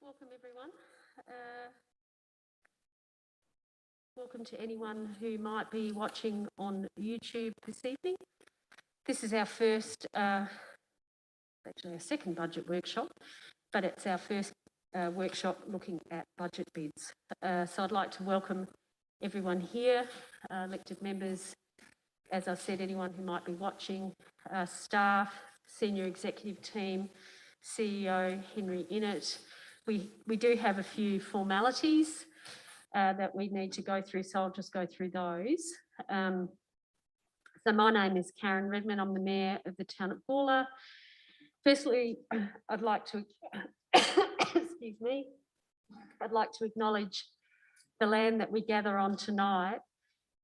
Welcome everyone. Welcome to anyone who might be watching on YouTube this evening. This is our first, actually our second budget workshop, but it's our first workshop looking at budget bids. So I'd like to welcome everyone here, elected members, as I said, anyone who might be watching, staff, senior executive team, CEO Henry Innett. We do have a few formalities that we need to go through, so I'll just go through those. So my name is Karen Redmond. I'm the Mayor of the town of Gawler. Firstly, I'd like to, excuse me, I'd like to acknowledge the land that we gather on tonight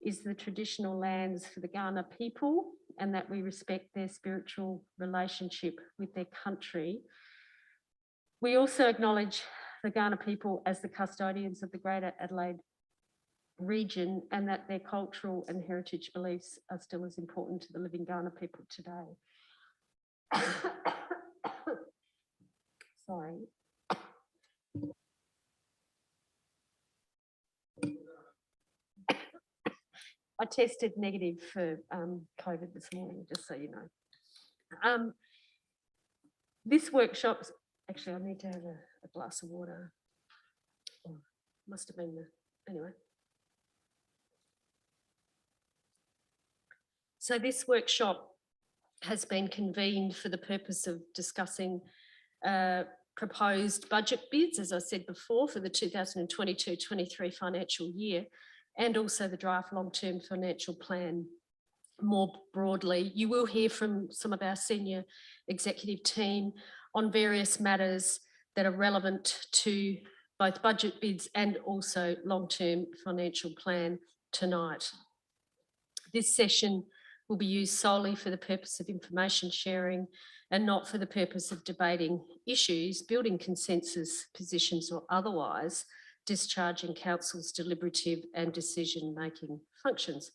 is the traditional lands for the Kaurna people, and that we respect their spiritual relationship with their country. We also acknowledge the Kaurna people as the custodians of the Greater Adelaide region, and that their cultural and heritage beliefs are still as important to the living Kaurna people today. Sorry. I tested negative for COVID this morning, just so you know. This workshop's, actually I need to have a glass of water. Oh, must have been anyway. So this workshop has been convened for the purpose of discussing proposed budget bids, as I said before, for the 2022-23 financial year, and also the draft long-term financial plan more broadly. You will hear from some of our senior executive team on various matters that are relevant to both budget bids and also long-term financial plan tonight. This session will be used solely for the purpose of information sharing and not for the purpose of debating issues, building consensus positions or otherwise discharging council's deliberative and decision-making functions.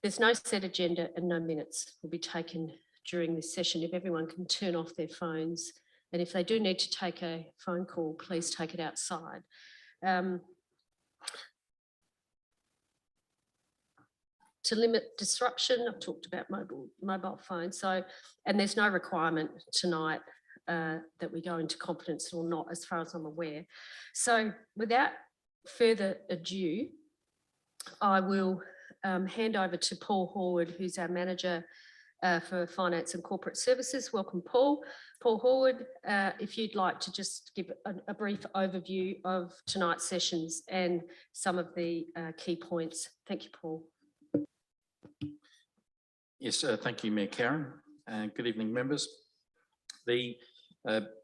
There's no set agenda and no minutes will be taken during this session. If everyone can turn off their phones, and if they do need to take a phone call, please take it outside. To limit disruption, I've talked about mobile phones, and there's no requirement tonight that we go into confidence or not, as far as I'm aware. So without further ado, I will hand over to Paul Horwood, who's our manager for Finance and Corporate Services. Welcome, Paul. Paul Horwood, if you'd like to just give a brief overview of tonight's sessions and some of the key points. Thank you, Paul. Yes, thank you, Mayor Karen, and good evening, members.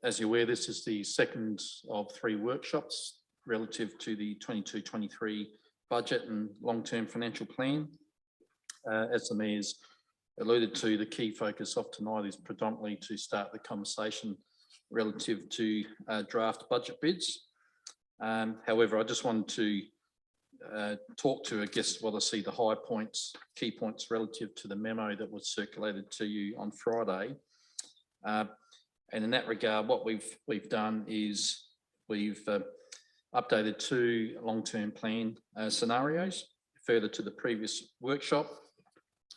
As you're aware, this is the second of 3 workshops relative to the 22-23 budget and long-term financial plan. As the Mayor's alluded to, the key focus of tonight is predominantly to start the conversation relative to draft budget bids. However, I just wanted to talk to, I guess, what I see the high points, key points relative to the memo that was circulated to you on Friday. And in that regard, what we've done is we've updated 2 long-term plan scenarios further to the previous workshop.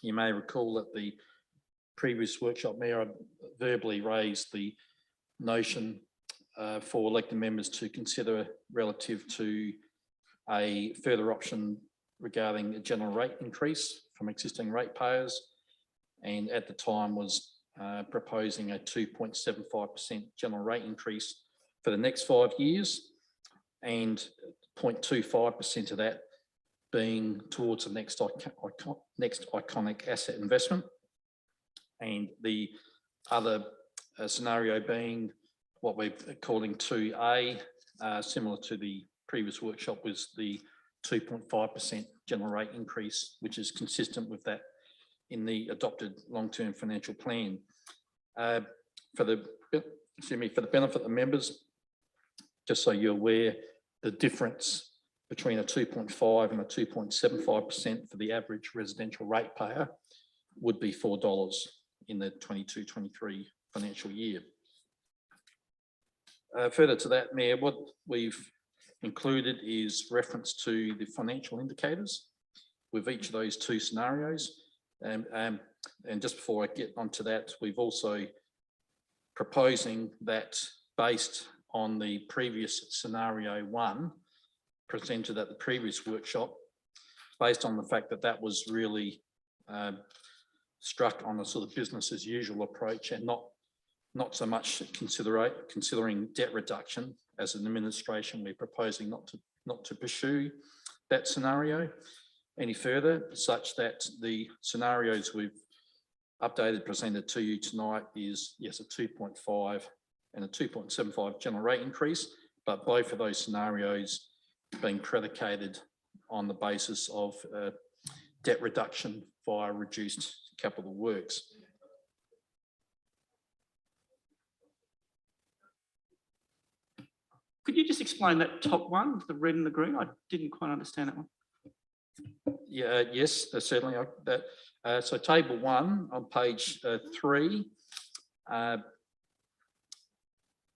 You may recall that the previous workshop, Mayor, verbally raised the notion for elected members to consider relative to a further option regarding a general rate increase from existing ratepayers, and at the time was proposing a 2.75% general rate increase for the next 5 years, and 0.25% of that being towards the next iconic asset investment, and the other scenario being what we're calling 2A, similar to the previous workshop, was the 2.5% general rate increase, which is consistent with that in the adopted long-term financial plan. For the benefit of members, just so you're aware, the difference between a 2.5 and a 2.75% for the average residential ratepayer would be $4 in the 22-23 financial year. Further to that, Mayor, what we've included is reference to the financial indicators with each of those two scenarios. And just before I get onto that, we've also proposing that based on the previous scenario 1 presented at the previous workshop, based on the fact that that was really struck on a sort of business as usual approach and not so much considering debt reduction. As an administration, we're proposing not to pursue that scenario any further, such that the scenarios we've updated presented to you tonight is, yes, a 2.5 and a 2.75 general rate increase, but both of those scenarios being predicated on the basis of debt reduction via reduced capital works. Could you just explain that top one, the red and the green? I didn't quite understand that one. Yeah, yes, certainly. So table 1 on page 3,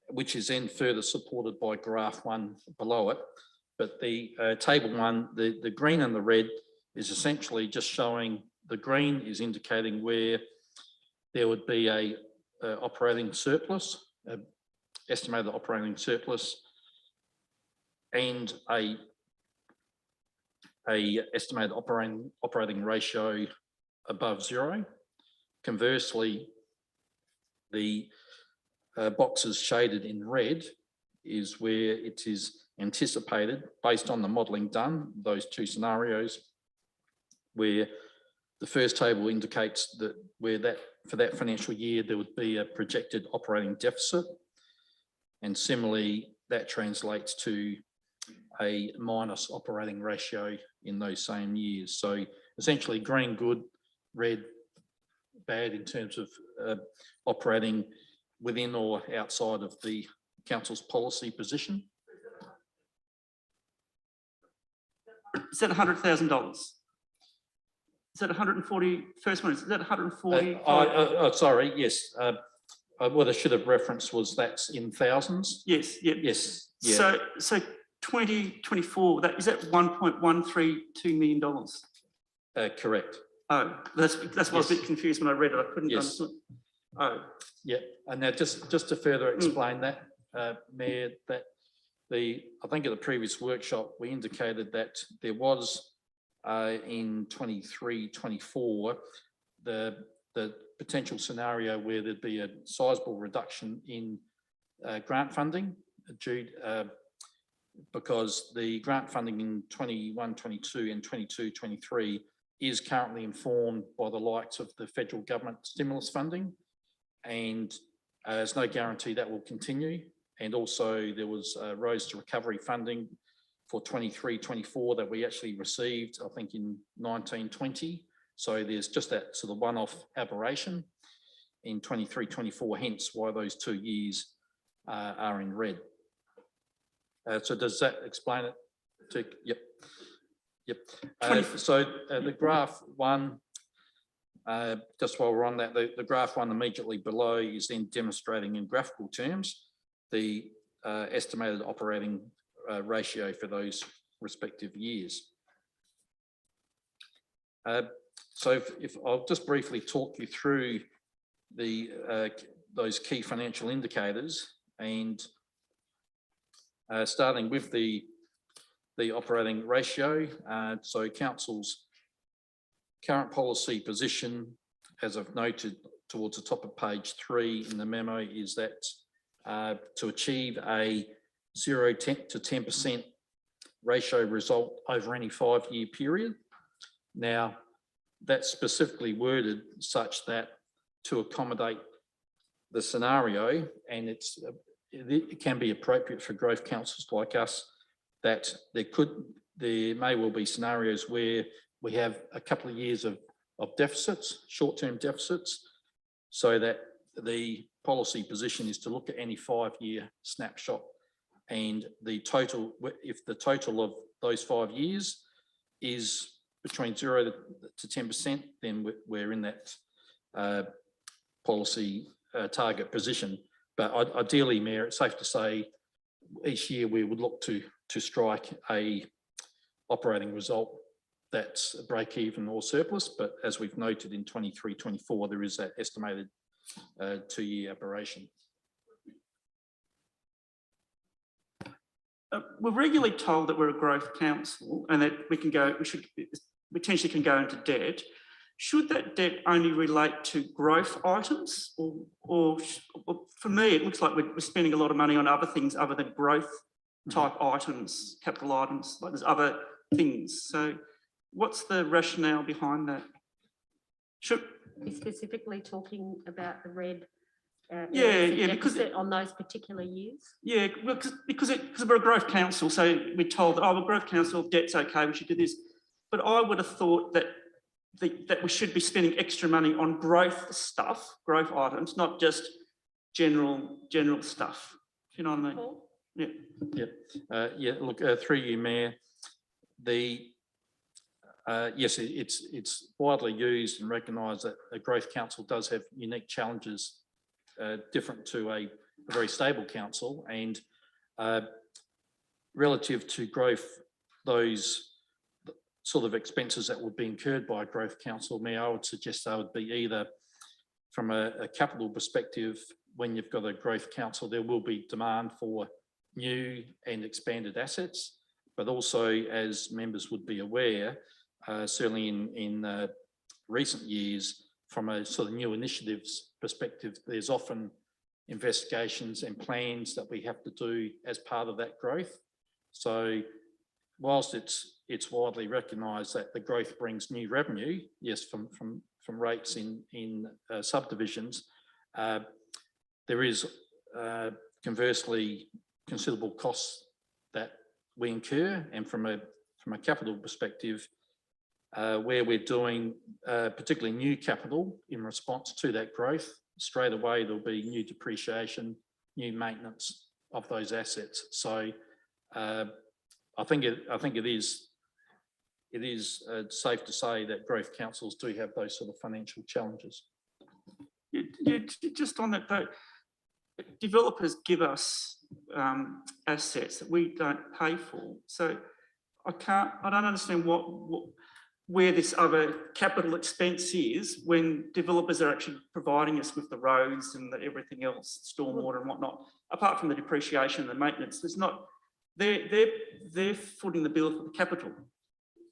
which is then further supported by graph 1 below it. But the table 1, the green and the red is essentially just showing, the green is indicating where there would be a operating surplus, estimated operating surplus, and a estimated operating ratio above 0. Conversely, the boxes shaded in red is where it is anticipated, based on the modelling done, those two scenarios, where the first table indicates that for that financial year there would be a projected operating deficit, and similarly that translates to a minus operating ratio in those same years. So essentially green good, red bad in terms of operating within or outside of the council's policy position. Is that $100,000? Is that 140? First one, is that 140? Sorry, yes. What I should have referenced was that's in thousands. Yes, yep. Yes. Yeah. So 2024, is that $1.132 million? Correct. Oh, that's why I was a bit confused when I read it. I couldn't understand. Oh. Yeah, and now just to further explain that, Mayor, that I think at the previous workshop, we indicated that there was in 23-24, the potential scenario where there'd be a sizable reduction in grant funding due because the grant funding in 21-22 and 22-23 is currently informed by the likes of the federal government stimulus funding, and there's no guarantee that will continue. And also there was Rose to Recovery funding for 23-24 that we actually received, I think, in 19-20. So there's just that sort of one-off aberration in 23-24, hence why those 2 years are in red. So does that explain it? Yep. So the graph 1, just while we're on that, the graph 1 immediately below is then demonstrating in graphical terms the estimated operating ratio for those respective years. So if I'll just briefly talk you through those key financial indicators, and starting with the operating ratio. So council's current policy position, as I've noted towards the top of page 3 in the memo, is that to achieve a 0 to 10% ratio result over any 5-year period. Now, that's specifically worded such that to accommodate the scenario, and it can be appropriate for growth councils like us, that there may well be scenarios where we have a couple of years of deficits, short-term deficits, so that the policy position is to look at any 5-year snapshot, and the total, if the total of those 5 years is between 0 to 10%, then we're in that policy target position. But ideally, Mayor, it's safe to say each year we would look to strike a operating result that's a break even or surplus. But as we've noted in 23-24, there is that estimated 2-year aberration. We're regularly told that we're a growth council and that we should potentially can go into debt. Should that debt only relate to growth items, or for me, it looks like we're spending a lot of money on other things other than growth type items, capital items, like there's other things. So what's the rationale behind that? Should You're specifically talking about the red because on those particular years? Yeah, well, because we're a growth council, so we're told that, oh, we're a growth council, debt's okay, we should do this. But I would have thought that that we should be spending extra money on growth stuff, growth items, not just general stuff. You know what I mean? Paul? Yeah. Look, through you, Mayor, yes, it's widely used and recognised that a growth council does have unique challenges different to a very stable council, and relative to growth, those sort of expenses that would be incurred by a growth council, Mayor, I would suggest they would be either from a capital perspective. When you've got a growth council, there will be demand for new and expanded assets, but also, as members would be aware, certainly in recent years, from a sort of new initiatives perspective, there's often investigations and plans that we have to do as part of that growth. So whilst it's widely recognised that the growth brings new revenue, yes, from rates in subdivisions, there is conversely considerable costs that we incur, and from a capital perspective, where we're doing particularly new capital in response to that growth, straight away there'll be new depreciation, new maintenance of those assets. So I think it is safe to say that growth councils do have those sort of financial challenges. Yeah, just on that though, developers give us assets that we don't pay for. So I don't understand where this other capital expense is when developers are actually providing us with the roads and everything else, stormwater and whatnot. Apart from the depreciation and the maintenance, there's not. They're footing the bill for the capital.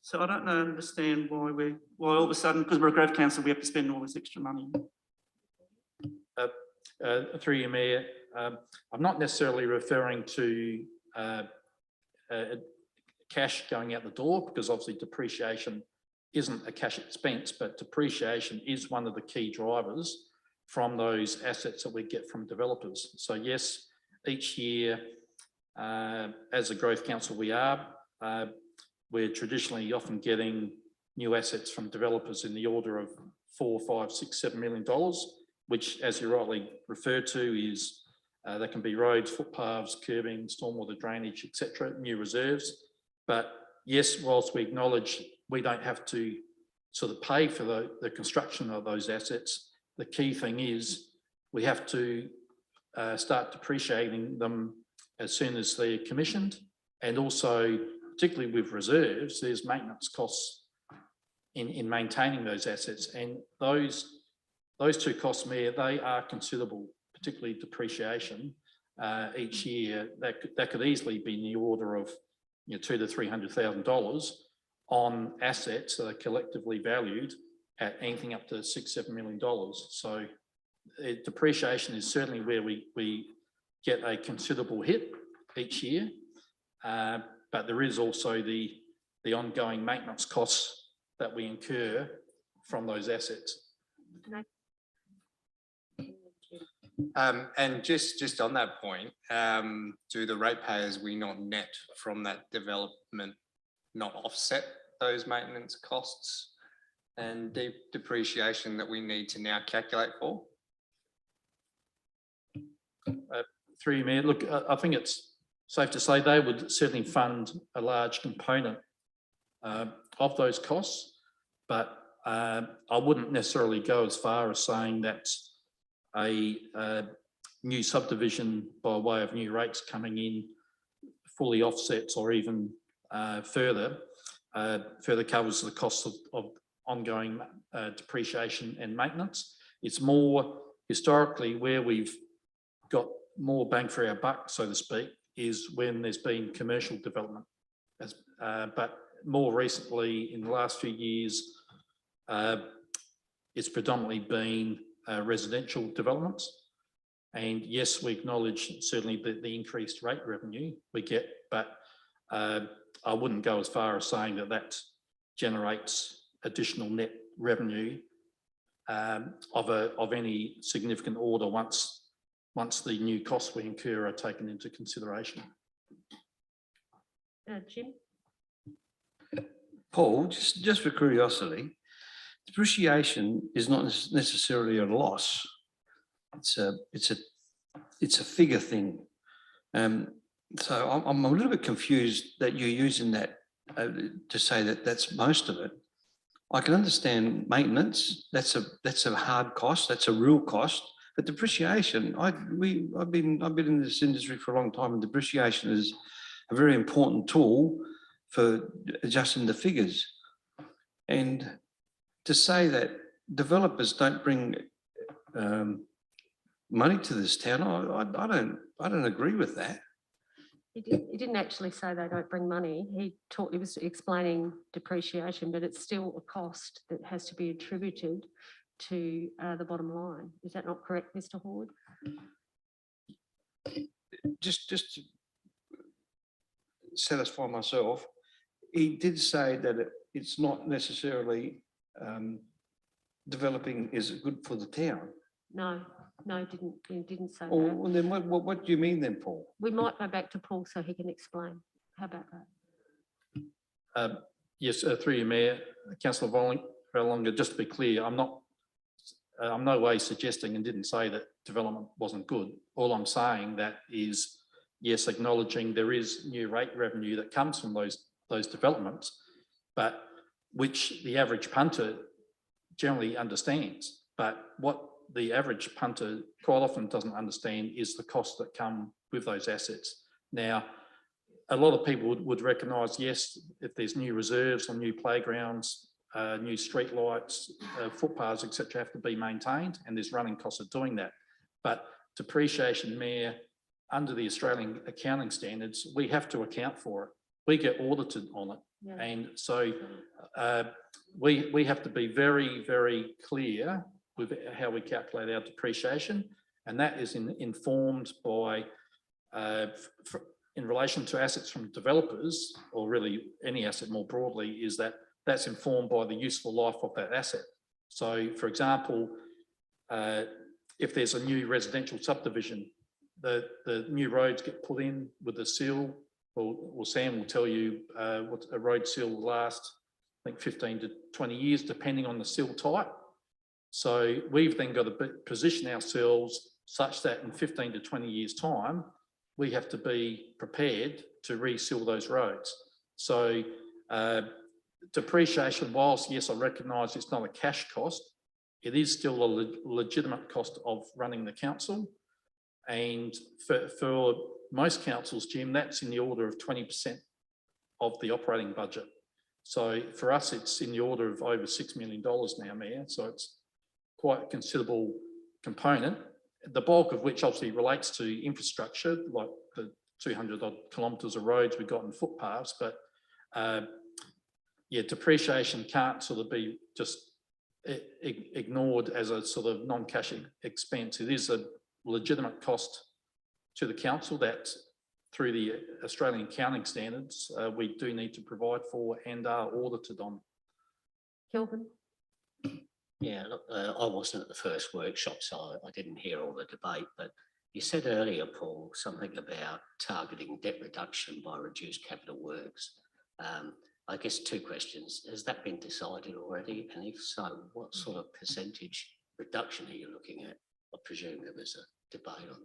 So I don't understand why all of a sudden, because we're a growth council, we have to spend all this extra money. Through you, Mayor, I'm not necessarily referring to cash going out the door, because obviously depreciation isn't a cash expense, but depreciation is one of the key drivers from those assets that we get from developers. So yes, each year, as a growth council, we're traditionally often getting new assets from developers in the order of $4, $5, $6, $7 million, which, as you rightly referred to, is that can be roads, footpaths, curbing, stormwater drainage, etc., new reserves. But yes, whilst we acknowledge we don't have to sort of pay for the construction of those assets, the key thing is we have to start depreciating them as soon as they're commissioned, and also, particularly with reserves, there's maintenance costs in maintaining those assets, and those two costs, Mayor, they are considerable, particularly depreciation each year. That could easily be in the order of $200,000 to $300,000 on assets that are collectively valued at anything up to $6-7 million. So depreciation is certainly where we get a considerable hit each year, but there is also the ongoing maintenance costs that we incur from those assets. And just on that point, do the ratepayers we not net from that development not offset those maintenance costs and depreciation that we need to now calculate for? Through you, Mayor, look, I think it's safe to say they would certainly fund a large component of those costs, but I wouldn't necessarily go as far as saying that's a new subdivision by way of new rates coming in fully offsets or even further covers the cost of ongoing depreciation and maintenance. It's more historically where we've got more bang for our buck, so to speak, is when there's been commercial development. But more recently, in the last few years, it's predominantly been residential developments. And yes, we acknowledge certainly the increased rate revenue we get, but I wouldn't go as far as saying that that generates additional net revenue of any significant order once the new costs we incur are taken into consideration. Jim? Paul, just for curiosity, depreciation is not necessarily a loss. It's a figure thing. So I'm a little bit confused that you're using that to say that that's most of it. I can understand maintenance. That's a hard cost. That's a real cost. But depreciation, I've been in this industry for a long time, and depreciation is a very important tool for adjusting the figures. And to say that developers don't bring money to this town, I don't agree with that. He didn't actually say they don't bring money. He was explaining depreciation, but it's still a cost that has to be attributed to the bottom line. Is that not correct, Mr. Horde? Just to satisfy myself, he did say that it's not necessarily developing is good for the town. No, he didn't say that. Well, then what do you mean then, Paul? We might go back to Paul so he can explain. How about that? Yes, through you, Mayor, Councillor Vallelonga, just to be clear, I'm no way suggesting and didn't say that development wasn't good. All I'm saying that is, yes, acknowledging there is new rate revenue that comes from those developments, but which the average punter generally understands. But what the average punter quite often doesn't understand is the costs that come with those assets. Now, a lot of people would recognise, yes, if there's new reserves or new playgrounds, new street lights, footpaths, etc., have to be maintained, and there's running costs of doing that. But depreciation, Mayor, under the Australian accounting standards, we have to account for it. We get audited on it. Yeah. And so we have to be very, very clear with how we calculate our depreciation, and that is informed by, in relation to assets from developers, or really any asset more broadly, is that's informed by the useful life of that asset. So, for example, if there's a new residential subdivision, the new roads get put in with a seal. Well, Sam will tell you what a road seal will last, I think 15 to 20 years, depending on the seal type. So we've then got to position ourselves such that in 15 to 20 years' time, we have to be prepared to reseal those roads. So depreciation, whilst yes, I recognise it's not a cash cost, it is still a legitimate cost of running the council. And for most councils, Jim, that's in the order of 20% of the operating budget. So for us, it's in the order of over $6 million now, Mayor. So it's quite a considerable component, the bulk of which obviously relates to infrastructure, like the 200 odd kilometres of roads we've got in footpaths. But yeah, depreciation can't sort of be just ignored as a sort of non-cash expense. It is a legitimate cost to the council that through the Australian accounting standards, we do need to provide for and are audited on. Kelvin? Yeah, look, I wasn't at the first workshop, so I didn't hear all the debate, but you said earlier, Paul, something about targeting debt reduction by reduced capital works. I guess two questions. Has that been decided already? And if so, what sort of percentage reduction are you looking at? I presume there was a debate on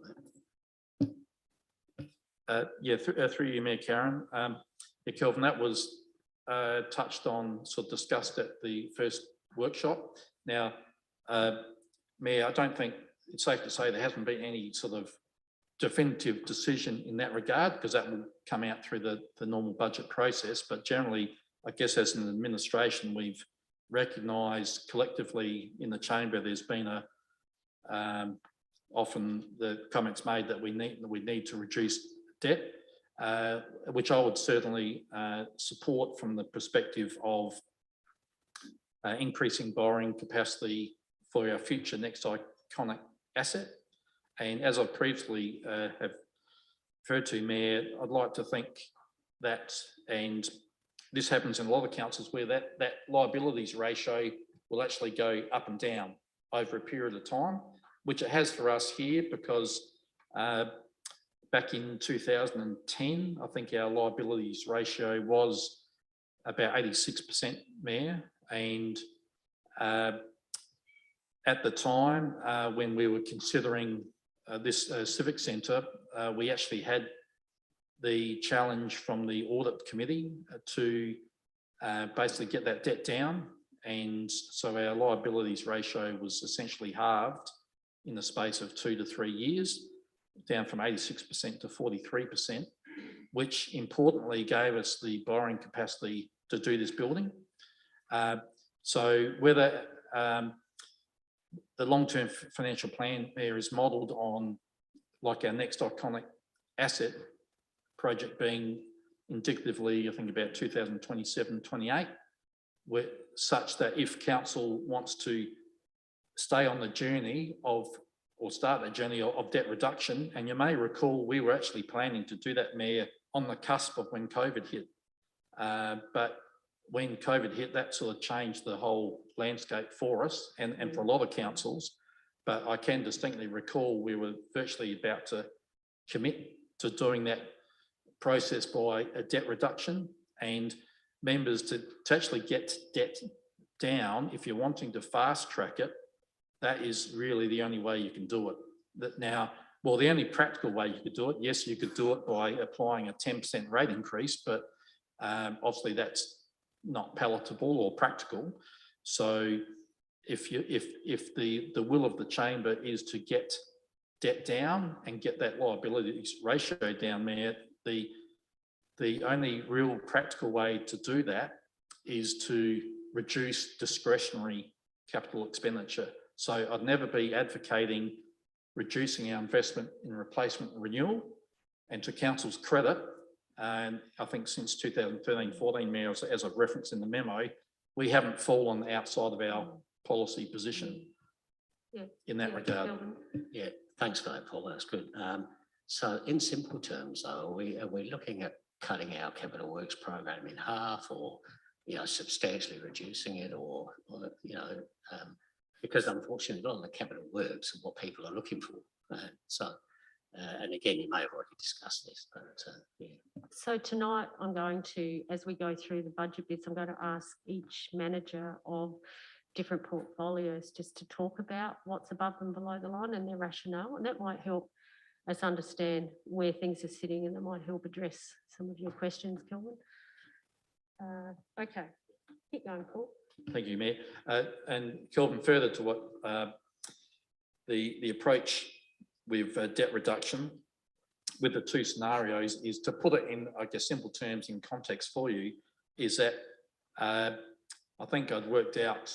that. Yeah, through you, Mayor Karen. Yeah, Kelvin, that was touched on, sort of discussed at the first workshop. Now, Mayor, I don't think it's safe to say there hasn't been any sort of definitive decision in that regard, because that will come out through the normal budget process. But generally, I guess as an administration, we've recognised collectively in the chamber there's been a often the comments made that we need to reduce debt, which I would certainly support from the perspective of increasing borrowing capacity for our future next iconic asset. And as I previously have referred to, Mayor, I'd like to think that, and this happens in a lot of councils, where that liabilities ratio will actually go up and down over a period of time, which it has for us here, because back in 2010, I think our liabilities ratio was about 86%, Mayor. And at the time, when we were considering this civic centre, we actually had the challenge from the audit committee to basically get that debt down. And so our liabilities ratio was essentially halved in the space of 2 to 3 years, down from 86% to 43%, which importantly gave us the borrowing capacity to do this building. So whether the long-term financial plan there is modelled on, like our next iconic asset project being indicatively, I think about 2027-28, where such that if council wants to stay on the journey of, or start the journey of debt reduction, and you may recall we were actually planning to do that, Mayor, on the cusp of when COVID hit. But when COVID hit, that sort of changed the whole landscape for us and for a lot of councils. But I can distinctly recall we were virtually about to commit to doing that process by a debt reduction, and members to actually get debt down, if you're wanting to fast track it, that is really the only way you can do it. That now, well, the only practical way you could do it, yes, you could do it by applying a 10% rate increase, but obviously that's not palatable or practical. So if the will of the chamber is to get debt down and get that liabilities ratio down, Mayor, the only real practical way to do that is to reduce discretionary capital expenditure. So I'd never be advocating reducing our investment in replacement and renewal. And to council's credit, and I think since 2013-14, Mayor, as I've referenced in the memo, we haven't fallen outside of our policy position in that regard. Yeah, thanks for that, Paul. That's good. So in simple terms, though, are we looking at cutting our capital works program in half, or substantially reducing it, or because unfortunately a lot of the capital works are what people are looking for. And again, you may have already discussed this, but yeah. So tonight I'm going to, as we go through the budget bits, I'm going to ask each manager of different portfolios just to talk about what's above and below the line and their rationale, and that might help us understand where things are sitting, and that might help address some of your questions, Kelvin. Okay, keep going, Paul. Thank you, Mayor. And Kelvin, further to what the approach with debt reduction with the two scenarios is, to put it in, I guess, simple terms in context for you, is that I think I'd worked out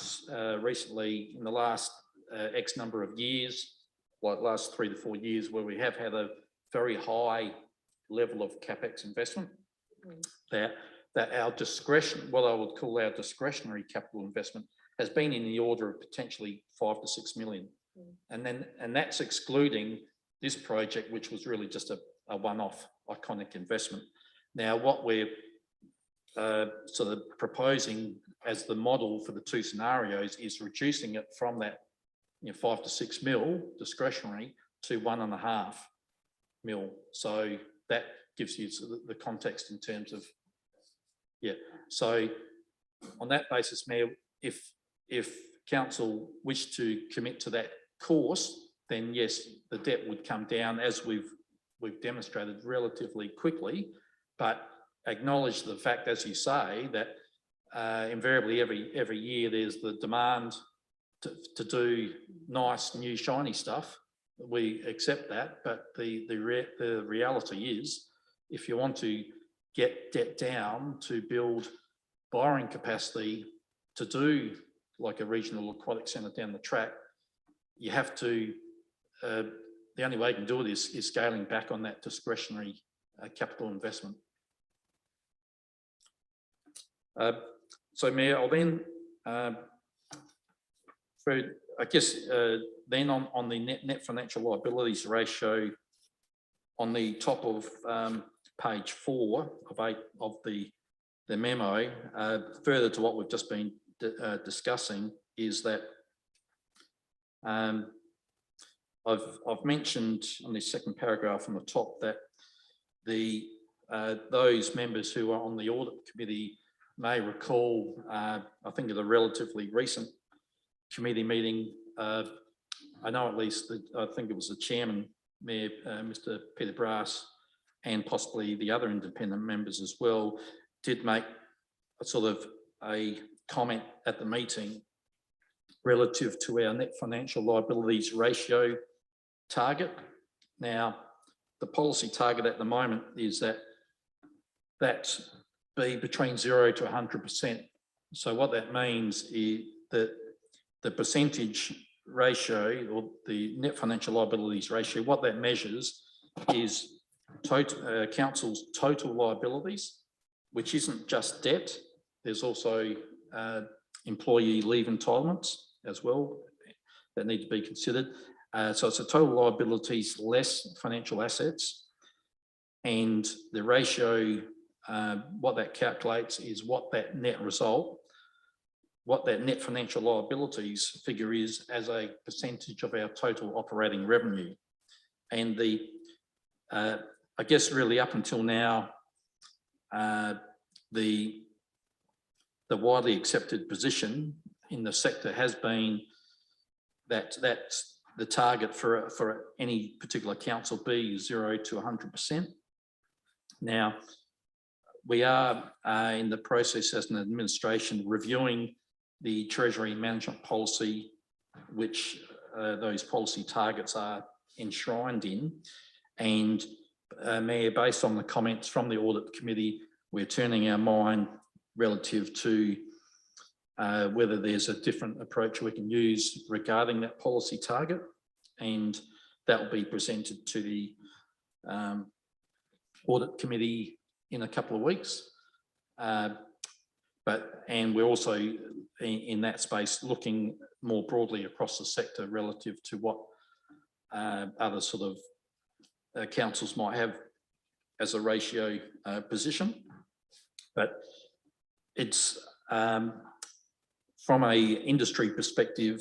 recently in the last X number of years, like last 3 to 4 years, where we have had a very high level of CapEx investment, that our discretion, what I would call our discretionary capital investment, has been in the order of potentially 5 to 6 million. And that's excluding this project, which was really just a one-off iconic investment. Now, what we're sort of proposing as the model for the two scenarios is reducing it from that 5 to 6 mil discretionary to 1.5 mil. So that gives you the context in terms of, so on that basis, Mayor, if council wish to commit to that course, then yes, the debt would come down, as we've demonstrated, relatively quickly, but acknowledge the fact, as you say, that invariably every year there's the demand to do nice, new, shiny stuff, we accept that, but the reality is, if you want to get debt down to build borrowing capacity to do like a regional aquatic centre down the track, you have to, the only way you can do it is scaling back on that discretionary capital investment. So Mayor, I'll then, I guess, then on the net financial liabilities ratio, on the top of page 4 of 8 of the memo, further to what we've just been discussing, is that I've mentioned on the second paragraph on the top that those members who are on the audit committee may recall, I think at a relatively recent committee meeting, I know at least I think it was the chairman, Mayor Mr. Peter Brass, and possibly the other independent members as well, did make a sort of a comment at the meeting relative to our net financial liabilities ratio target. Now, the policy target at the moment is that be between 0 to 100%. So what that means is that the percentage ratio, or the net financial liabilities ratio, what that measures is total, council's total liabilities, which isn't just debt. There's also employee leave entitlements as well that need to be considered. So it's a total liabilities less financial assets, and the ratio, what that calculates is what that net result, what that net financial liabilities figure is as a percentage of our total operating revenue. And I guess really up until now, the widely accepted position in the sector has been that the target for any particular council be 0 to 100%. Now, we are in the process as an administration reviewing the Treasury Management Policy, which those policy targets are enshrined in. And Mayor, based on the comments from the Audit Committee, we're turning our mind relative to whether there's a different approach we can use regarding that policy target, and that will be presented to the Audit Committee in a couple of weeks. And we're also in that space looking more broadly across the sector relative to what other sort of councils might have as a ratio position. But it's from a industry perspective,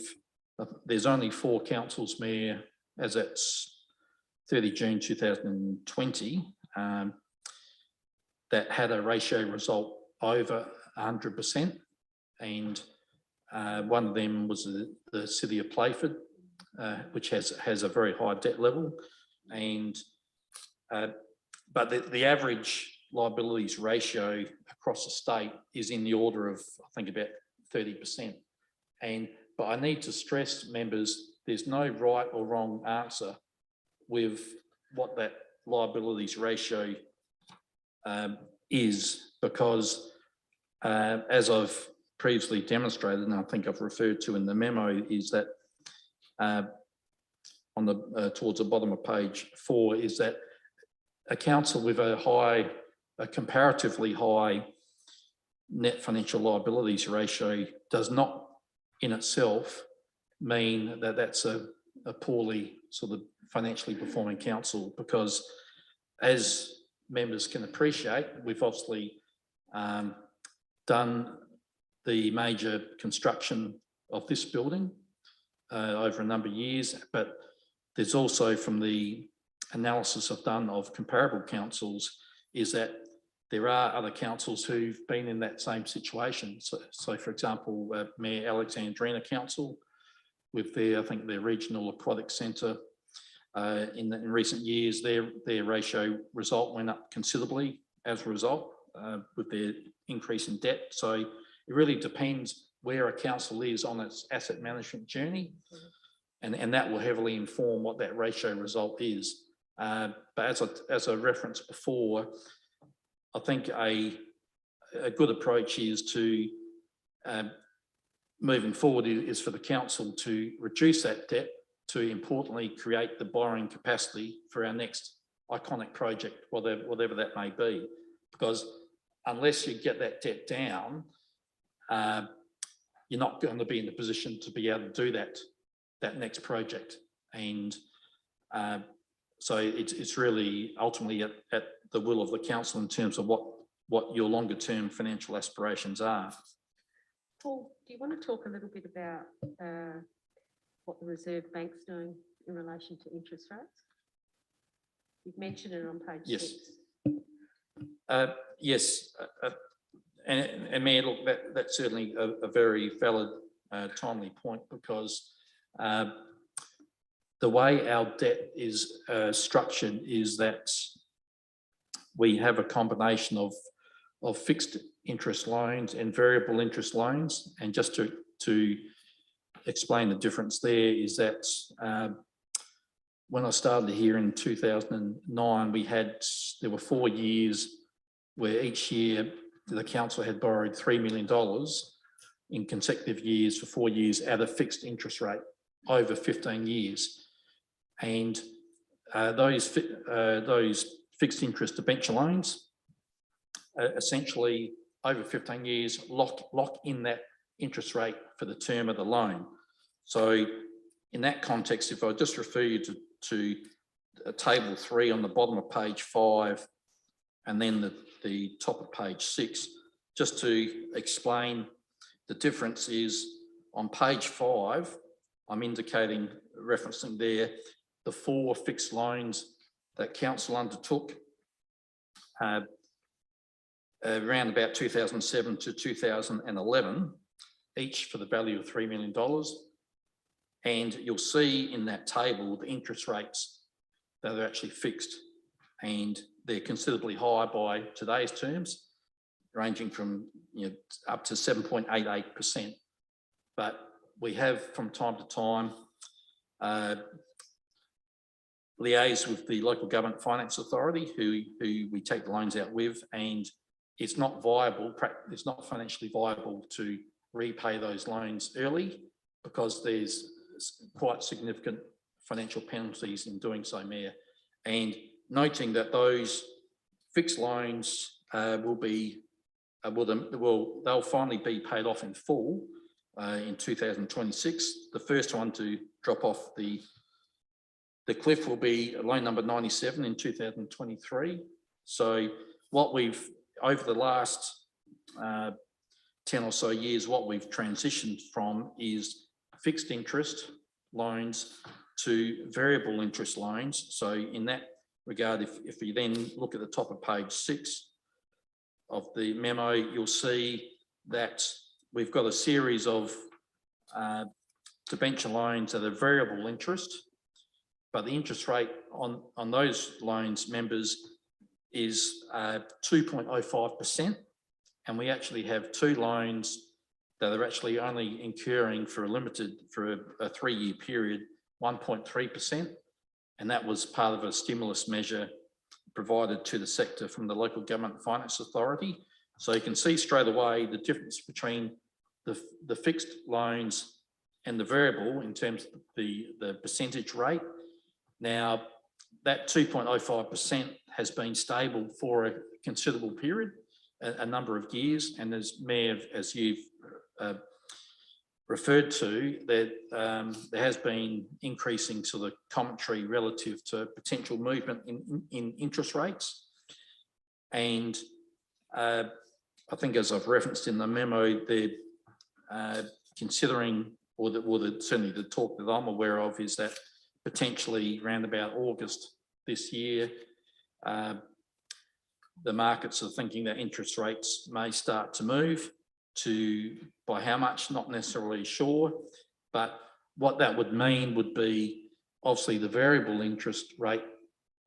there's only 4 councils, Mayor, as at 30 June 2020, that had a ratio result over 100%, and one of them was the City of Playford, which has a very high debt level, and but the average liabilities ratio across the state is in the order of, I think, about 30%. But I need to stress, members, there's no right or wrong answer with what that liabilities ratio is, because as I've previously demonstrated, and I think I've referred to in the memo, is that on the towards the bottom of page 4, is that a council with a comparatively high net financial liabilities ratio does not in itself mean that that's a poorly sort of financially performing council, because as members can appreciate, we've obviously done the major construction of this building over a number of years, but there's also, from the analysis I've done of comparable councils, is that there are other councils who've been in that same situation. So for example, Mayor Alexandrina Council, with their, I think their regional aquatic centre, in recent years, their ratio result went up considerably as a result with their increase in debt. So it really depends where a council is on its asset management journey. and that will heavily inform what that ratio result is. But as I referenced before, I think a good approach is to, moving forward, is for the council to reduce that debt to importantly create the borrowing capacity for our next iconic project, whatever that may be. Because unless you get that debt down, you're not going to be in the position to be able to do that next project. And so it's really ultimately at the will of the council in terms of what your longer term financial aspirations are. Paul, do you want to talk a little bit about what the Reserve Bank's doing in relation to interest rates? You've mentioned it on page 6. Yes, and Mayor, look, that's certainly a very valid, timely point, because the way our debt is structured is that we have a combination of fixed interest loans and variable interest loans. And just to explain the difference there is that when I started here in 2009, there were 4 years where each year the council had borrowed $3 million in consecutive years for 4 years at a fixed interest rate over 15 years. And those fixed interest debenture loans essentially over 15 years lock in that interest rate for the term of the loan. So in that context, if I just refer you to table 3 on the bottom of page 5 and then the top of page 6, just to explain the difference is on page 5, I'm indicating, referencing there, the 4 fixed loans that council undertook around about 2007 to 2011, each for the value of $3 million. And you'll see in that table the interest rates that are actually fixed, and they're considerably higher by today's terms, ranging from up to 7.88%. But we have from time to time liaise with the local government finance authority who we take the loans out with, and it's not viable, it's not financially viable to repay those loans early because there's quite significant financial penalties in doing so, Mayor. And noting that those fixed loans they'll finally be paid off in full in 2026. The first one to drop off the cliff will be loan number 97 in 2023. So what we've, over the last 10 or so years, what we've transitioned from is fixed interest loans to variable interest loans. So in that regard, if you then look at the top of page 6 of the memo, you'll see that we've got a series of debenture loans that are variable interest, but the interest rate on those loans, members, is 2.05%. And we actually have 2 loans that are actually only incurring for a 3-year period, 1.3%. And that was part of a stimulus measure provided to the sector from the local government finance authority. So you can see straight away the difference between the fixed loans and the variable in terms of the percentage rate. Now, that 2.05% has been stable for a considerable period, a number of years, and as Mayor, as you've referred to, that there has been increasing sort of commentary relative to potential movement in interest rates. And I think, as I've referenced in the memo, they're considering, or certainly the talk that I'm aware of is that potentially around about August this year, the markets are thinking that interest rates may start to move. By how much, not necessarily sure, but what that would mean would be obviously the variable interest rate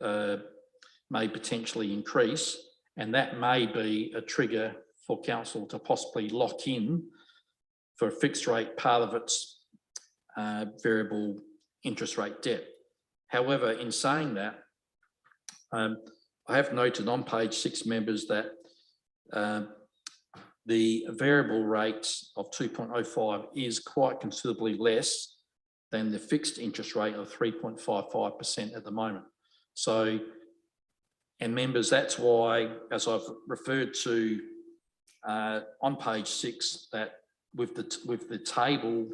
may potentially increase, and that may be a trigger for council to possibly lock in for a fixed rate part of its variable interest rate debt. However, in saying that, I have noted on page 6, members, that the variable rate of 2.05 is quite considerably less than the fixed interest rate of 3.55% at the moment. So, and members, that's why, as I've referred to on page 6, that with the table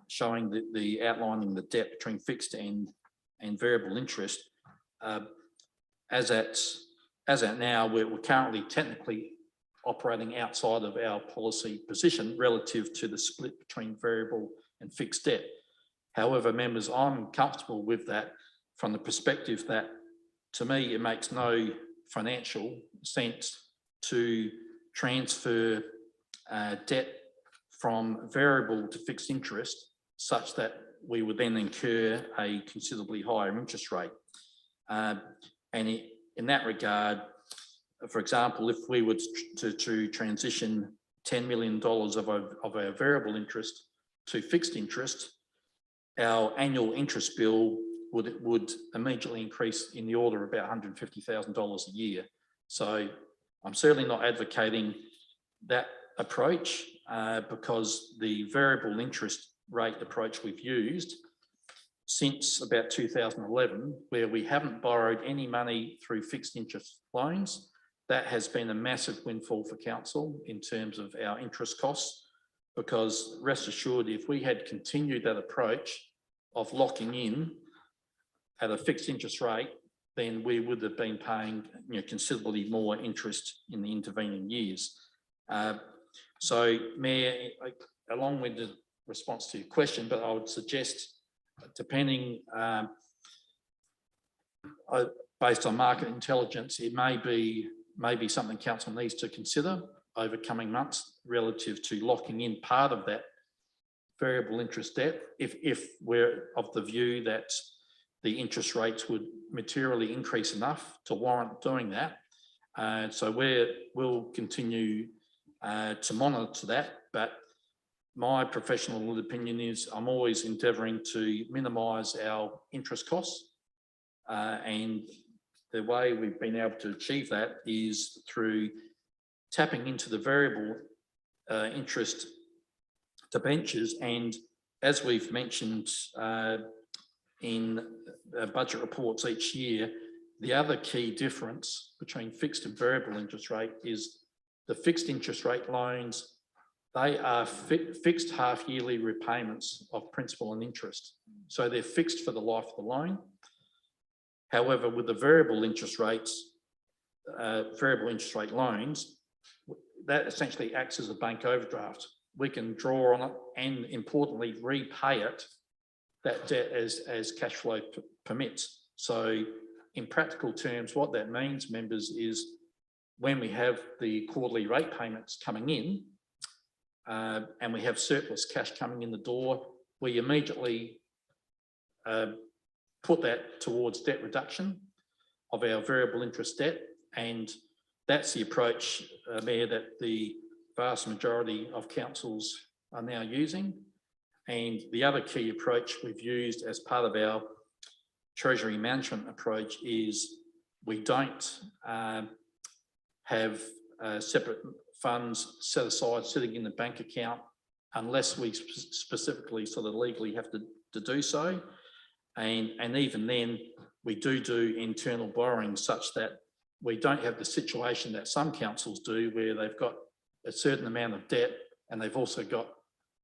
showing the outlining the debt between fixed and variable interest, as at now, we're currently technically operating outside of our policy position relative to the split between variable and fixed debt. However, members, I'm comfortable with that from the perspective that, to me, it makes no financial sense to transfer debt from variable to fixed interest such that we would then incur a considerably higher interest rate. And in that regard, for example, if we were to transition $10 million of our variable interest to fixed interest, our annual interest bill would immediately increase in the order of about $150,000 a year. So I'm certainly not advocating that approach because the variable interest rate approach we've used since about 2011, where we haven't borrowed any money through fixed interest loans, that has been a massive windfall for council in terms of our interest costs, because rest assured, if we had continued that approach of locking in at a fixed interest rate, then we would have been paying considerably more interest in the intervening years. So, Mayor, along with the response to your question, but I would suggest, depending, based on market intelligence, it may be something council needs to consider over coming months relative to locking in part of that variable interest debt if we're of the view that the interest rates would materially increase enough to warrant doing that. So we'll continue to monitor that, but my professional opinion is I'm always endeavouring to minimise our interest costs, and the way we've been able to achieve that is through tapping into the variable interest debentures. And as we've mentioned in budget reports each year, the other key difference between fixed and variable interest rate is the fixed interest rate loans. They are fixed half-yearly repayments of principal and interest. So they're fixed for the life of the loan. However, with the variable interest rate loans, that essentially acts as a bank overdraft. We can draw on it and, importantly, repay it, that debt, as cash flow permits. So in practical terms, what that means, members, is when we have the quarterly rate payments coming in, and we have surplus cash coming in the door, we immediately put that towards debt reduction of our variable interest debt. And that's the approach, Mayor, that the vast majority of councils are now using. And the other key approach we've used as part of our treasury management approach is we don't have separate funds set aside sitting in the bank account unless we specifically sort of legally have to do so. And even then, we do internal borrowing such that we don't have the situation that some councils do where they've got a certain amount of debt and they've also got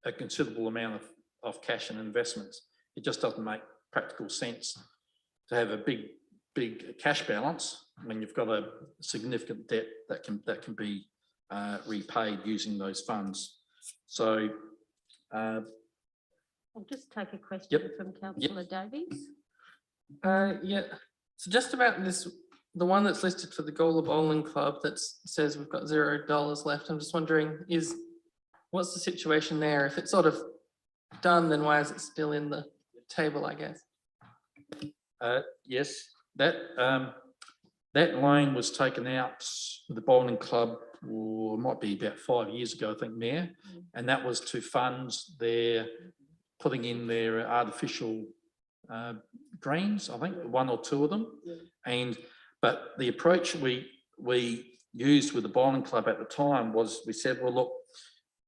a considerable amount of cash and investments. It just doesn't make practical sense to have a big cash balance when you've got a significant debt that can be repaid using those funds. So I'll just take a question from Councillor Davies. Yeah, so just about this, the one that's listed for the Gola Bowling Club that says we've got $0 left. I'm just wondering, what's the situation there? If it's sort of done, then why is it still in the table, I guess? Yes, that loan was taken out with the bowling club, or it might be about 5 years ago, I think, Mayor, and that was to fund their putting in their artificial greens, I think, one or two of them. But the approach we used with the bowling club at the time was we said, well, look,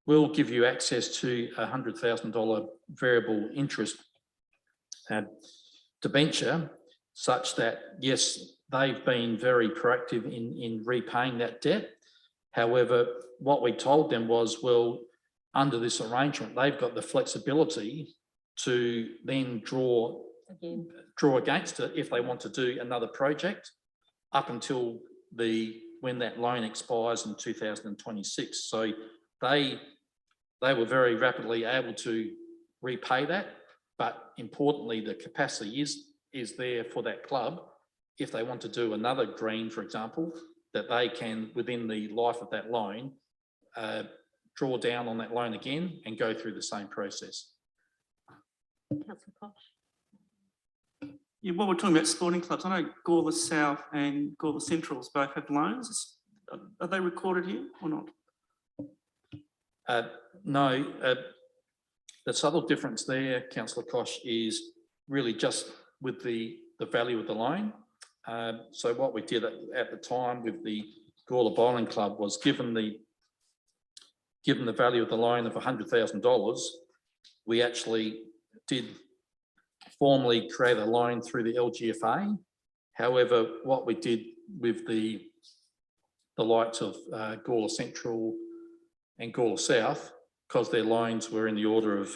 we'll give you access to $100,000 variable interest debenture, such that, yes, they've been very proactive in repaying that debt. However, what we told them was, well, under this arrangement, they've got the flexibility to then draw against it if they want to do another project up until when that loan expires in 2026. So they were very rapidly able to repay that, but importantly, the capacity is there for that club if they want to do another green, for example, that they can, within the life of that loan, draw down on that loan again and go through the same process. Councillor Posh. Yeah, while we're talking about sporting clubs, I know Gawler South and Gawler Centrals both have loans. Are they recorded here or not? No, the subtle difference there, Councillor Kosh, is really just with the value of the loan. So what we did at the time with the Gawler Bowling Club was given the value of the loan of $100,000, we actually did formally create a loan through the LGFA. However, what we did with the likes of Gawler Central and Gawler South, because their loans were in the order of,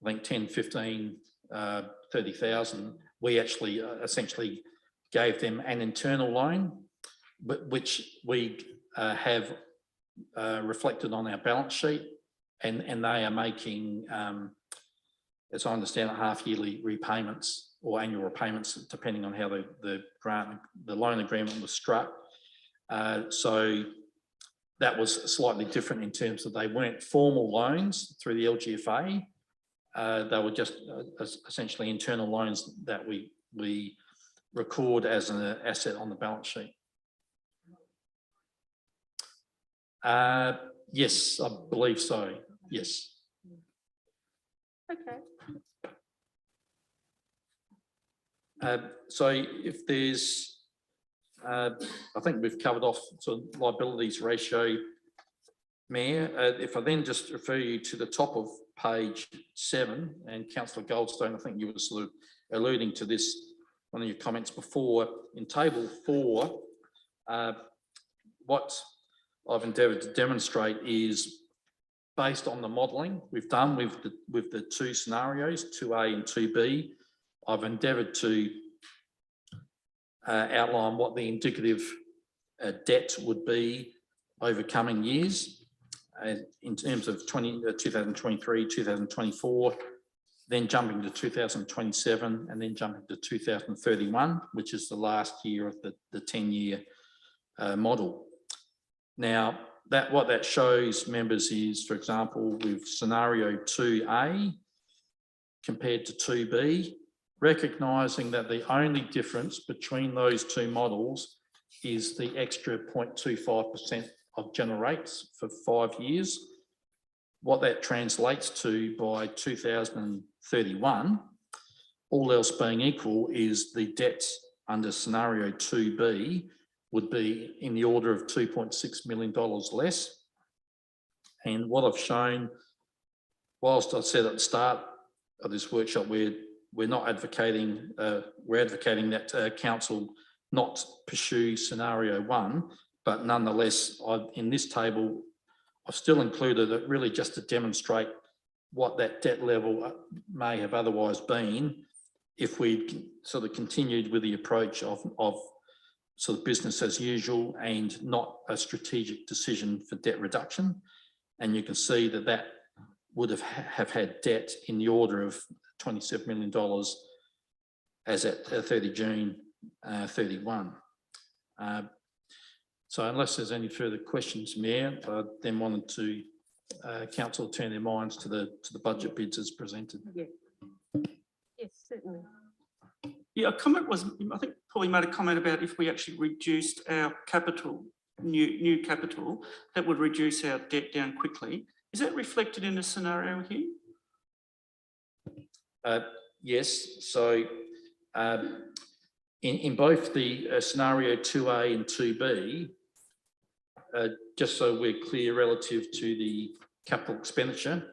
I think, 10, 15, 30,000, we actually essentially gave them an internal loan, which we have reflected on our balance sheet, and they are making, as I understand it, half-yearly repayments or annual repayments, depending on how the loan agreement was struck. So that was slightly different in terms of they weren't formal loans through the LGFA. They were just essentially internal loans that we record as an asset on the balance sheet. Yes, I believe so. Yes. Okay. So if there's, I think we've covered off sort of liabilities ratio, Mayor. If I then just refer you to the top of page 7, and Councillor Goldstone, I think you were sort of alluding to this, one of your comments before, in table 4, what I've endeavoured to demonstrate is based on the modelling we've done with the two scenarios, 2A and 2B. I've endeavoured to outline what the indicative debt would be over coming years in terms of 2023, 2024, then jumping to 2027, and then jumping to 2031, which is the last year of the 10-year model. Now, what that shows, members, is, for example, with scenario 2A compared to 2B, recognising that the only difference between those two models is the extra 0.25% of generates for 5 years. What that translates to by 2031, all else being equal, is the debt under scenario 2B would be in the order of $2.6 million less. And what I've shown, whilst I said at the start of this workshop, we're not advocating, we're advocating that council not pursue scenario 1, but nonetheless, in this table, I've still included it really just to demonstrate what that debt level may have otherwise been if we'd sort of continued with the approach of sort of business as usual and not a strategic decision for debt reduction. And you can see that would have had debt in the order of $27 million as at 30 June 31. So unless there's any further questions, Mayor, I then wanted to council turn their minds to the budget bids as presented. Yeah. Yes, certainly. Yeah, a comment was, I think Paulie made a comment about if we actually reduced our capital, new capital, that would reduce our debt down quickly. Is that reflected in the scenario here? Yes, so in both the scenario 2A and 2B, just so we're clear relative to the capital expenditure,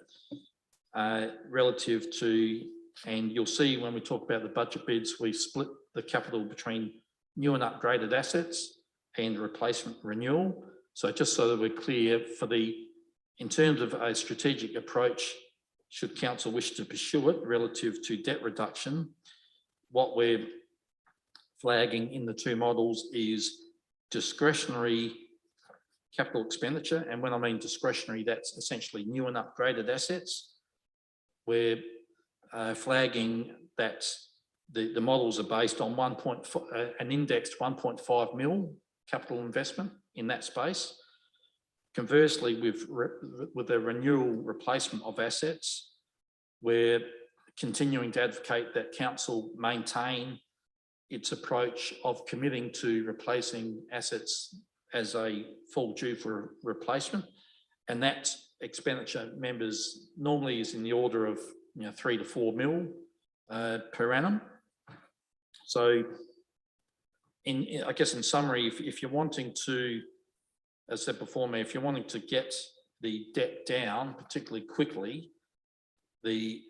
relative to, and you'll see when we talk about the budget bids, we split the capital between new and upgraded assets and replacement renewal. So just so that we're clear for in terms of a strategic approach, should council wish to pursue it relative to debt reduction, what we're flagging in the two models is discretionary capital expenditure. And when I mean discretionary, that's essentially new and upgraded assets. We're flagging that the models are based on an indexed 1.5 mil capital investment in that space. Conversely, with the renewal replacement of assets, we're continuing to advocate that council maintain its approach of committing to replacing assets as a full due for replacement. And that expenditure, members, normally is in the order of 3 to 4 mil per annum. So I guess in summary, if you're wanting to, as I said before, if you're wanting to get the debt down particularly quickly, the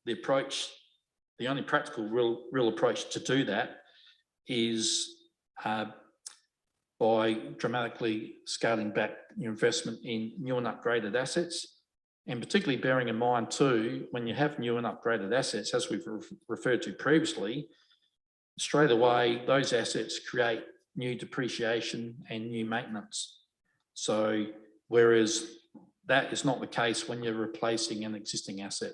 approach, the only practical real approach to do that is by dramatically scaling back your investment in new and upgraded assets, and particularly bearing in mind too, when you have new and upgraded assets, as we've referred to previously, straight away those assets create new depreciation and new maintenance. So whereas that is not the case when you're replacing an existing asset.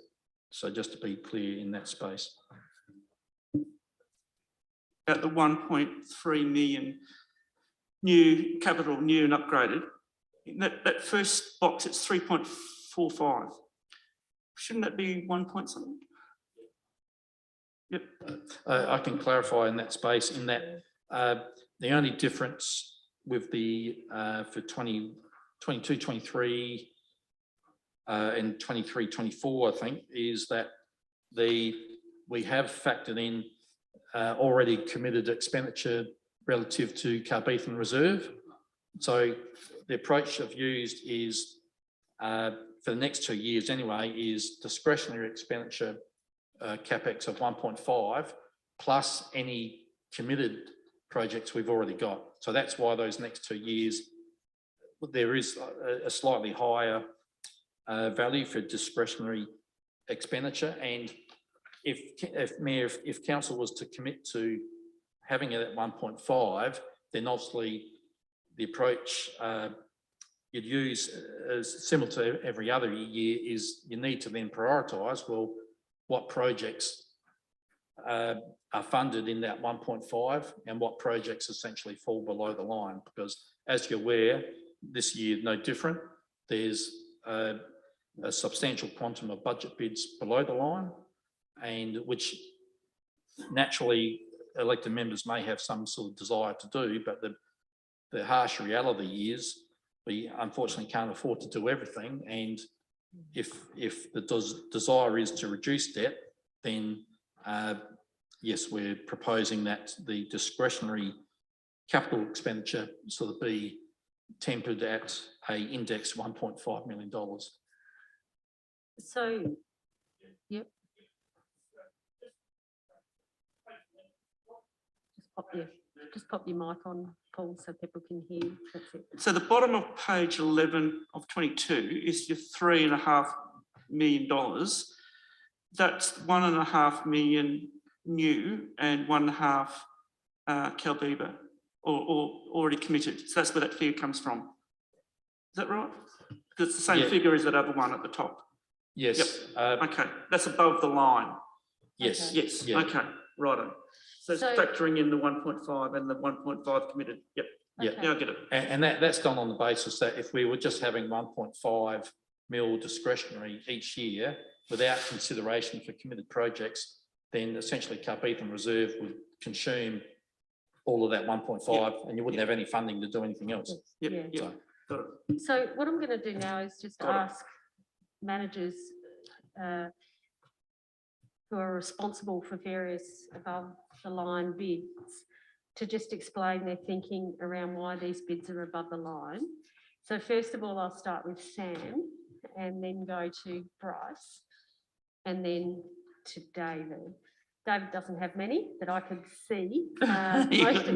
So just to be clear in that space. At the 1.3 million new capital, new and upgraded, in that first box, it's 3.45. Shouldn't that be 1 point something? Yep. I can clarify in that space in that the only difference with the for 22, 23 and 23, 24, I think, is that we have factored in already committed expenditure relative to Carbethan Reserve. So the approach I've used is for the next 2 years anyway, is discretionary expenditure capex of 1.5 plus any committed projects we've already got. So that's why those next 2 years there is a slightly higher value for discretionary expenditure. And if council was to commit to having it at 1.5, then obviously the approach you'd use as similar to every other year is you need to then prioritise, well, what projects are funded in that 1.5 and what projects essentially fall below the line. Because as you're aware, this year no different. There's a substantial quantum of budget bids below the line, and which naturally elected members may have some sort of desire to do, but the harsh reality is we unfortunately can't afford to do everything. And if the desire is to reduce debt, then yes, we're proposing that the discretionary capital expenditure sort of be tempered at a index $1.5 million. So, yep. Just pop your mic on, Paul, so people can hear. That's it. So the bottom of page 11 of 22 is your $3.5 million. That's 1.5 million new and 1.5 Calbeba or already committed. So that's where that figure comes from. Is that right? Because it's the same figure as that other one at the top. Yes. Yep. Okay, that's above the line. Yes. Okay. Yes. Yeah. Okay. Right. So it's factoring in the 1.5 and the 1.5 committed. Yep. Yeah. Now I get it. And that's done on the basis that if we were just having 1.5 mil discretionary each year without consideration for committed projects, then essentially Carbethan Reserve would consume all of that 1.5 and you wouldn't have any funding to do anything else. Yep. Yeah. Yep. Got it. So what I'm going to do now is just Got it. ask managers who are responsible for various above the line bids to just explain their thinking around why these bids are above the line. So first of all, I'll start with Sam and then go to Bryce and then to David. David doesn't have many that I could see. Most of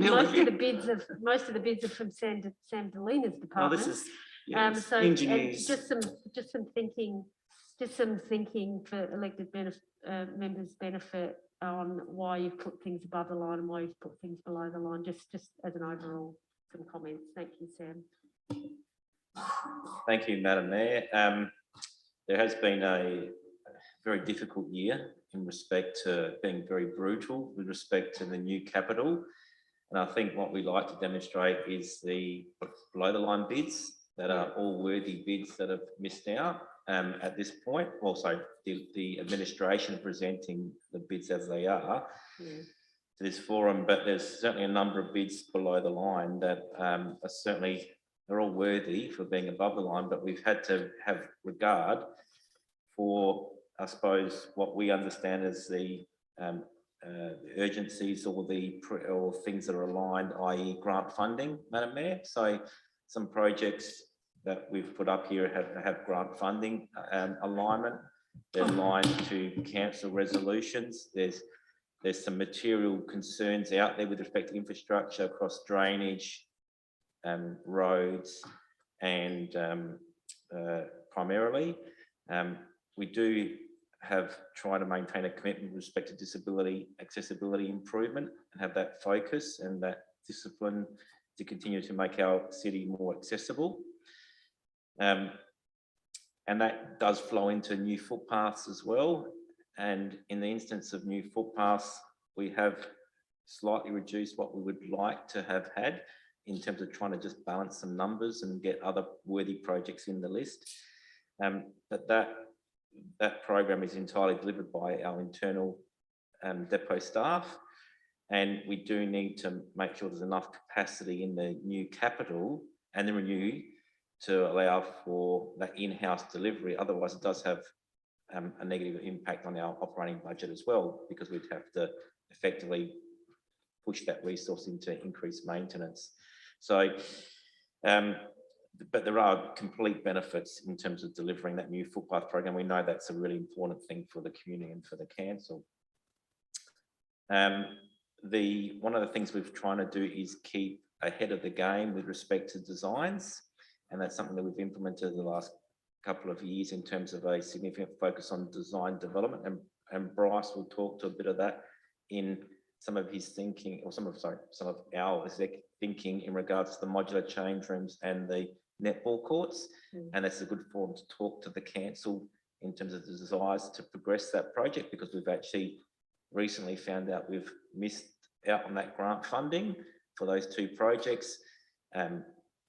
the bids are from Sam Delina's Oh, department. this is, yeah, So engineers. just some thinking for elected members' benefit on why you've put things above the line and why you've put things below the line, just as an overall, some comments. Thank you, Sam. Thank you, Madam Mayor. There has been a very difficult year in respect to being very brutal with respect to the new capital. And I think what we like to demonstrate is the below the line bids that are all worthy bids that have missed out at this point. Also, the administration presenting the bids as they are to this forum, but there's certainly a number of bids below the line that are certainly, they're all worthy for being above the line, but we've had to have regard for, I suppose, what we understand as the urgencies or things that are aligned, i.e. grant funding, Madam Mayor. So some projects that we've put up here have grant funding alignment. They're aligned to council resolutions. There's some material concerns out there with respect to infrastructure across drainage, roads, and primarily. We do have tried to maintain a commitment with respect to disability accessibility improvement and have that focus and that discipline to continue to make our city more accessible. And that does flow into new footpaths as well. And in the instance of new footpaths, we have slightly reduced what we would like to have had in terms of trying to just balance some numbers and get other worthy projects in the list. But that program is entirely delivered by our internal depot staff. And we do need to make sure there's enough capacity in the new capital and the renew to allow for that in-house delivery. Otherwise, it does have a negative impact on our operating budget as well, because we'd have to effectively push that resource into increased maintenance. So, but there are complete benefits in terms of delivering that new footpath program. We know that's a really important thing for the community and for the council. One of the things we're trying to do is keep ahead of the game with respect to designs. And that's something that we've implemented in the last couple of years in terms of a significant focus on design development. And Bryce will talk to a bit of that in some of his thinking, or some of our exec thinking in regards to the modular change rooms and the netball courts. And that's a good forum to talk to the council in terms of the desires to progress that project, because we've actually recently found out we've missed out on that grant funding for those two projects.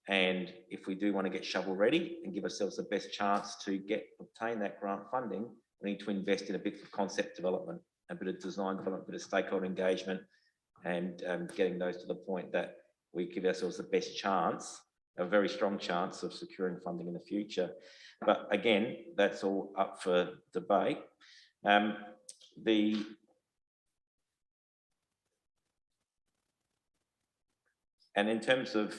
And if we do want to get shovel ready and give ourselves the best chance to obtain that grant funding, we need to invest in a bit of concept development, a bit of design development, a bit of stakeholder engagement, and getting those to the point that we give ourselves the best chance, a very strong chance of securing funding in the future. But again, that's all up for debate. And in terms of,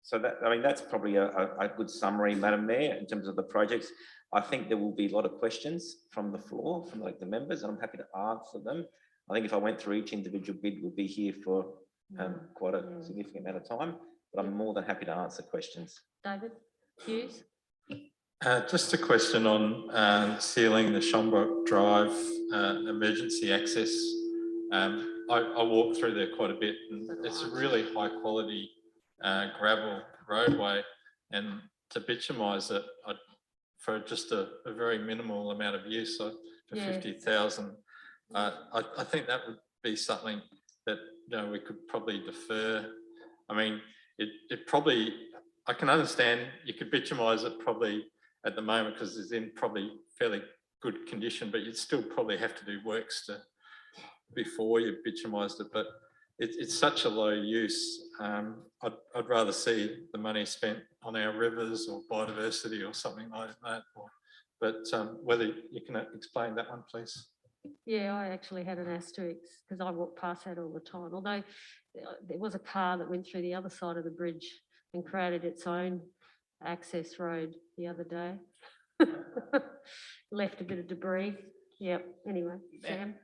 so that, I mean, that's probably a good summary, Madam Mayor, in terms of the projects. I think there will be a lot of questions from the floor, from like the members, and I'm happy to answer them. I think if I went through each individual bid, we'll be here for quite a significant amount of time, but I'm more than happy to answer questions. David Hughes. Just a question on sealing the Schomburg Drive emergency access. I walked through there quite a bit, and it's a really high quality gravel roadway, and to bitumise it for just a very minimal amount of use, so for 50,000, I think that would be something that we could probably defer. I mean, it probably, I can understand you could bitumise it probably at the moment because it's in probably fairly good condition, but you'd still probably have to do works before you bitumised it. But it's such a low use. I'd rather see the money spent on our rivers or biodiversity or something like that. But whether you can explain that one, please. Yeah, I actually had an asterisk because I walk past that all the time. Although there was a car that went through the other side of the bridge and created its own access road the other day. Left a bit of debris. Yep. Anyway, Sam.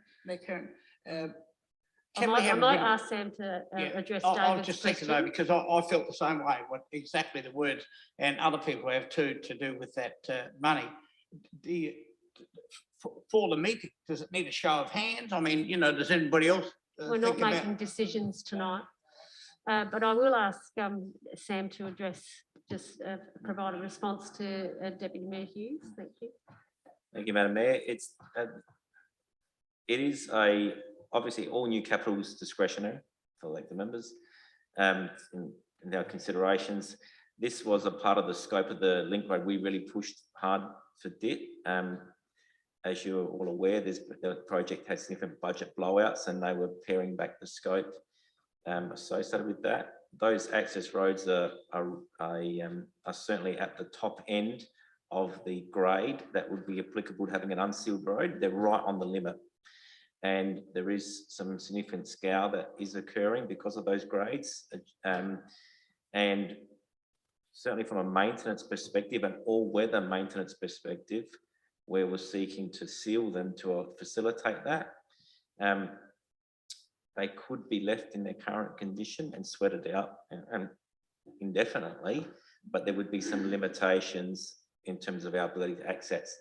I might ask Sam to address I'll David's just take it over question. because I felt the same way, what exactly the words, and other people have too, to do with that money. For the meeting, does it need a show of hands? I mean, you know, does anybody else We're not think about? making decisions tonight. But I will ask Sam to address, just provide a response to Deputy Mayor Hughes. Thank you. Thank you, Madam Mayor. It is obviously all new capital is discretionary for elected members in our considerations. This was a part of the scope of the link road. We really pushed hard for debt. As you're all aware, the project has significant budget blowouts and they were paring back the scope associated with that. Those access roads are certainly at the top end of the grade that would be applicable to having an unsealed road. They're right on the limit. And there is some significant scour that is occurring because of those grades. And certainly from a maintenance perspective, an all-weather maintenance perspective, where we're seeking to seal them to facilitate that, they could be left in their current condition and sweated out and indefinitely, but there would be some limitations in terms of our ability to access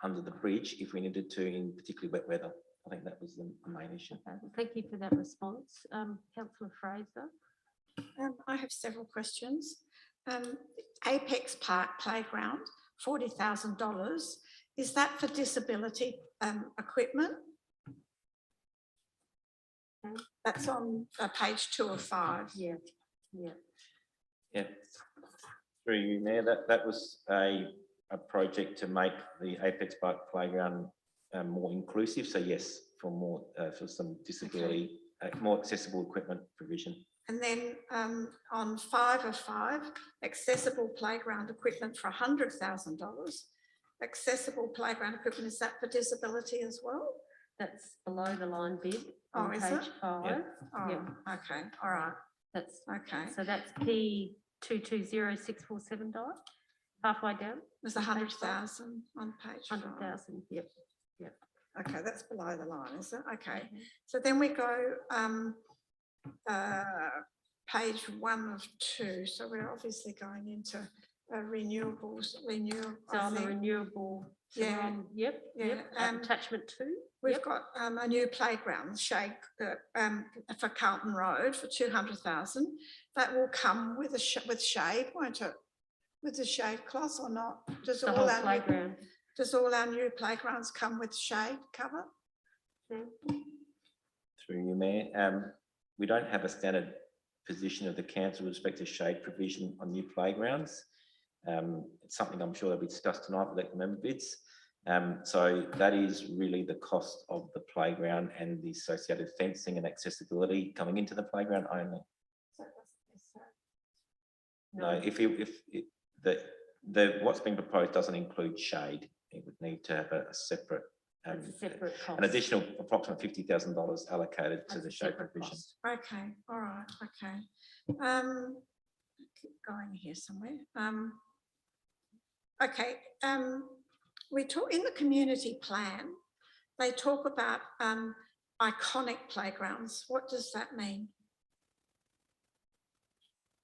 under the bridge if we needed to in particularly wet weather. I think that was the main issue. Okay, well, thank you for that response. Councillor Fraser. I have several questions. Apex Park Playground, $40,000. Is that for disability equipment? Okay. That's on page 2 of 5. Yeah. Yeah. Through you, Mayor, that was a project to make the Apex Park Playground more inclusive. So yes, for more for some disability, more accessible equipment provision. And then on 5 of 5, accessible playground equipment for $100,000. Accessible playground equipment, is that for disability as well? That's below the line bid Oh, on is page it? 5. Yeah. Oh, Yep. okay, all right, That's okay. so that's P220647 halfway down. There's 100,000 on page 5. 100,000. Yep. Okay, that's below the line, is it? Okay. So then we go page 1 of 2. So we're obviously going into renewables. So on the renewable. So Yeah. Yep. Attachment 2. We've got a new playground shade for Carlton Road for 200,000. That will come with with shade, won't it? With the shade cloth or not? Does The whole playground. Does all our new playgrounds come with shade cover? Yeah. Through you, Mayor. We don't have a standard position of the council with respect to shade provision on new playgrounds. It's something I'm sure that we discussed tonight with the member bids. So that is really the cost of the playground and the associated fencing and accessibility coming into the playground only. No, what's been proposed doesn't include shade. It would need to have a separate, separate cost. an additional approximate $50,000 allocated to the shade provision. Cost. Okay, all right, okay. Keep going here somewhere. Okay, we talk in the community plan, they talk about iconic playgrounds. What does that mean?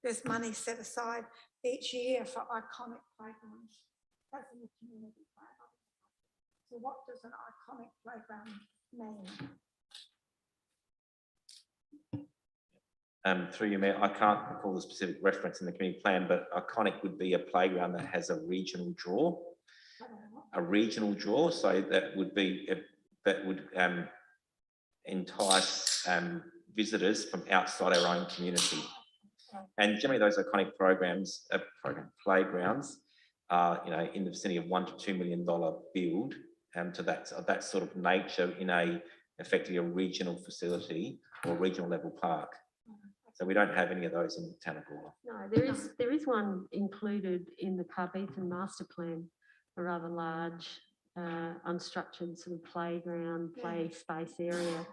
There's money set aside each year for iconic playgrounds. That's in the community plan. So what does an iconic playground mean? Through you, Mayor, I can't recall the specific reference in the community plan, but iconic would be a playground that has a regional draw. A regional draw, so that would be that would entice visitors from outside our own community. And generally, those iconic playgrounds are, in the vicinity of $1 to $2 million build, to that sort of nature in effectively a regional facility or regional level park. So we don't have any of those in the town of Gawler. No, there is one included in the Carbethan master plan, a rather large unstructured sort of playground, play space area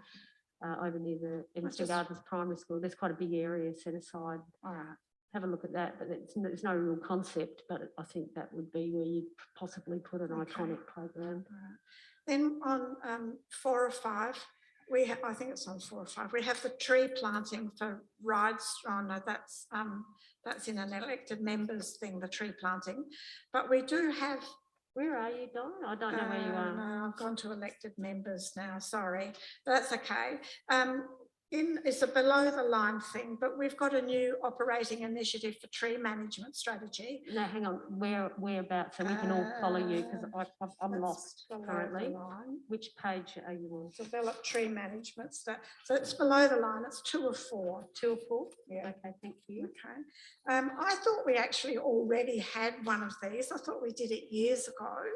over near the Evanston Gardens Primary School. There's quite a big area set aside. All right. Have a look at that, but there's no real concept, but I think that would be where you'd possibly put an iconic playground. Right. Then on 4 or 5, I think it's on 4 or 5, we have the tree planting for rides. Oh no, that's in an elected members thing, the tree planting. But we do have. Where are you, Don? I don't know where you are. No, I've gone to elected members now, sorry, but that's okay. It's a below the line thing, but we've got a new operating initiative for tree management strategy. No, hang on, whereabouts, so we can all follow you, because I'm lost currently. Which page are you on? Develop tree management stuff. So it's below the line, it's 2 or 4. 2 or 4? Yeah. Okay, thank you. Okay. I thought we actually already had one of these. I thought we did it years ago.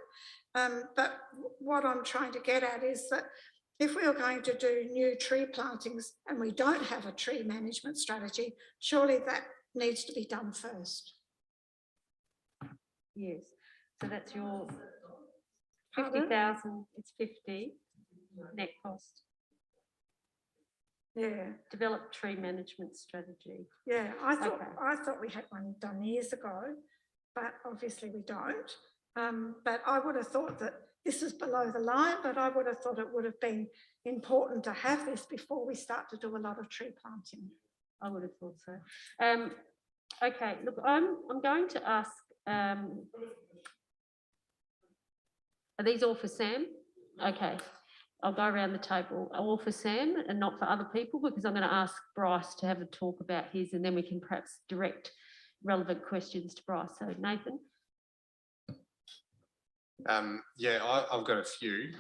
But what I'm trying to get at is that if we are going to do new tree plantings and we don't have a tree management strategy, surely that needs to be done first. Yes, so that's your 50,000, it's 50 net cost. Yeah. Develop tree management strategy. Yeah, I thought we had one done years ago, but obviously we don't. But I would have thought that this is below the line, but I would have thought it would have been important to have this before we start to do a lot of tree planting. I would have thought so. Okay, look, I'm going to ask, are these all for Sam? Okay, I'll go around the table, all for Sam and not for other people, because I'm going to ask Bryce to have a talk about his, and then we can perhaps direct relevant questions to Bryce. So Nathan. Yeah, I've got a few.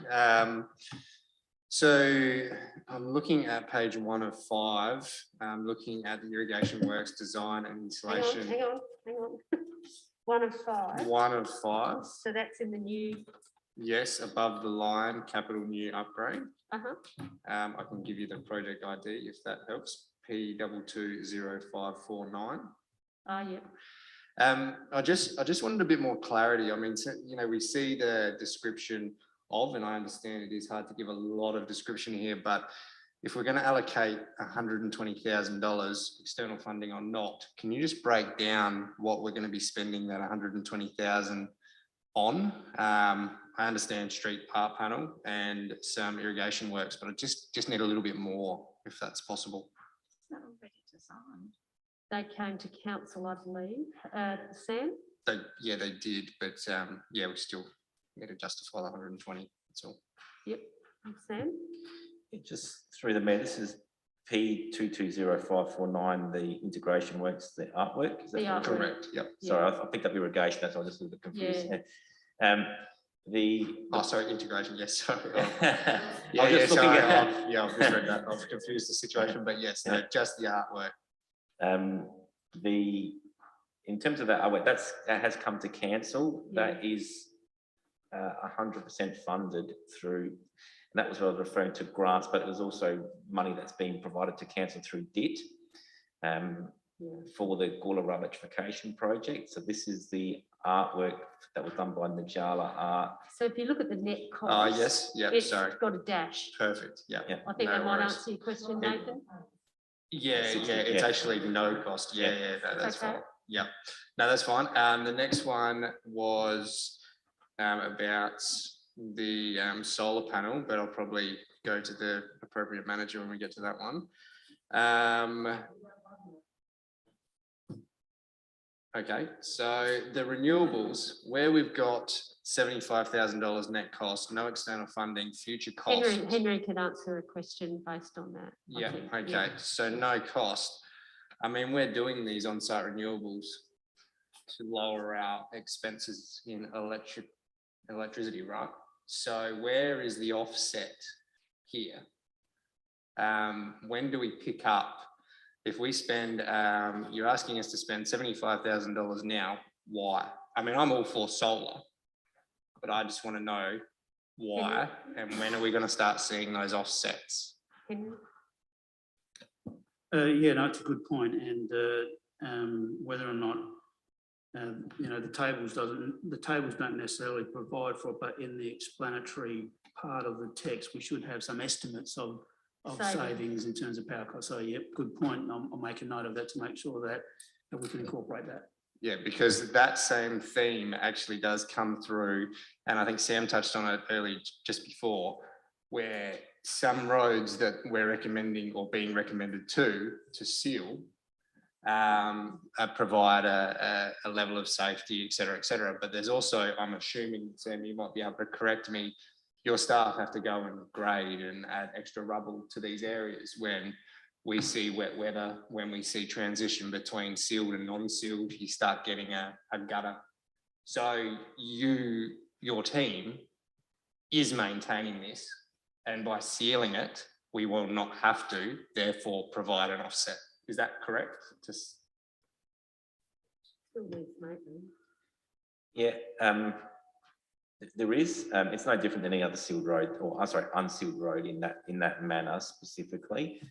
So I'm looking at page 1 of 5, looking at the irrigation works design and installation. Hang on. 1 of 5. 1 of 5. So that's in the new. Yes, above the line, capital new upgrade. Uh-huh. I can give you the project ID if that helps. P220549. Yeah. I just wanted a bit more clarity. I mean, you know, we see the description of, and I understand it is hard to give a lot of description here, but if we're going to allocate $120,000 external funding or not, can you just break down what we're going to be spending that $120,000 on? I understand street part panel and some irrigation works, but I just need a little bit more, if that's possible. It's not already designed. They came to council, I believe. Sam? Yeah, they did, but yeah, we still need to justify the 120, that's all. Yep, Sam? Just through the mayor, this is P220549, the integration works, the artwork. Is that the artwork. Correct, yep. Sorry, I picked up irrigation, that's why I was just a little bit confused. Yeah. Sorry, integration, yes, sorry. I've I've misread that. I've confused the situation, but yes, no, just the artwork. In terms of that artwork, that has come to council. That is 100% funded through, and that was what I was referring to grants, but it was also money that's been provided to council through DIT for the Gawler Rubbification project. So this is the artwork that was done by Najala Art. So if you look at the net cost, yes, yeah, it's sorry. got a dash. Perfect, yeah. I think that might answer your question, Nathan. Yeah, it's actually no cost. That's okay. fine. Yeah, no, that's fine. The next one was about the solar panel, but I'll probably go to the appropriate manager when we get to that one. Okay, so the renewables, where we've got $75,000 net cost, no external funding, future cost. Henry can answer a question based on that. Yeah, okay, so no cost. I mean, we're doing these on-site renewables to lower our expenses in electricity, right? So where is the offset here? When do we pick up? If we spend, you're asking us to spend $75,000 now, why? I mean, I'm all for solar, but I just want to know why and when are we going to start seeing those offsets? Yeah, no, it's a good point. And whether or not You know, the tables don't necessarily provide for it, but in the explanatory part of the text, we should have some estimates of savings in terms of power costs. So, yep, good point. And I'll make a note of that to make sure that we can incorporate that. Yeah, because that same theme actually does come through, and I think Sam touched on it early just before, where some roads that we're recommending or being recommended to seal provide a level of safety, et cetera, but there's also, I'm assuming, Sam, you might be able to correct me, your staff have to go and grade and add extra rubble to these areas when we see wet weather, when we see transition between sealed and non-sealed, you start getting a gutter. So your team is maintaining this, and by sealing it, we will not have to, therefore, provide an offset. Is that correct? Yeah, there is. It's no different than any other sealed road, or unsealed road in that manner specifically.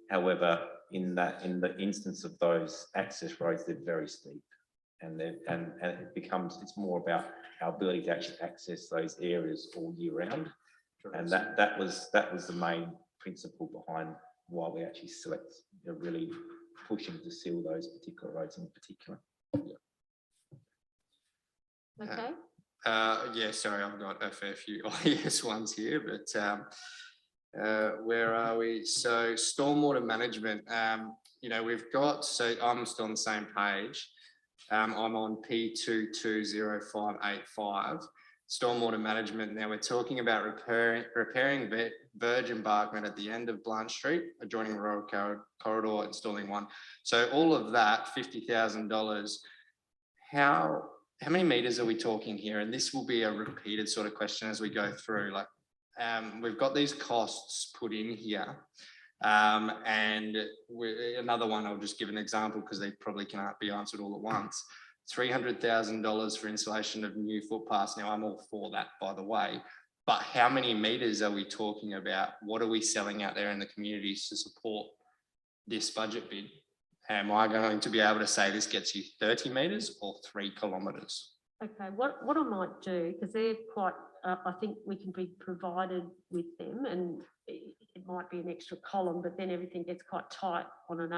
However, in the instance of those access roads, they're very steep, and it's more about our ability to actually access those areas all year round. And that was the main principle behind why we actually really pushing to seal those particular roads in particular. Okay. Yeah, sorry, I've got a fair few IES ones here, but where are we? So stormwater management, you know, we've got, so I'm still on the same page. I'm on P220585. Stormwater management. Now we're talking about repairing verge embankment at the end of Blanche Street, adjoining road corridor, installing one. So all of that, $50,000. How many meters are we talking here? And this will be a repeated sort of question as we go through. Like, we've got these costs put in here. And another one, I'll just give an example because they probably cannot be answered all at once. $300,000 for installation of new footpaths. Now I'm all for that, by the way, but how many meters are we talking about? What are we selling out there in the communities to support this budget bid? Am I going to be able to say this gets you 30 meters or 3 kilometers? Okay, what I might do, because they're quite, I think we can be provided with them, and it might be an extra column, but then everything gets quite tight on an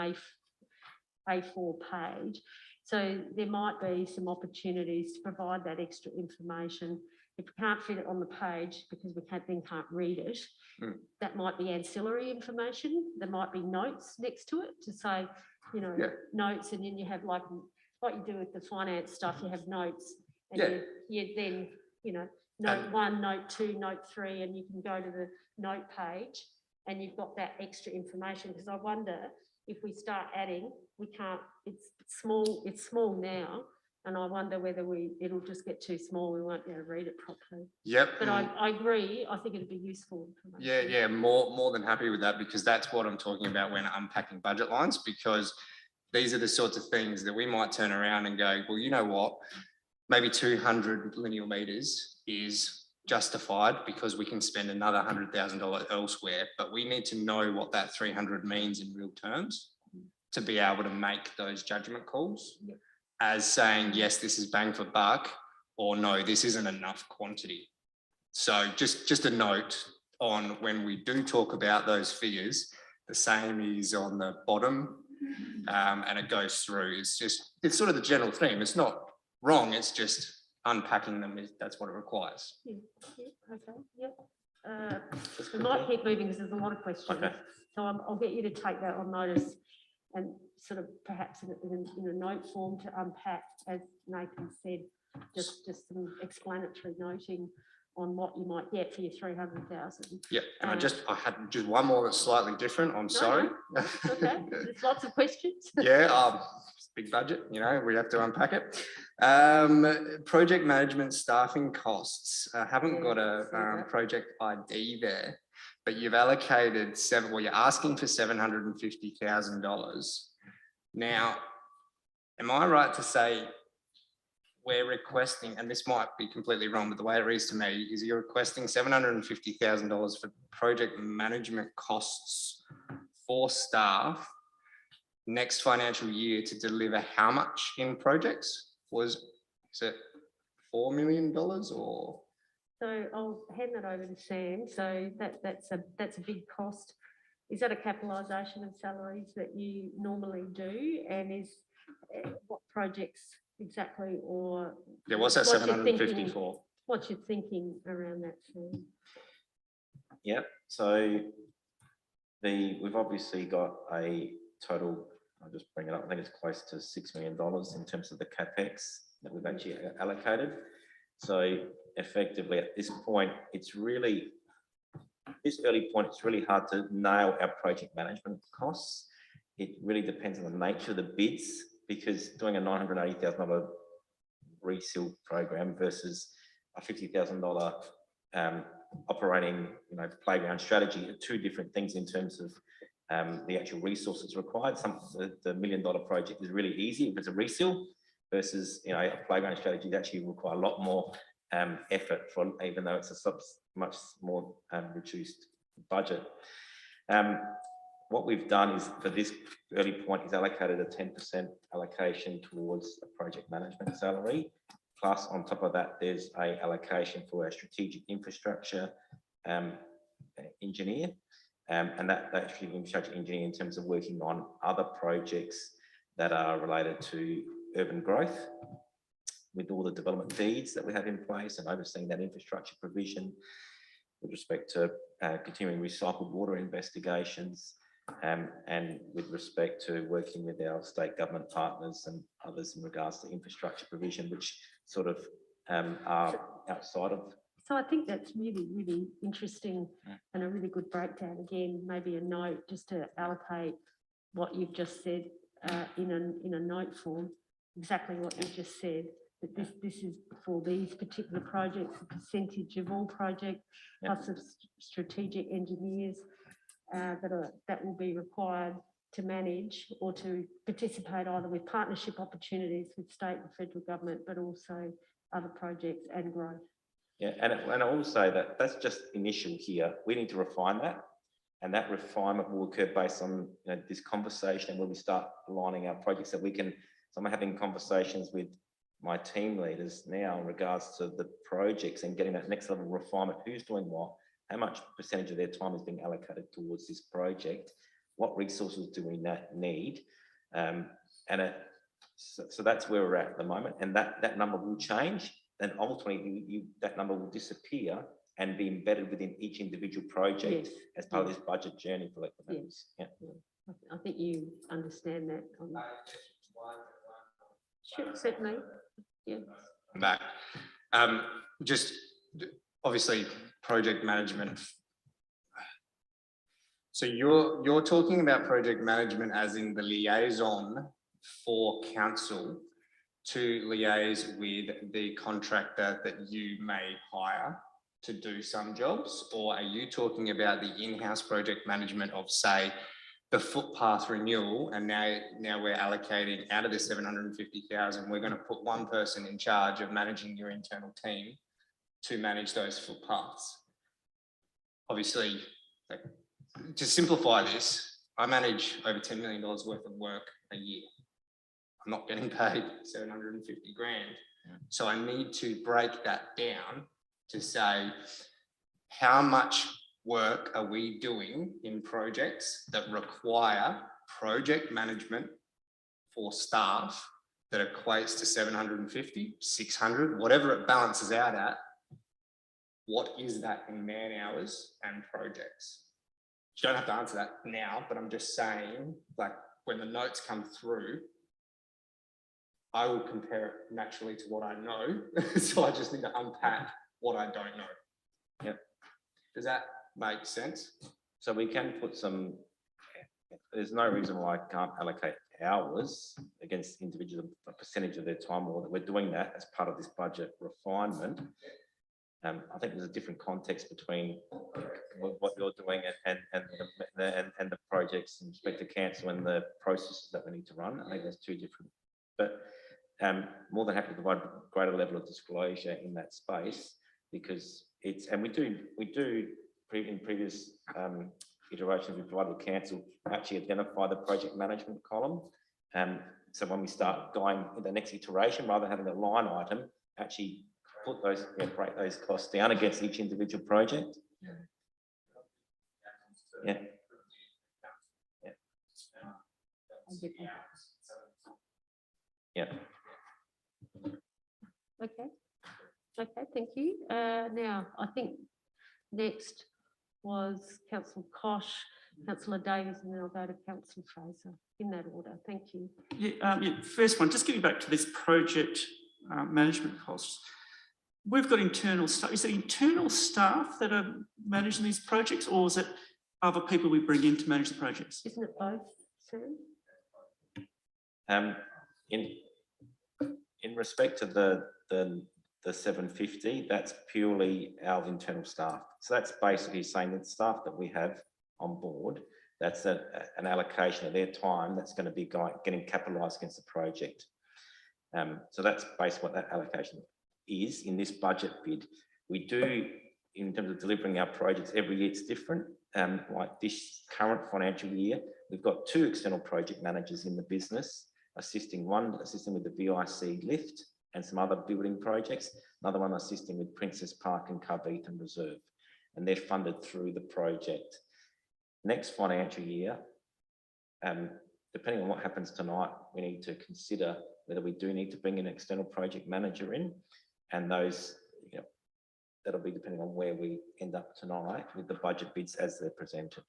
A4 page. So there might be some opportunities to provide that extra information. If we can't fit it on the page because we can't read it, that might be ancillary information. There might be notes next to it to say, you know, notes, and then you have like what you do with the finance stuff, you have notes, and you then, you know, note 1, note 2, note 3, and you can go to the note page and you've got that extra information. Because I wonder if we start adding, we can't, it's small now, and I wonder whether it'll just get too small, we won't be able to read it properly. Yep. But I agree, I think it'd be useful information. Yeah, more than happy with that, because that's what I'm talking about when unpacking budget lines, because these are the sorts of things that we might turn around and go, well, you know what, maybe 200 linear meters is justified because we can spend another $100,000 elsewhere, but we need to know what that 300 means in real terms to be able to make those judgment calls as saying, yes, this is bang for buck, or no, this isn't enough quantity. So just a note on when we do talk about those figures, the same is on the bottom, and it goes through. It's sort of the general theme. It's not wrong, it's just unpacking them, that's what it requires. We might keep moving because there's a lot of questions. Okay. So I'll get you to take that on notice and sort of perhaps in a note form to unpack, as Nathan said, just some explanatory noting on what you might get for your 300,000. Yeah, and I had just one more that's slightly different. I'm sorry. No, okay, there's lots of questions. Yeah, big budget, you know, we have to unpack it. Project management staffing costs. I haven't got a project ID there, but you've allocated you're asking for $750,000. Now, am I right to say we're requesting, and this might be completely wrong, but the way it reads to me is you're requesting $750,000 for project management costs for staff next financial year to deliver how much in projects? is it $4 million or? So I'll hand that over to Sam. So that's a big cost. Is that a capitalisation of salaries that you normally do? And is what projects exactly, or Yeah, what's that what you're 750 thinking- for? what you're thinking around that, Sam? Yep, so we've obviously got a total, I'll just bring it up, I think it's close to $6 million in terms of the CapEx that we've actually allocated. So effectively at this point, it's really hard to nail our project management costs. It really depends on the nature of the bids, because doing a $980,000 reseal program versus a $50,000 operating, playground strategy are two different things in terms of the actual resources required. The $1 million project is really easy if it's a reseal, versus a playground strategy that actually require a lot more effort, even though it's a much more reduced budget. What we've done is, for this early point, is allocated a 10% allocation towards a project management salary. Plus, on top of that, there's a allocation for our strategic infrastructure engineer, and that strategic infrastructure engineer in terms of working on other projects that are related to urban growth, with all the development deeds that we have in place, and overseeing that infrastructure provision with respect to continuing recycled water investigations, and with respect to working with our state government partners and others in regards to infrastructure provision, which sort of are outside of. So I think that's really, really interesting and a really good breakdown. Again, maybe a note just to allocate what you've just said in a note form, exactly what you just said, that this is for these particular projects, a percentage of all projects, plus of strategic engineers that will be required to manage or to participate either with partnership opportunities with state and federal government, but also other projects and growth. Yeah, and I will say that that's just initial here. We need to refine that, and that refinement will occur based on this conversation, and when we start aligning our projects that we can. So I'm having conversations with my team leaders now in regards to the projects and getting that next level of refinement. Who's doing what? How much percentage of their time is being allocated towards this project? What resources do we need? So that's where we're at the moment, and that number will change. And ultimately, that number will disappear and be embedded within each individual project as part of this budget journey for elected members. Yeah. I think you understand that. Sure, certainly. Yeah. Back. Just obviously project management. So you're talking about project management as in the liaison for council to liaise with the contractor that you may hire to do some jobs, or are you talking about the in-house project management of, say, the footpath renewal, and now we're allocating out of the 750,000, we're going to put one person in charge of managing your internal team to manage those footpaths? Obviously, to simplify this, I manage over $10 million worth of work a year. I'm not getting paid 750 grand. So I need to break that down to say, how much work are we doing in projects that require project management for staff that equates to 750, 600, whatever it balances out at? What is that in man hours and projects? You don't have to answer that now, but I'm just saying, like, when the notes come through, I will compare it naturally to what I know. So I just need to unpack what I don't know. Yep. Does that make sense? So we can put some, there's no reason why I can't allocate hours against individuals, a percentage of their time, or that we're doing that as part of this budget refinement. I think there's a different context between what you're doing and the projects in respect to council and the processes that we need to run. I think there's two different, but more than happy to provide a greater level of disclosure in that space, because it's, and we do in previous iterations, we provided council actually identify the project management column, So when we start going in the next iteration, rather than having a line item, actually put those, break those costs down against each individual project. Yeah. Yeah. Okay, thank you. Now, I think next was Councillor Kosh, Councillor Davies, and then I'll go to Councillor Fraser in that order. Thank you. First one, just getting back to this project management costs. We've got internal staff. Is it internal staff that are managing these projects, or is it other people we bring in to manage the projects? Isn't it both, Sam? In respect to the 750, that's purely our internal staff. So that's basically saying that staff that we have on board, that's an allocation of their time that's going to be getting capitalised against the project. So that's basically what that allocation is in this budget bid. We do, in terms of delivering our projects, every year it's different. Like this current financial year, we've got 2 external project managers in the business, assisting with the VIC lift and some other building projects, another one assisting with Princess Park and Carbeatham Reserve, and they're funded through the project. Next financial year, depending on what happens tonight, we need to consider whether we do need to bring an external project manager in, and those, that'll be depending on where we end up tonight with the budget bids as they're presented.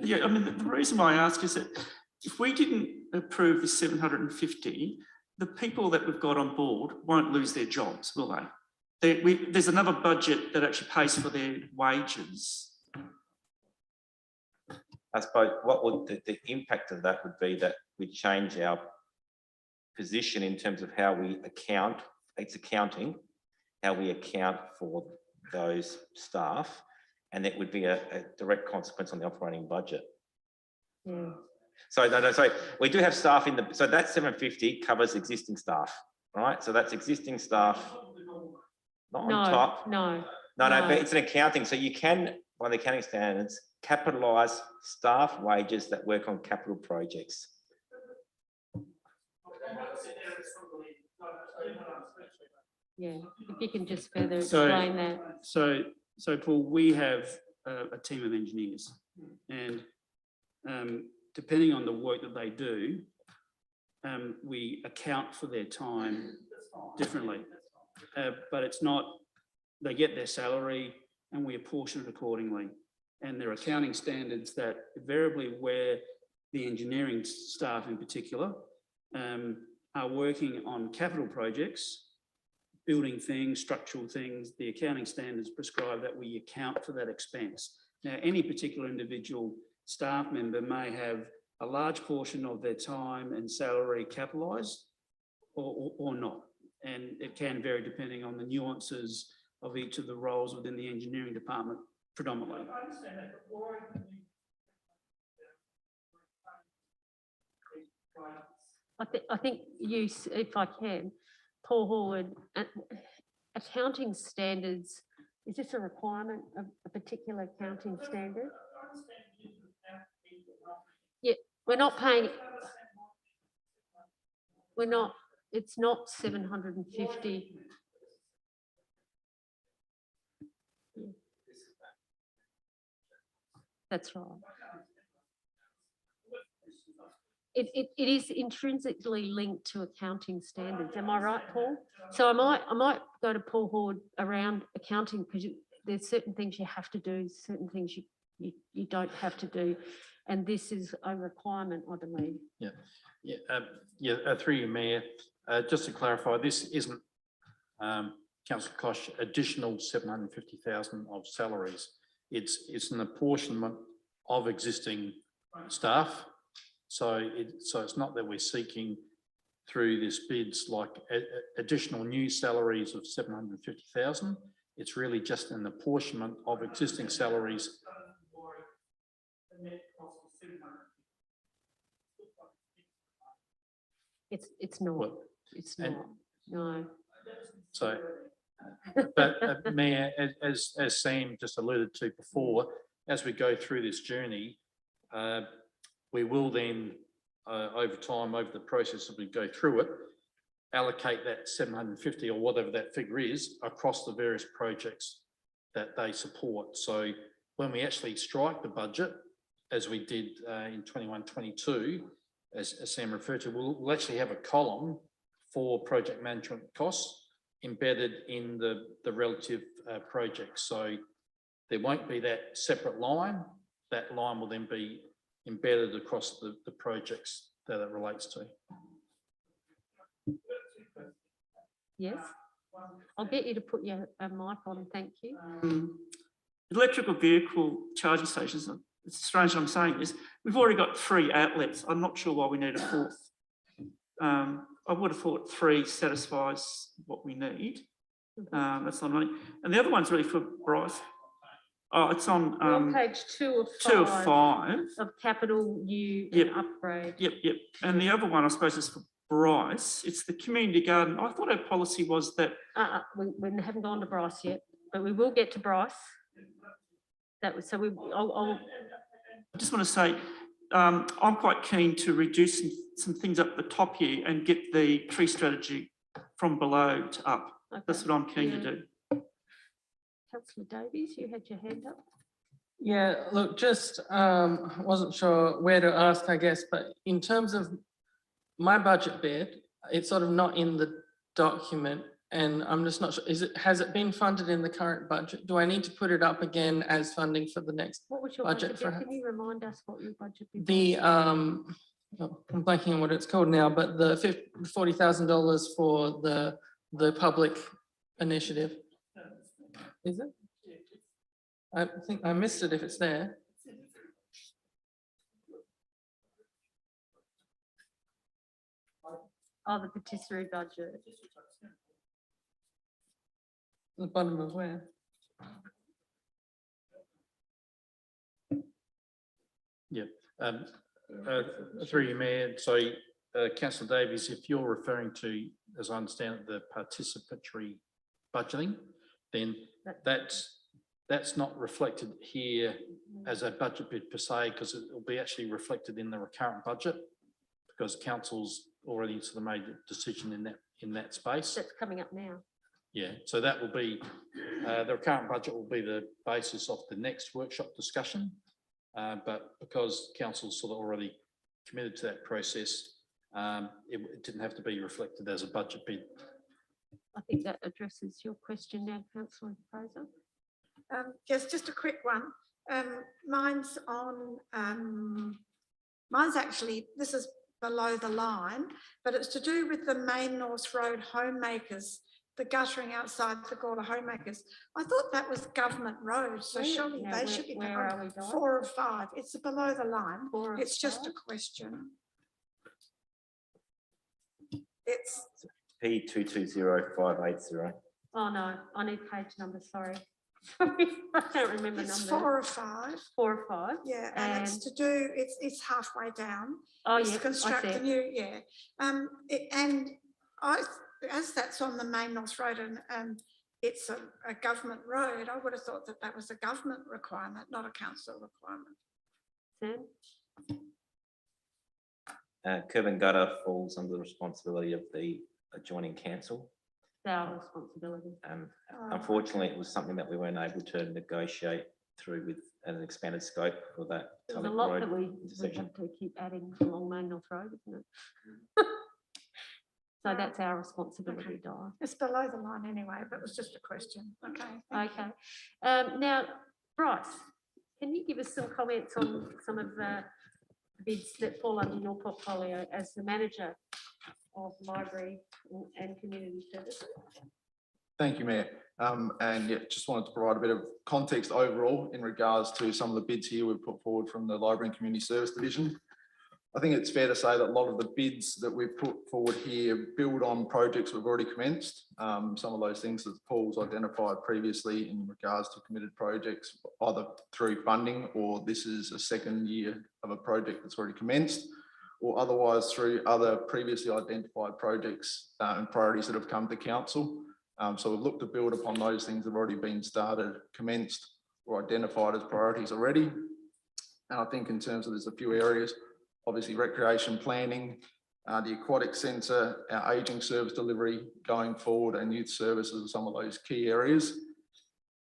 Yeah, I mean, the reason why I ask is that if we didn't approve the 750, the people that we've got on board won't lose their jobs, will they? There's another budget that actually pays for their wages. I suppose what would the impact of that would be that we change our position in terms of how we account, it's accounting, how we account for those staff, and that would be a direct consequence on the operating budget. Yeah. So we do have staff in the, so that 750 covers existing staff, right? So that's existing staff, not on top. No, but it's an accounting. So you can, by the accounting standards, capitalise staff wages that work on capital projects. Yeah, if you can just further explain that. So Paul, we have a team of engineers, and depending on the work that they do, we account for their time differently. But it's not, they get their salary and we apportion it accordingly. And there are accounting standards that invariably, where the engineering staff in particular are working on capital projects, building things, structural things, the accounting standards prescribe that we account for that expense. Now, any particular individual staff member may have a large portion of their time and salary capitalised or not. And it can vary depending on the nuances of each of the roles within the engineering department predominantly. I think you, if I can, Paul Horwood, accounting standards, is this a requirement of a particular accounting standard? Yeah, we're not paying, it's not 750. Yeah. That's right. It is intrinsically linked to accounting standards. Am I right, Paul? So I might go to Paul Horde around accounting, because there's certain things you have to do, certain things you don't have to do, and this is a requirement, I believe. Through you, Mayor. Just to clarify, this isn't Councillor Kosh additional 750,000 of salaries. It's an apportionment of existing staff. So it's not that we're seeking through this bids like additional new salaries of 750,000. It's really just an apportionment of existing salaries. It's not. Well, it's not. No. So, but Mayor, as Sam just alluded to before, as we go through this journey, we will then over time, over the process as we go through it, allocate that 750 or whatever that figure is across the various projects that they support. So when we actually strike the budget, as we did in 21-22, as Sam referred to, we'll actually have a column for project management costs embedded in the relative projects. So there won't be that separate line. That line will then be embedded across the projects that it relates to. Yes. I'll get you to put your mic on, thank you. Electrical vehicle charging stations, it's strange I'm saying this, we've already got 3 outlets. I'm not sure why we need a 4th. I would have thought 3 satisfies what we need. That's not money. And the other one's really for Bryce. Oh, it's on, on page 2 of 5. 2 of 5. Of capital new Yep. and upgrade. Yep. And the other one, I suppose, is for Bryce. It's the community garden. I thought our policy was that. We haven't gone to Bryce yet, but we will get to Bryce. That was so. I just want to say, I'm quite keen to reduce some things up the top here and get the tree strategy from below to up. Okay. That's what I'm keen to do. Councillor Davies, you had your hand up. Yeah, look, just wasn't sure where to ask, I guess, but in terms of my budget bid, it's sort of not in the document, and I'm just not sure. Has it been funded in the current budget? Do I need to put it up again as funding for the next what was your budget? Can you remind us what your budget bid the I'm blanking on what it's called now, but the $40,000 for the public initiative. Is it? I think I missed it if it's there. Oh, the patisserie budget. The bottom of where? Yeah. Through you, Mayor. So, Councillor Davies, if you're referring to, as I understand it, the participatory budgeting, then that's not reflected here as a budget bid per se, because it will be actually reflected in the recurrent budget, because council's already sort of made a decision in that space. That's coming up now. Yeah, so that will be the recurrent budget will be the basis of the next workshop discussion, but because council's sort of already committed to that process, it didn't have to be reflected as a budget bid. I think that addresses your question now, Councillor Fraser. Yes, just a quick one. Mine's on, mine's actually, this is below the line, but it's to do with the Main North Road homemakers, the guttering outside the Gawler homemakers. I thought that was government road, so surely they should be 4 or 5. It's below the line. It's just a question. It's P220580. Oh no, I need page number, sorry. I can't remember it's numbers. 4 or 5. 4 or 5. Yeah, and it's to do, it's halfway down. Oh it's yeah, construct a new, yeah. And as that's on the Main North Road and it's a government road, I would have thought that was a government requirement, not a council requirement. Sam? Curb and gutter falls under the responsibility of the adjoining council. Our responsibility. Unfortunately, it was something that we weren't able to negotiate through with an expanded scope for that. There's a lot that we have to keep adding along Main North Road, isn't it? So that's our responsibility, Di. It's below the line anyway, but it was just a question. Okay. Okay. Now, Bryce, can you give us some comments on some of the bids that fall under your portfolio as the manager of library and community services? Thank you, Mayor. And yeah, just wanted to provide a bit of context overall in regards to some of the bids here we've put forward from the Library and Community Service Division. I think it's fair to say that a lot of the bids that we've put forward here build on projects we've already commenced. Some of those things that Paul's identified previously in regards to committed projects, either through funding or this is a second year of a project that's already commenced, or otherwise through other previously identified projects and priorities that have come to council. So we've looked to build upon those things that have already been started, commenced, or identified as priorities already. And I think in terms of there's a few areas obviously recreation planning, the aquatic centre, our ageing service delivery going forward, and youth services are some of those key areas.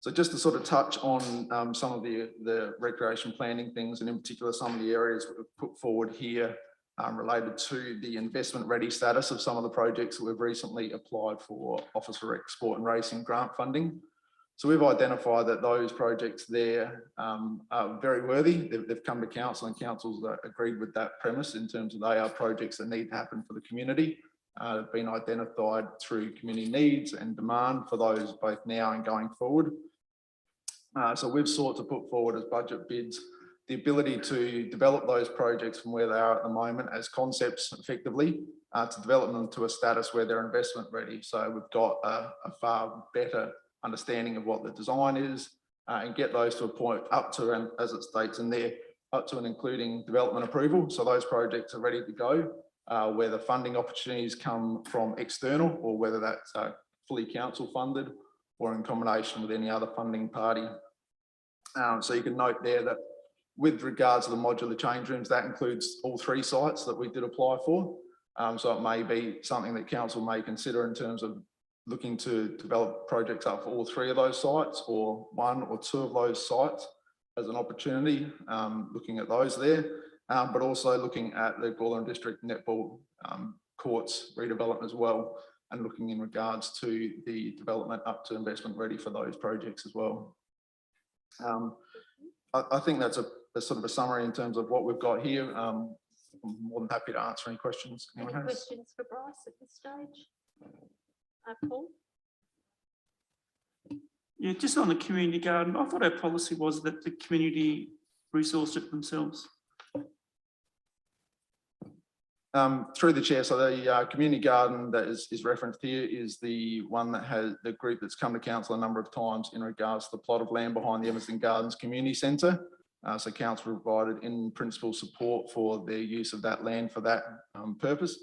So just to sort of touch on some of the recreation planning things, and in particular some of the areas that we've put forward here related to the investment ready status of some of the projects that we've recently applied for Office for Rec Sport and Racing grant funding. So we've identified that those projects there are very worthy. They've come to council, and council's agreed with that premise in terms of they are projects that need to happen for the community. Have been identified through community needs and demand for those both now and going forward. So we've sought to put forward as budget bids the ability to develop those projects from where they are at the moment as concepts effectively to develop them to a status where they're investment ready. So we've got a far better understanding of what the design is and get those to a point up to, and as it states in there, up to and including development approval. So those projects are ready to go, where the funding opportunities come from external or whether that's fully council funded or in combination with any other funding party. So you can note there that with regards to the modular change rooms, that includes all 3 sites that we did apply for. So it may be something that council may consider in terms of looking to develop projects up for all 3 of those sites or 1 or 2 of those sites as an opportunity, looking at those there, but also looking at the Gawler District Netball courts redevelopment as well, and looking in regards to the development up to investment ready for those projects as well. I think that's a sort of a summary in terms of what we've got here. I'm more than happy to answer any questions. Any questions for Bryce at this stage? Paul? Yeah, just on the community garden, I thought our policy was that the community resourced it themselves. Through the chair, so the community garden that is referenced here is the one that has the group that's come to council a number of times in regards to the plot of land behind the Emerson Gardens Community Centre. So council provided in principle support for their use of that land for that purpose.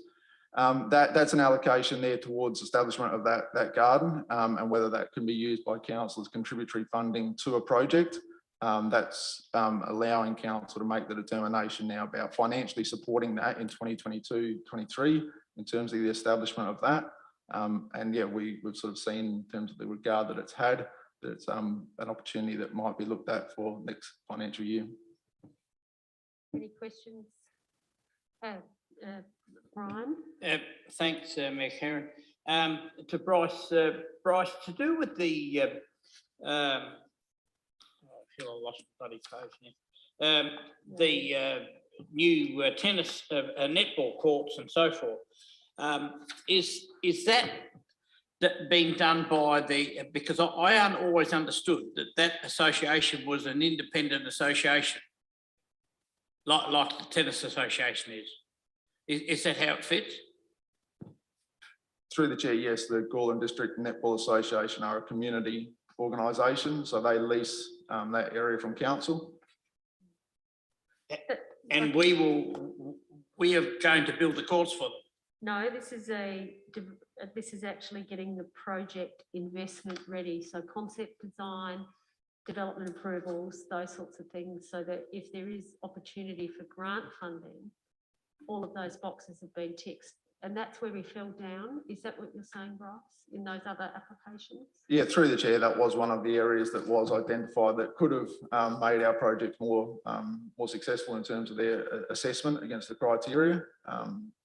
That's an allocation there towards establishment of that garden, and whether that can be used by council as contributory funding to a project. That's allowing council to make the determination now about financially supporting that in 2022-23 in terms of the establishment of that. And yeah, we've sort of seen in terms of the regard that it's had, that it's an opportunity that might be looked at for next financial year. Any questions? Brian? Thanks, Mayor Karen. To Bryce, Bryce, to do with the I feel I lost the bloody page here. The new tennis, netball courts and so forth. Is that being done by the, because I always understood that association was an independent association, like the tennis association is. Is that how it fits? Through the chair, yes, the Gawler District Netball Association are a community organisation, so they lease that area from council. And we are going to build the courts for them. No, this is actually getting the project investment ready. So concept design, development approvals, those sorts of things, so that if there is opportunity for grant funding, all of those boxes have been ticked. And that's where we fell down. Is that what you're saying, Bryce, in those other applications? Yeah, through the chair, that was one of the areas that was identified that could have made our project more successful in terms of their assessment against the criteria.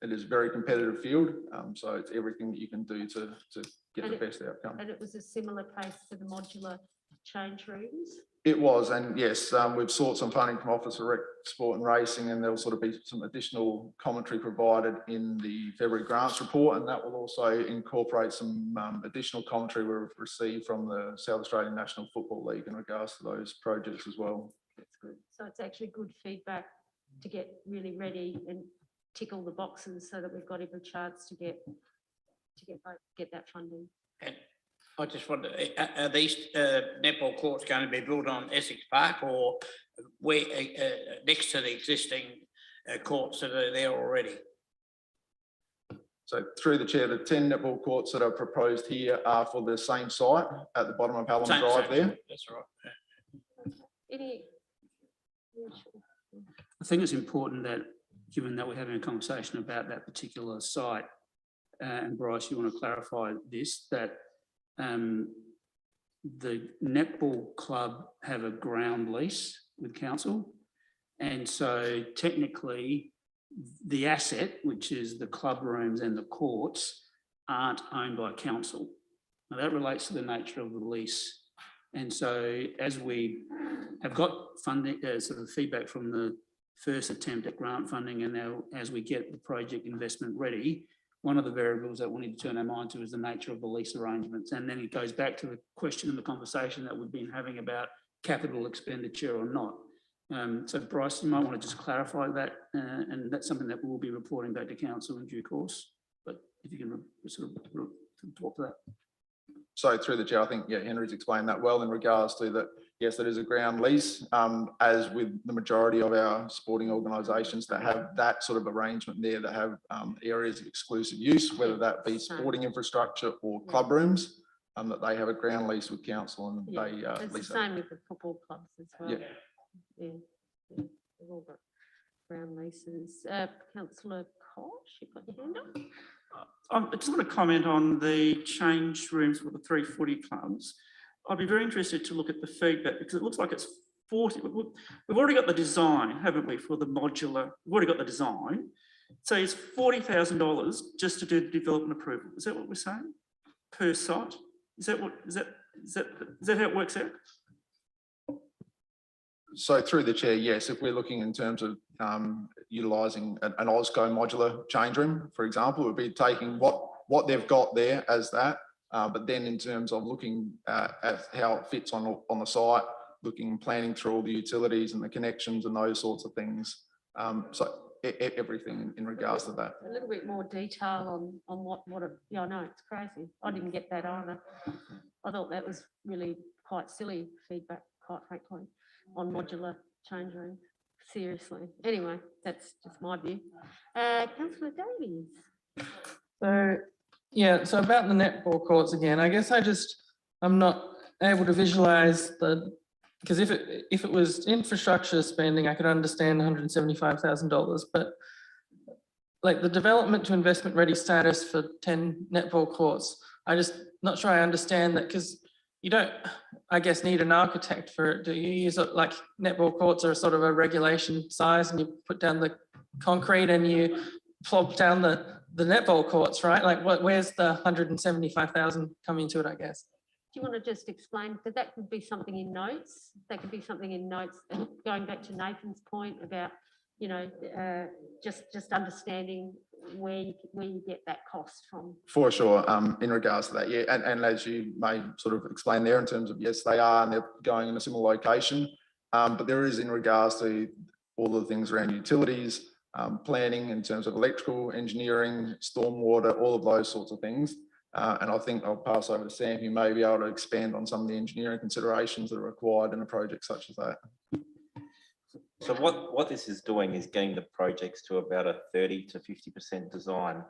It is a very competitive field, so it's everything that you can do to get the best outcome. And it was a similar case for the modular change rooms? It was, and yes, we've sought some funding from Office for Rec Sport and Racing, and there'll sort of be some additional commentary provided in the February grants report, and that will also incorporate some additional commentary we've received from the South Australian National Football League in regards to those projects as well. That's good. So it's actually good feedback to get really ready and tick all the boxes so that we've got every chance to get that funding. And I just wonder, are these netball courts going to be built on Essex Park or where next to the existing courts that are there already? So through the chair, the 10 netball courts that are proposed here are for the same site at the bottom of Hallam Drive there. That's right. Any? I think it's important that given that we're having a conversation about that particular site, and Bryce, you want to clarify this, that the netball club have a ground lease with council. And so technically the asset, which is the club rooms and the courts, aren't owned by council. Now that relates to the nature of the lease. And so as we have got funding, sort of feedback from the first attempt at grant funding, and now as we get the project investment ready, one of the variables that we need to turn our mind to is the nature of the lease arrangements. And then it goes back to the question and the conversation that we've been having about capital expenditure or not. So Bryce, you might want to just clarify that, and that's something that we'll be reporting back to council in due course. But if you can sort of talk to that. So through the chair, I think, yeah, Henry's explained that well in regards to that. Yes, that is a ground lease, as with the majority of our sporting organisations that have that sort of arrangement there, that have areas of exclusive use, whether that be sporting infrastructure or club rooms, that they have a ground lease with council, and they it's lease the that. same with the football clubs as well. Yeah, they've all got ground leases. Councillor Koch, you've got your hand up. I just want to comment on the change rooms for the 3 footy clubs. I'd be very interested to look at the feedback, because it looks like it's 40. We've already got the design, haven't we, for the modular? We've already got the design. So it's $40,000 just to do the development approval. Is that what we're saying? Per site? Is that how it works out? So through the chair, yes, if we're looking in terms of utilising an Osco modular change room, for example, it would be taking what they've got there as that, but then in terms of looking at how it fits on the site, looking and planning through all the utilities and the connections and those sorts of things. So everything in regards to that. A little bit more detail on what it, yeah, I know, it's crazy. I didn't get that either. I thought that was really quite silly feedback, quite frankly, on modular change rooms. Seriously. Anyway, that's just my view. Councillor Davies. So, yeah, so about the netball courts again, I guess I'm not able to visualize because if it was infrastructure spending, I could understand $175,000, but like the development to investment ready status for 10 netball courts, I just not sure I understand that, because you don't, I guess, need an architect for it. Do you use it like netball courts are sort of a regulation size, and you put down the concrete and you plop down the netball courts, right? Like where's the 175,000 come into it, I guess? Do you want to just explain, because that could be something in notes, and going back to Nathan's point about, you know, just understanding where you get that cost from. For sure, in regards to that, yeah, and as you may sort of explain there in terms of, yes, they are, and they're going in a similar location, but there is in regards to all the things around utilities, planning in terms of electrical, engineering, stormwater, all of those sorts of things. And I think I'll pass over to Sam, who may be able to expand on some of the engineering considerations that are required in a project such as that. So what this is doing is getting the projects to about a 30 to 50% design.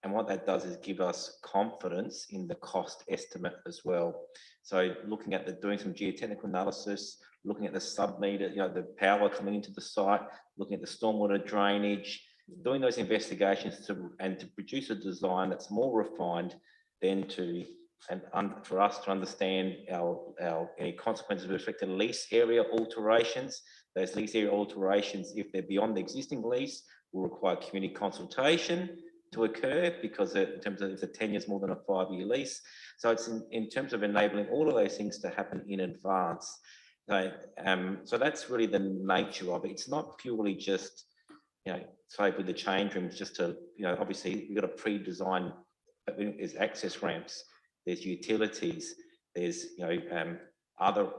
And what that does is give us confidence in the cost estimate as well. So looking at doing some geotechnical analysis, looking at the sub-meter, you know, the power coming into the site, looking at the stormwater drainage, doing those investigations to produce a design that's more refined than for us to understand any consequences with respect to lease area alterations. Those lease area alterations, if they're beyond the existing lease, will require community consultation to occur, because in terms of if the 10 years more than a 5-year lease. So it's in terms of enabling all of those things to happen in advance. So that's really the nature of it. It's not purely just, you know, say with the change rooms, just to, you know, obviously you've got a pre-design, there's access ramps, there's utilities, there's, you know, other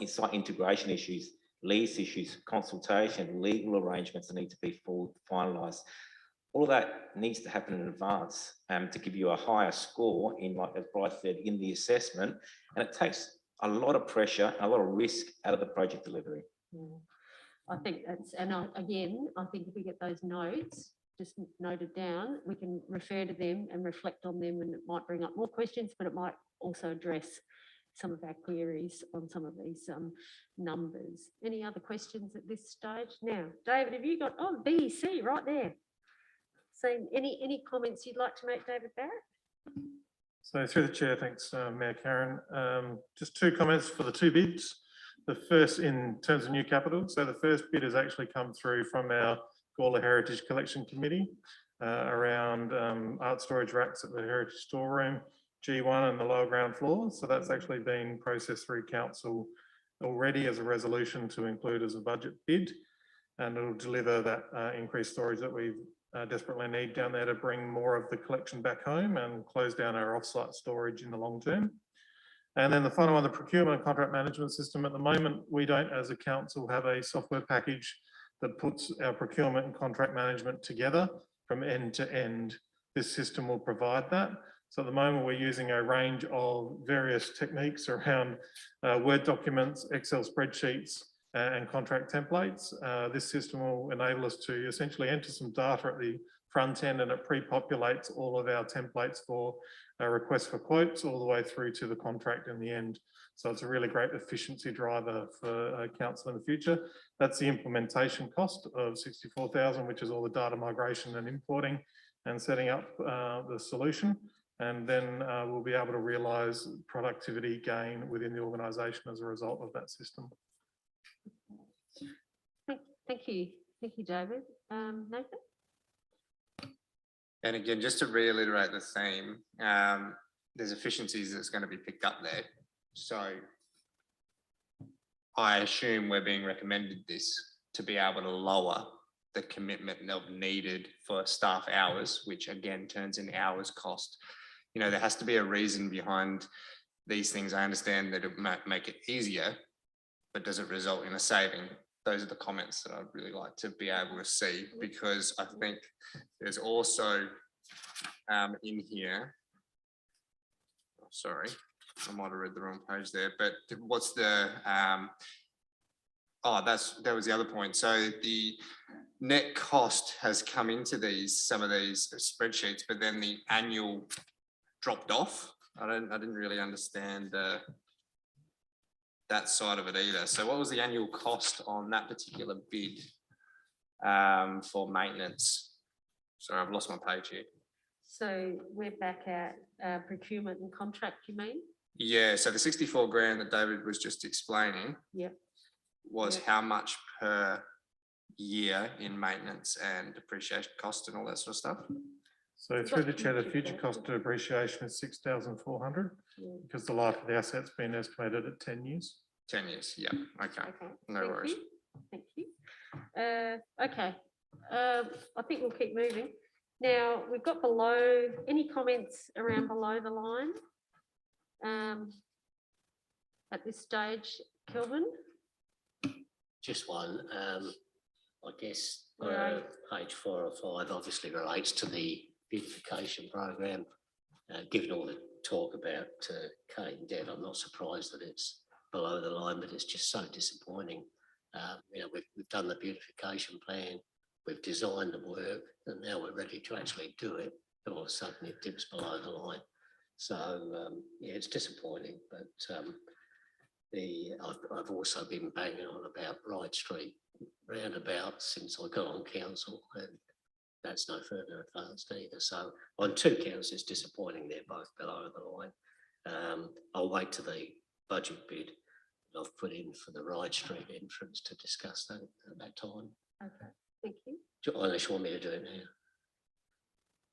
site integration issues, lease issues, consultation, legal arrangements that need to be finalised. All of that needs to happen in advance to give you a higher score in, like as Bryce said, in the assessment, and it takes a lot of pressure, a lot of risk out of the project delivery. Yeah. I think that's, and again, I think if we get those notes just noted down, we can refer to them and reflect on them, and it might bring up more questions, but it might also address some of our queries on some of these numbers. Any other questions at this stage? Now, David, have you got, oh, BEC right there. So any comments you'd like to make, David Barrett? So through the chair, thanks, Mayor Karen. Just two comments for the two bids. The first in terms of new capital. So the first bid has actually come through from our Gawler Heritage Collection Committee around art storage racks at the Heritage Storeroom, G1 and the lower ground floor. So that's actually been processed through council already as a resolution to include as a budget bid. And it'll deliver that increased storage that we desperately need down there to bring more of the collection back home and close down our off-site storage in the long term. And then the final one, the procurement and contract management system. At the moment, we don't, as a council, have a software package that puts our procurement and contract management together from end to end. This system will provide that. So at the moment, we're using a range of various techniques around Word documents, Excel spreadsheets, and contract templates. This system will enable us to essentially enter some data at the front end, and it pre-populates all of our templates for a request for quotes all the way through to the contract in the end. So it's a really great efficiency driver for council in the future. That's the implementation cost of 64,000, which is all the data migration and importing and setting up the solution. And then we'll be able to realise productivity gain within the organisation as a result of that system. Thank you, David. Nathan? And again, just to reiterate the theme, there's efficiencies that's going to be picked up there. So I assume we're being recommended this to be able to lower the commitment of needed for staff hours, which again turns in hours cost. You know, there has to be a reason behind these things. I understand that it might make it easier, but does it result in a saving? Those are the comments that I'd really like to be able to see, because I think there's also in here, oh, sorry, I might have read the wrong page there, but what's the, oh, that was the other point. So the net cost has come into some of these spreadsheets, but then the annual dropped off. I didn't really understand that side of it either. So what was the annual cost on that particular bid for maintenance? Sorry, I've lost my page here. So we're back at procurement and contract, you mean? Yeah, so the 64 grand that David was just explaining, yep, was how much per year in maintenance and depreciation cost and all that sort of stuff? So through the chair, the future cost of depreciation is 6,400 because the life of the asset's been estimated at 10 years. 10 years, yeah, okay, no worries. Thank you. Okay, I think we'll keep moving. Now, we've got below, any comments around below the line at this stage, Kelvin? Just one. I guess page 4 or 5 obviously relates to the beautification program. Given all the talk about cutting debt, I'm not surprised that it's below the line, but it's just so disappointing. You know, we've done the beautification plan, we've designed the work, and now we're ready to actually do it. And all of a sudden it dips below the line. So yeah, it's disappointing. But I've also been banging on about Wright Street roundabout since I got on council, and that's no further advanced either. So on 2 counts, it's disappointing they're both below the line. I'll wait to the budget bid I've put in for the Wright Street entrance to discuss that at that time. Okay, thank you. Unless you want me to do it now.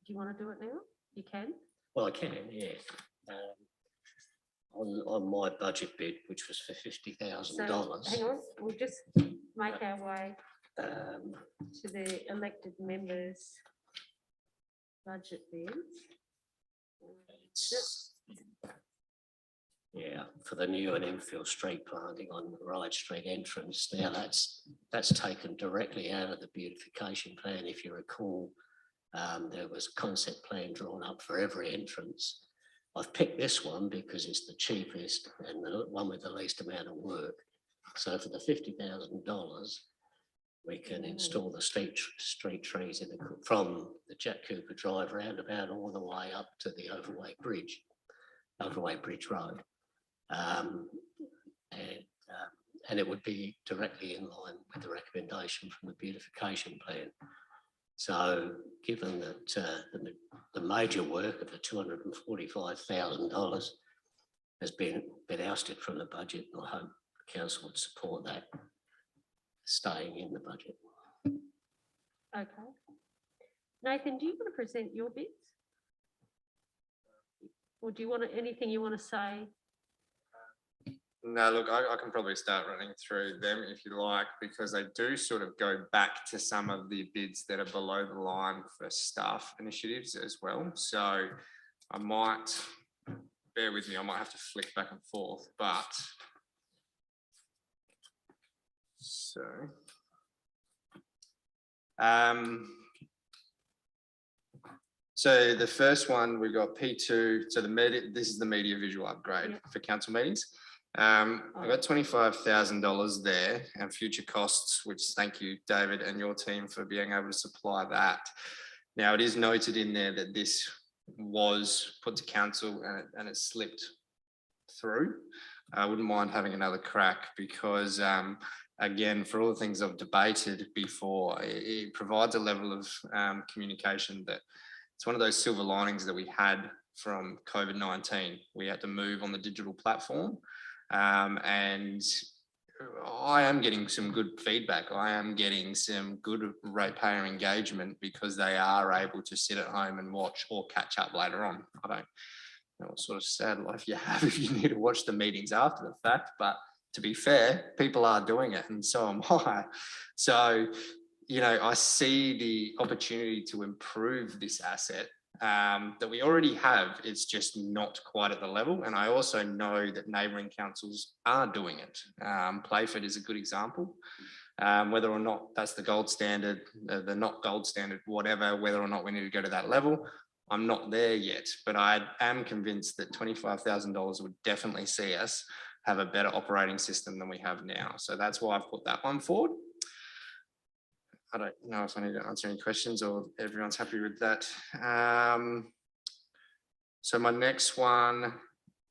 Do you want to do it now? You can. Well, I can, yeah. On my budget bid, which was for $50,000. So, hang on, we'll just make our way to the elected members' budget bids. Yeah, for the new and infill street planting on the Wright Street entrance. Now that's taken directly out of the beautification plan. If you recall, there was a concept plan drawn up for every entrance. I've picked this one because it's the cheapest and the one with the least amount of work. So for the $50,000, we can install the street trees from the Jack Cooper Drive roundabout all the way up to the Overway Bridge Road. And it would be directly in line with the recommendation from the beautification plan. So given that the major work of the $245,000 has been ousted from the budget, I hope the council would support that staying in the budget. Okay. Nathan, do you want to present your bits? Or do you want anything you want to say? No, look, I can probably start running through them if you like, because they do sort of go back to some of the bids that are below the line for staff initiatives as well. So I might, bear with me, I might have to flick back and forth, but so so the first one we got P2, so the media, this is the media visual upgrade for council meetings. I got $25,000 there and future costs, which thank you, David, and your team for being able to supply that. Now, it is noted in there that this was put to council and it slipped through. I wouldn't mind having another crack because, again, for all the things I've debated before, it provides a level of communication that it's one of those silver linings that we had from COVID-19. We had to move on the digital platform. And I am getting some good feedback. I am getting some good ratepayer engagement because they are able to sit at home and watch or catch up later on. I don't know what sort of sad life you have if you need to watch the meetings after the fact, but to be fair, people are doing it and so am I. So, you know, I see the opportunity to improve this asset that we already have. It's just not quite at the level. And I also know that neighbouring councils are doing it. Playford is a good example. Whether or not that's the gold standard, the not gold standard, whatever, whether or not we need to go to that level, I'm not there yet. But I am convinced that $25,000 would definitely see us have a better operating system than we have now. So that's why I've put that one forward. I don't know if I need to answer any questions or everyone's happy with that. So my next one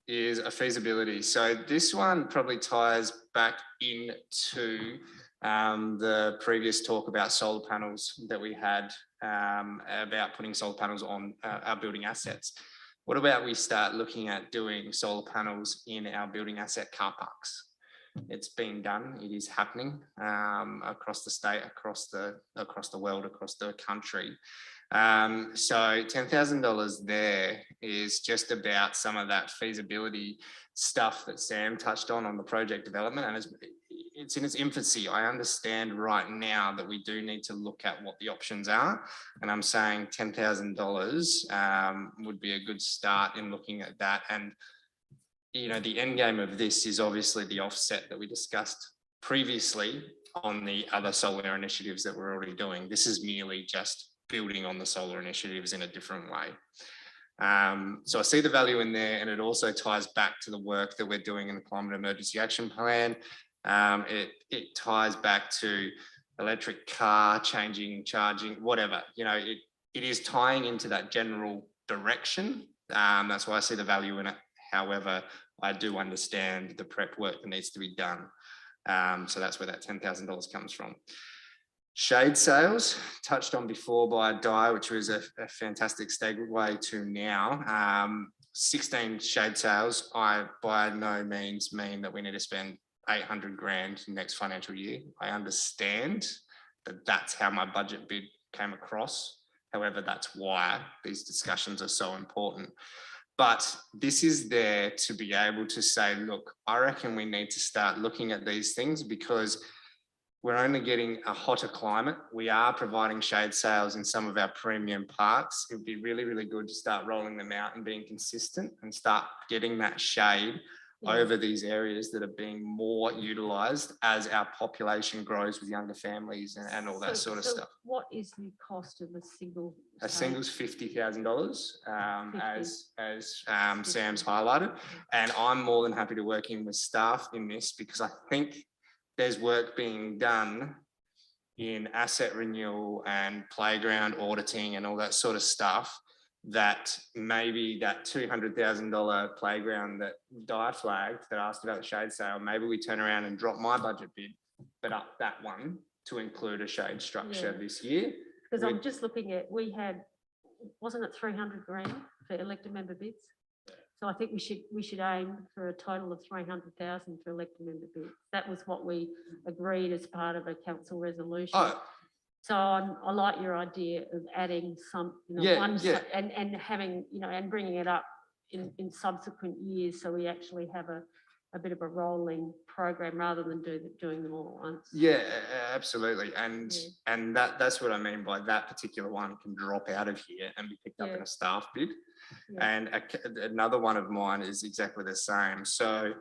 is a feasibility. So this one probably ties back into the previous talk about solar panels that we had about putting solar panels on our building assets. What about we start looking at doing solar panels in our building asset car parks? It's being done. It is happening across the state, across the world, across the country. So $10,000 there is just about some of that feasibility stuff that Sam touched on the project development, and it's in its infancy. I understand right now that we do need to look at what the options are, and I'm saying $10,000 would be a good start in looking at that. And you know, the end game of this is obviously the offset that we discussed previously on the other solar initiatives that we're already doing. This is merely just building on the solar initiatives in a different way. So I see the value in there, and it also ties back to the work that we're doing in the Climate Emergency Action Plan. It ties back to electric car, charging, whatever. You know, it is tying into that general direction. That's why I see the value in it. However, I do understand the prep work that needs to be done. So that's where that $10,000 comes from. Shade sales, touched on before by Di, which was a fantastic segue to now. 16 shade sales, I by no means mean that we need to spend 800 grand next financial year. I understand that that's how my budget bid came across. However, that's why these discussions are so important. But this is there to be able to say, look, I reckon we need to start looking at these things because we're only getting a hotter climate. We are providing shade sales in some of our premium parks. It would be really, really good to start rolling them out and being consistent and start getting that shade over these areas that are being more utilised as our population grows with younger families and all that sort of stuff. What is the cost of a single? A single's $50,000, as Sam's highlighted, and I'm more than happy to work in with staff in this because I think there's work being done in asset renewal and playground auditing and all that sort of stuff that maybe that $200,000 playground that Di flagged, that asked about the shade sale, maybe we turn around and drop my budget bid, but up that one to include a shade structure this year. Because I'm just looking at, we had, wasn't it 300 grand for elected member bids? So I think we should aim for a total of 300,000 for elected member bids. That was what we agreed as part of a council resolution. Oh. So I like your idea of adding some, and having, and bringing it up in subsequent years, so we actually have a bit of a rolling program rather than doing them all at once. Yeah, absolutely. And that's what I mean by that particular one can drop out of here and be picked up in a staff bid. And another one of mine is exactly the same. So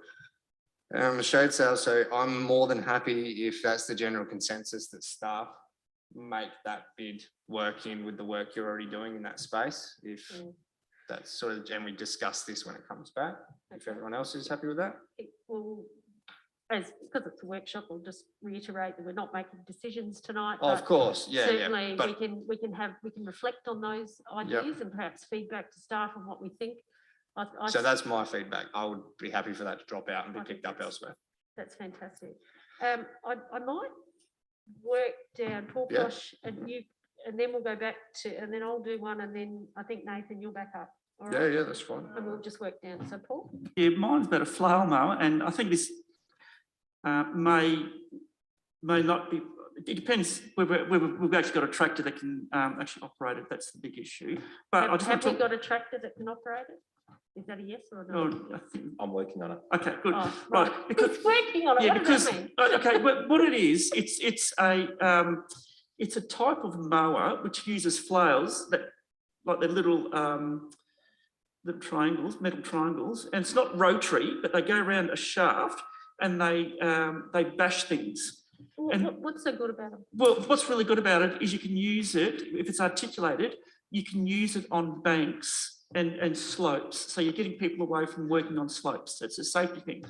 shade sale, so I'm more than happy if that's the general consensus that staff make that bid work in with the work you're already doing in that space. If that's sort of, and we discuss this when it comes back, if everyone else is happy with that. Well, because it's a workshop, I'll just reiterate that we're not making decisions tonight. Oh, of course, certainly but we can reflect on those ideas and perhaps feedback to staff on what we think. So that's my feedback. I would be happy for that to drop out and be picked up elsewhere. That's fantastic. I might work down Paul Posh and you, and then we'll go back to, and then I'll do one, and then I think Nathan, you'll back up. All right? Yeah, that's fine. And we'll just work down. So Paul? Yeah, mine's about a flail mower, and I think this may not be, it depends whether we've actually got a tractor that can actually operate it. That's the big issue. But I just have we got a tractor that can operate it? Is that a yes or a no? I think I'm working on it. Okay, good. Oh, right. Because he's working on it. Yeah, what does that mean? Okay, what it is, it's a type of mower which uses flails that, like the little triangles, metal triangles, and it's not rotary, but they go around a shaft and they bash things. What's so good about it? Well, what's really good about it is you can use it, if it's articulated, you can use it on banks and slopes. So you're getting people away from working on slopes. It's a safety thing.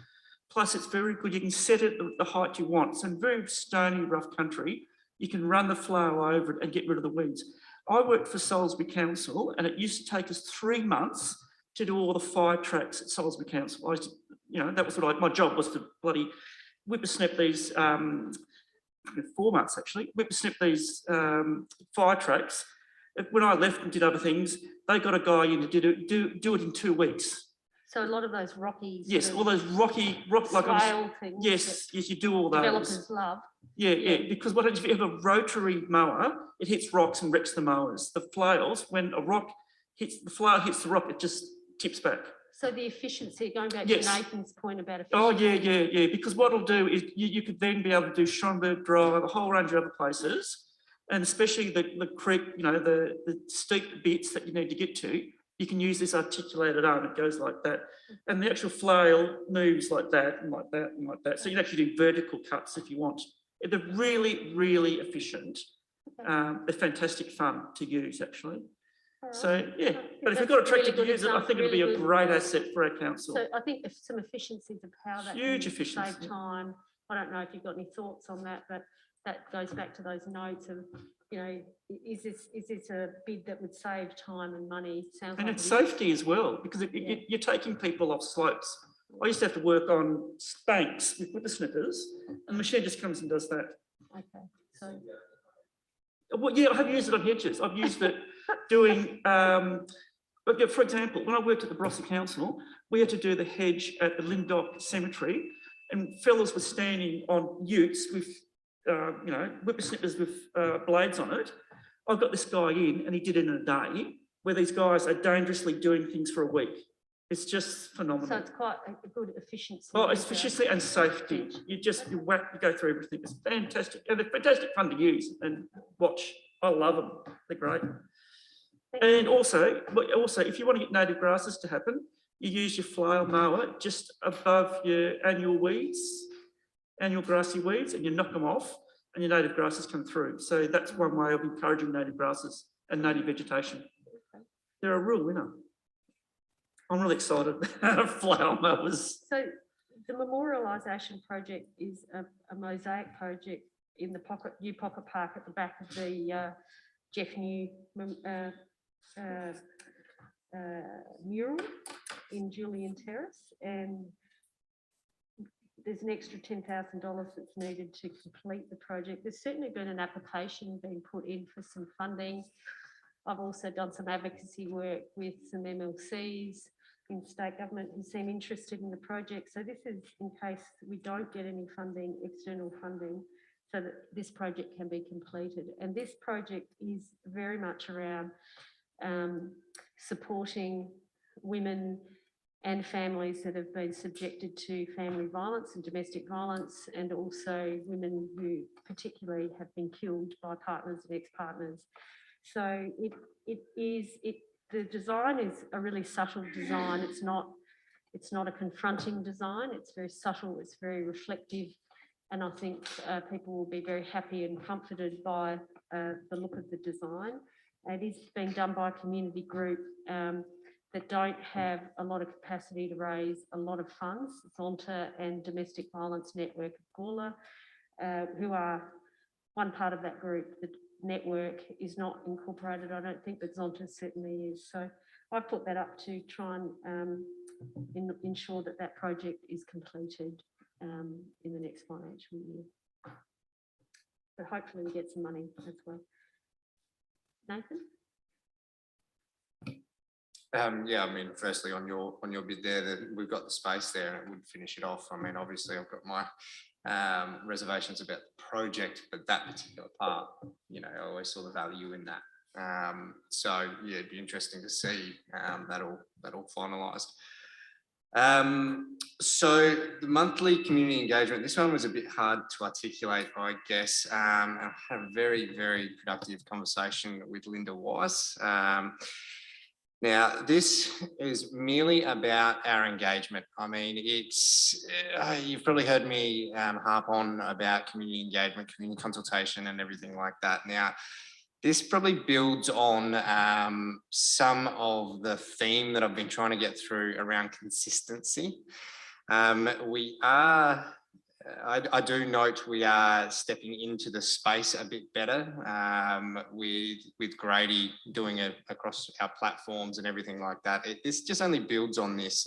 Plus, it's very good. You can set it at the height you want. So in very stony, rough country, you can run the flail over it and get rid of the weeds. I worked for Salisbury Council, and it used to take us 3 months to do all the fire tracks at Salisbury Council. I used to, that was what my job was, to bloody whippersnip these, 4 months actually, whippersnip these fire tracks. When I left and did other things, they got a guy in to do it in 2 weeks. So a lot of those rocky, yes, all those rock things. Yes, you do all those. Developers love. Yeah. Because what if you have a rotary mower, it hits rocks and wrecks the mowers. The flails, when a rock hits the flail, hits the rock, it just tips back. So the efficiency, going back to Nathan's point about efficiency. Oh yeah. Because what it'll do is you could then be able to do Schomburg Drive, a whole range of other places, and especially the creek, the steep bits that you need to get to. You can use this articulated arm, it goes like that. And the actual flail moves like that and like that and like that. So you can actually do vertical cuts if you want. They're really, really efficient. They're fantastic fun to use, actually. Right. So, yeah, but if we've got a tractor to use it, I think it'll be a great asset for our council. So I think some efficiencies of how that Huge can efficiency. save time. I don't know if you've got any thoughts on that, but that goes back to those notes of, is this a bid that would save time and money? Sounds and like it's safety as well, because you're taking people off slopes. I used to have to work on banks with whippersnippers, and the machine just comes and does that. Okay, so. Well, yeah, I have used it on hedges. I've used it doing, but for example, when I worked at the Barossa Council, we had to do the hedge at the Lindock Cemetery, and fellas were standing on utes with, whippersnippers with blades on it. I got this guy in, and he did it in a day, where these guys are dangerously doing things for a week. It's just phenomenal. So it's quite a good efficiency. Oh, it's efficiency and safety. You go through everything. It's fantastic. And they're fantastic fun to use and watch. I love them. They're great. And also, if you want to get native grasses to happen, you use your flail mower just above your annual grassy weeds, and you knock them off and your native grasses come through. So that's one way of encouraging native grasses and native vegetation. They're a real winner. I'm really excited about flail mowers. So the memorialisation project is a mosaic project in the new pocket park at the back of the Jeff New mural in Julian Terrace, and there's an extra $10,000 that's needed to complete the project. There's certainly been an application being put in for some funding. I've also done some advocacy work with some MLCs in state government who seem interested in the project. So this is in case we don't get any funding, external funding, so that this project can be completed. And this project is very much around supporting women and families that have been subjected to family violence and domestic violence, and also women who particularly have been killed by partners and ex-partners. So the design is a really subtle design. It's not a confronting design. It's very subtle. It's very reflective, and I think people will be very happy and comforted by the look of the design. It is being done by a community group that don't have a lot of capacity to raise a lot of funds. Zonta and Domestic Violence Network of Gawler, who are one part of that group. The network is not incorporated, I don't think, but Zonta certainly is. So I put that up to try and ensure that that project is completed in the next financial year. But hopefully we get some money as well. Nathan? Yeah, I mean, firstly on your bid there, that we've got the space there and it would finish it off. I mean, obviously I've got my reservations about the project, but that particular part, you know, I always saw the value in that. So yeah, it'd be interesting to see that all finalised. So the monthly community engagement, this one was a bit hard to articulate, I guess. I had a very, very productive conversation with Linda Weiss. Now, this is merely about our engagement. I mean, it's, you've probably heard me harp on about community engagement, community consultation and everything like that. Now, this probably builds on some of the theme that I've been trying to get through around consistency. I do note we are stepping into the space a bit better with Grady doing it across our platforms and everything like that. This just only builds on this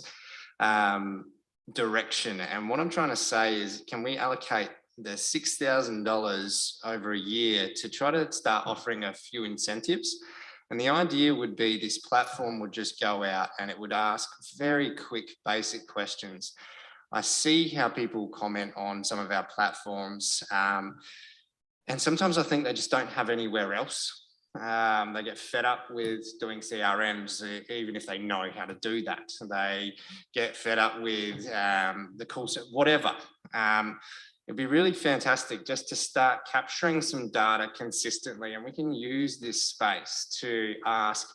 direction. And what I'm trying to say is, can we allocate the $6,000 over a year to try to start offering a few incentives? And the idea would be this platform would just go out and it would ask very quick, basic questions. I see how people comment on some of our platforms, and sometimes I think they just don't have anywhere else. They get fed up with doing CRMs, even if they know how to do that. They get fed up with the call set, whatever. It'd be really fantastic just to start capturing some data consistently, and we can use this space to ask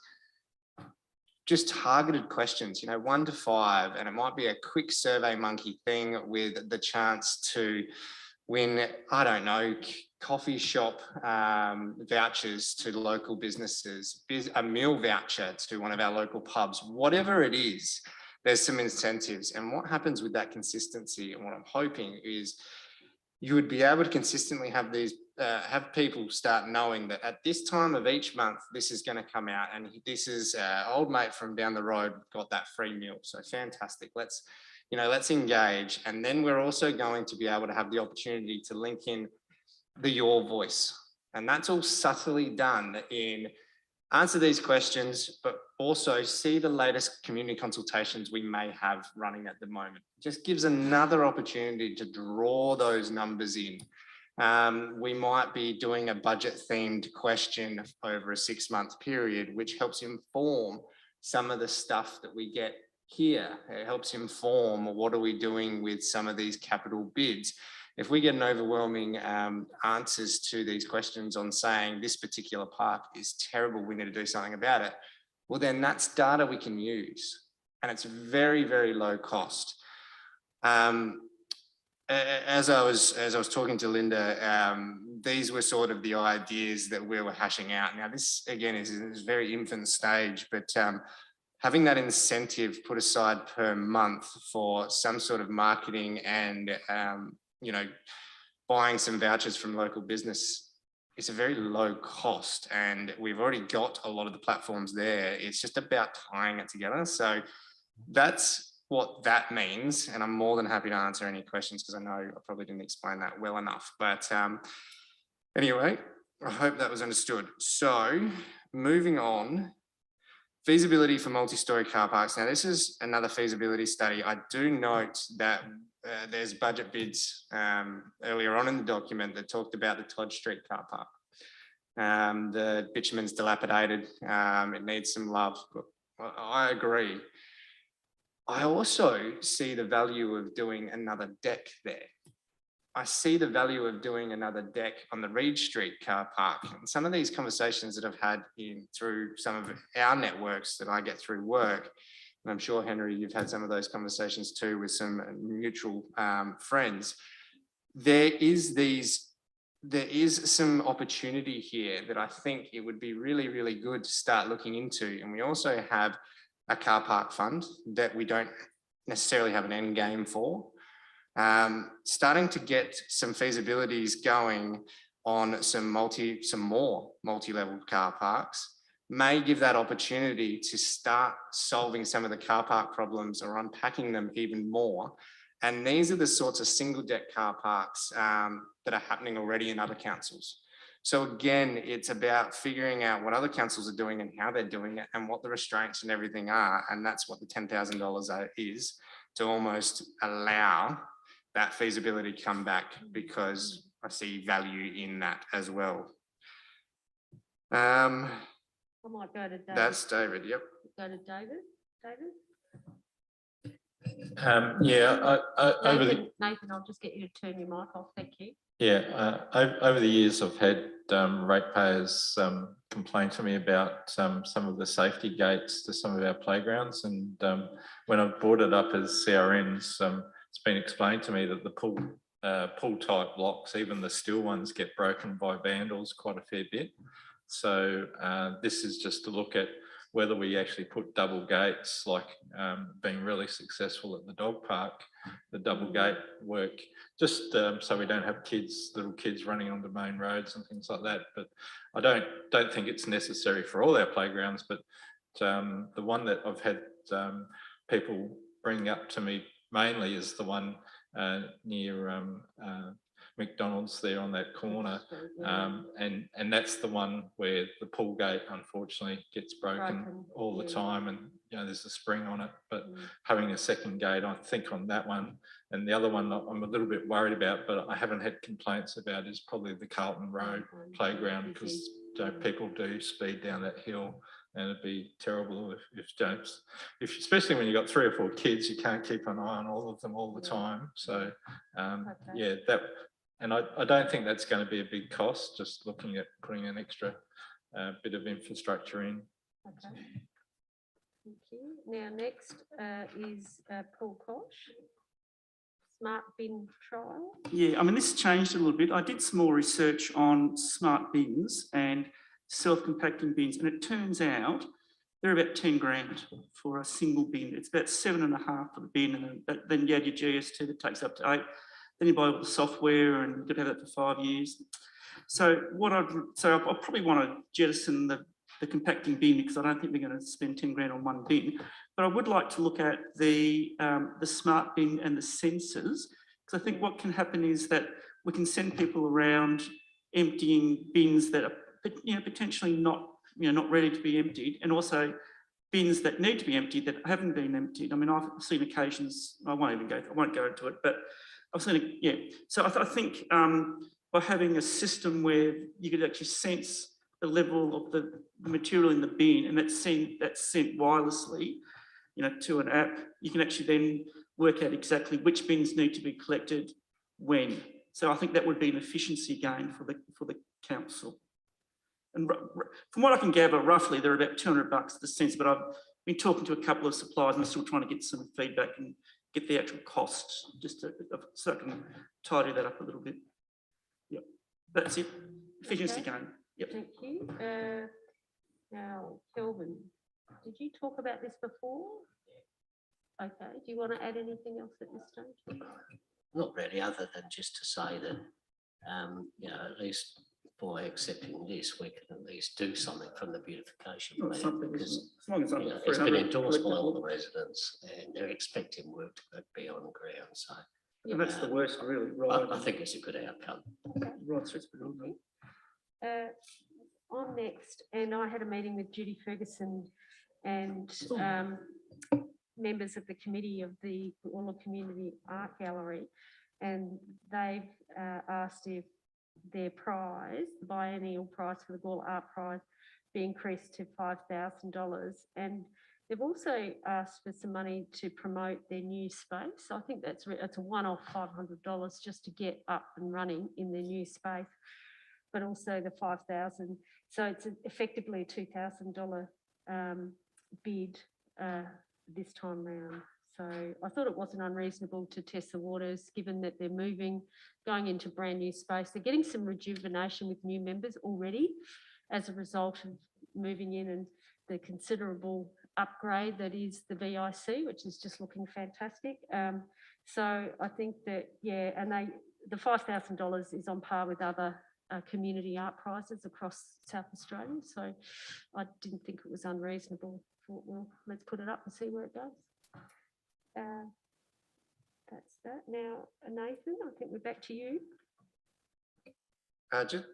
just targeted questions, you know, 1 to 5, and it might be a quick Survey Monkey thing with the chance to win, I don't know, coffee shop vouchers to local businesses, a meal voucher to one of our local pubs, whatever it is, there's some incentives. And what happens with that consistency, and what I'm hoping is you would be able to consistently have these, have people start knowing that at this time of each month, this is going to come out, and this is old mate from down the road got that free meal. So fantastic. Let's engage. And then we're also going to be able to have the opportunity to link in the your voice. And that's all subtly done in answer these questions, but also see the latest community consultations we may have running at the moment. It just gives another opportunity to draw those numbers in. We might be doing a budget themed question over a 6-month period, which helps inform some of the stuff that we get here. It helps inform what are we doing with some of these capital bids. If we get an overwhelming answers to these questions on saying this particular park is terrible, we need to do something about it, well, then that's data we can use, and it's very, very low cost. As I was talking to Linda, these were sort of the ideas that we were hashing out. Now, this again is a very infant stage, but having that incentive put aside per month for some sort of marketing and you know, buying some vouchers from local business it's a very low cost, and we've already got a lot of the platforms there. It's just about tying it together. So that's what that means. And I'm more than happy to answer any questions, because I know I probably didn't explain that well enough. But anyway, I hope that was understood. So moving on, feasibility for multi-storey car parks. Now, this is another feasibility study. I do note that there's budget bids earlier on in the document that talked about the Todd Street car park. The bitumen's dilapidated, it needs some love. I agree. I also see the value of doing another deck there. I see the value of doing another deck on the Reed Street car park. And some of these conversations that I've had through some of our networks that I get through work, and I'm sure, Henry, you've had some of those conversations too with some mutual friends. There is some opportunity here that I think it would be really, really good to start looking into. And we also have a car park fund that we don't necessarily have an end game for. Starting to get some feasibilities going on some more multi-level car parks may give that opportunity to start solving some of the car park problems or unpacking them even more. And these are the sorts of single deck car parks that are happening already in other councils. So again, it's about figuring out what other councils are doing and how they're doing it and what the restraints and everything are. And that's what the $10,000 is, to almost allow that feasibility come back, because I see value in that as well. I might go to David. That's David, yep. Go to David. David? Nathan, I'll just get you to turn your mic off. Thank you. Over the years, I've had ratepayers complain to me about some of the safety gates to some of our playgrounds, and when I've brought it up as CRNs, it's been explained to me that the pull type blocks, even the steel ones, get broken by vandals quite a fair bit. So this is just to look at whether we actually put double gates, like being really successful at the dog park, the double gate work, just so we don't have little kids running onto main roads and things like that. But I don't think it's necessary for all our playgrounds, but the one that I've had people bring up to me mainly is the one near McDonald's there on that corner, and that's the one where the pull gate unfortunately gets broken all the time, and there's a spring on it. But having a second gate, I think, on that one, and the other one I'm a little bit worried about, but I haven't had complaints about, is probably the Carlton Road playground, because people do speed down that hill. And it'd be terrible if especially when you've got 3 or 4 kids, you can't keep an eye on all of them all the time. So and I don't think that's going to be a big cost, just looking at putting an extra bit of infrastructure in. Okay. Thank you. Now next is Paul Kosh. Smart bin trial. Yeah, I mean, this changed a little bit. I did some more research on smart bins and self-compacting bins, and it turns out they're about 10 grand for a single bin. It's about 7.5 for the bin, and then you add your GST that takes up to 8. Then you buy all the software, and you could have that for 5 years. So I'll probably want to jettison the compacting bin, because I don't think we're going to spend 10 grand on one bin. But I would like to look at the smart bin and the sensors, because I think what can happen is that we can send people around emptying bins that are potentially not ready to be emptied, and also bins that need to be emptied that haven't been emptied. I mean, I've seen occasions, I won't go into it, but I've seen it, yeah. So I think by having a system where you could actually sense the level of the material in the bin, and that's sent wirelessly, to an app, you can actually then work out exactly which bins need to be collected when. So I think that would be an efficiency gain for the council. And from what I can gather, roughly they're about $200 the sense, but I've been talking to a couple of suppliers and I'm still trying to get some feedback and get the actual costs, so I can tidy that up a little bit. Yep, that's it. Efficiency gain. Yep. Thank you. Now, Kelvin, did you talk about this before? Okay. Do you want to add anything else at this stage? Not really, other than just to say that, at least by accepting this, we can at least do something from the beautification Well, plan, something, because as long as you under know, it's been 300 endorsed by all the collectively. residents and they're expecting work to be on the ground. So And that's the worst, really, right? I think it's a good outcome. Right, so it's been on there. I'm next, and I had a meeting with Judy Ferguson and members of the committee of the Gawler Community Art Gallery, and they've asked if their prize, the biennial prize for the Gawler Art Prize, be increased to $5,000. And they've also asked for some money to promote their new space. I think it's a one-off $500 just to get up and running in their new space, but also the $5,000. So it's effectively a $2,000 bid this time round. So I thought it wasn't unreasonable to test the waters, given that they're moving, going into brand new space. They're getting some rejuvenation with new members already as a result of moving in and the considerable upgrade that is the VIC, which is just looking fantastic. So I think that, yeah, and the $5,000 is on par with other community art prizes across South Australia. So I didn't think it was unreasonable. Thought, well, let's put it up and see where it goes. That's that. Now, Nathan, I think we're back to you.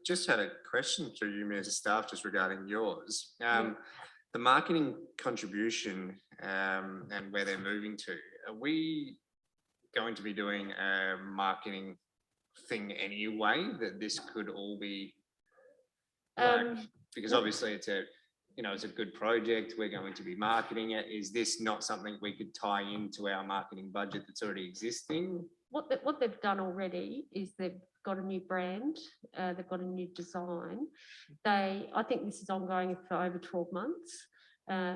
Just had a question through you, Mayor, as staff, just regarding yours. Yeah. The marketing contribution and where they're moving to, are we going to be doing a marketing thing anyway, that this could all be like, because obviously it's a, you know, it's a good project, we're going to be marketing it. Is this not something we could tie into our marketing budget that's already existing? What they've done already is they've got a new brand, they've got a new design. I think this is ongoing for over 12 months.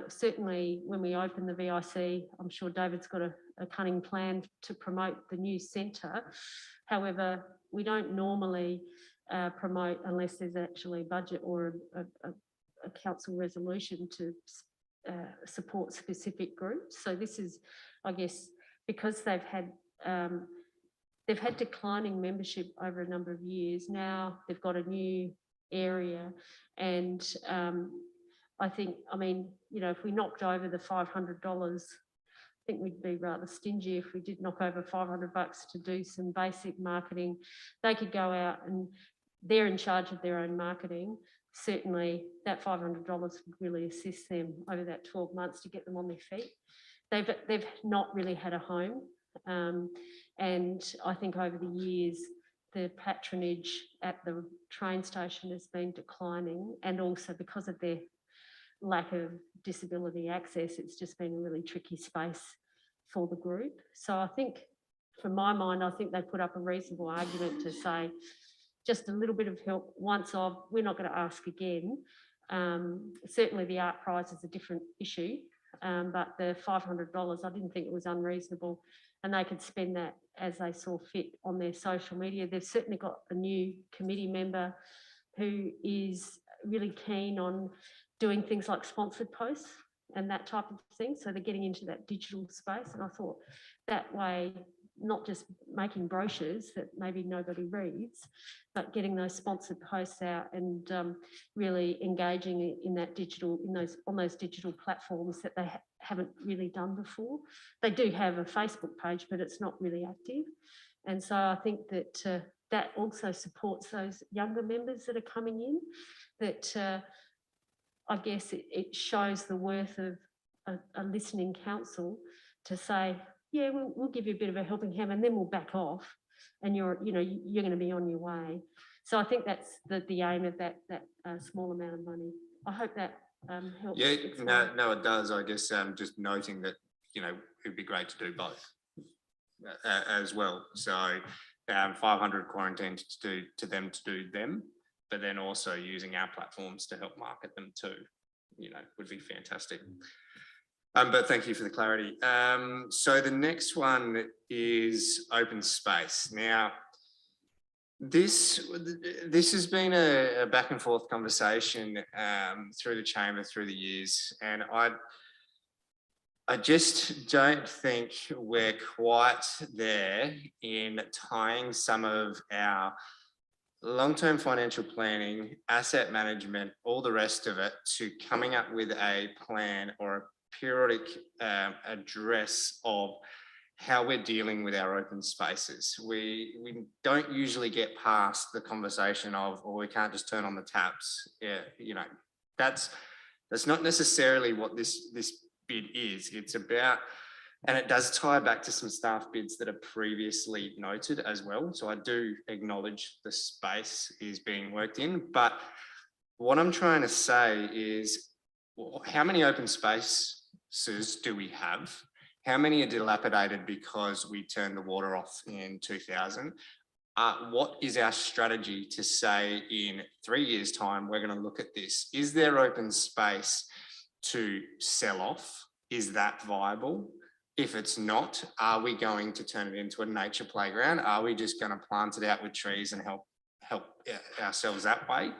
Certainly when we open the VIC, I'm sure David's got a cunning plan to promote the new centre. However, we don't normally promote unless there's actually a budget or a council resolution to support specific groups. So this is, I guess, because they've had declining membership over a number of years. Now they've got a new area, and I think, I mean, you know, if we knocked over the $500, I think we'd be rather stingy if we did knock over $500 to do some basic marketing. They could go out and they're in charge of their own marketing. Certainly that $500 would really assist them over that 12 months to get them on their feet. They've not really had a home. And I think over the years, the patronage at the train station has been declining, and also because of their lack of disability access, it's just been a really tricky space for the group. So I think, from my mind, I think they put up a reasonable argument to say, just a little bit of help once off, we're not going to ask again. Certainly the art prize is a different issue, but the $500, I didn't think it was unreasonable, and they could spend that as they saw fit on their social media. They've certainly got a new committee member who is really keen on doing things like sponsored posts and that type of thing. So they're getting into that digital space. And I thought that way, not just making brochures that maybe nobody reads, but getting those sponsored posts out and really engaging in that digital, on those digital platforms that they haven't really done before. They do have a Facebook page, but it's not really active. And so I think that that also supports those younger members that are coming in, that I guess it shows the worth of a listening council to say, yeah, we'll give you a bit of a helping hand, and then we'll back off, and you're going to be on your way. So I think that's the aim of that small amount of money. I hope that helps. Yeah, no, it does. I guess just noting that, you know, it'd be great to do both as well. So 500 quarantine to do them, but then also using our platforms to help market them too, you know, would be fantastic. But thank you for the clarity. So the next one is open space. Now, this has been a back and forth conversation through the chamber through the years, and I just don't think we're quite there in tying some of our long-term financial planning, asset management, all the rest of it, to coming up with a plan or a periodic address of how we're dealing with our open spaces. We don't usually get past the conversation of, oh, we can't just turn on the taps. Yeah, you know, that's not necessarily what this bid is. It's about, and it does tie back to some staff bids that are previously noted as well. So I do acknowledge the space is being worked in, but what I'm trying to say is, how many open spaces do we have? How many are dilapidated because we turned the water off in 2000? What is our strategy to say in 3 years' time, we're going to look at this? Is there open space to sell off? Is that viable? If it's not, are we going to turn it into a nature playground? Are we just going to plant it out with trees and help ourselves that way?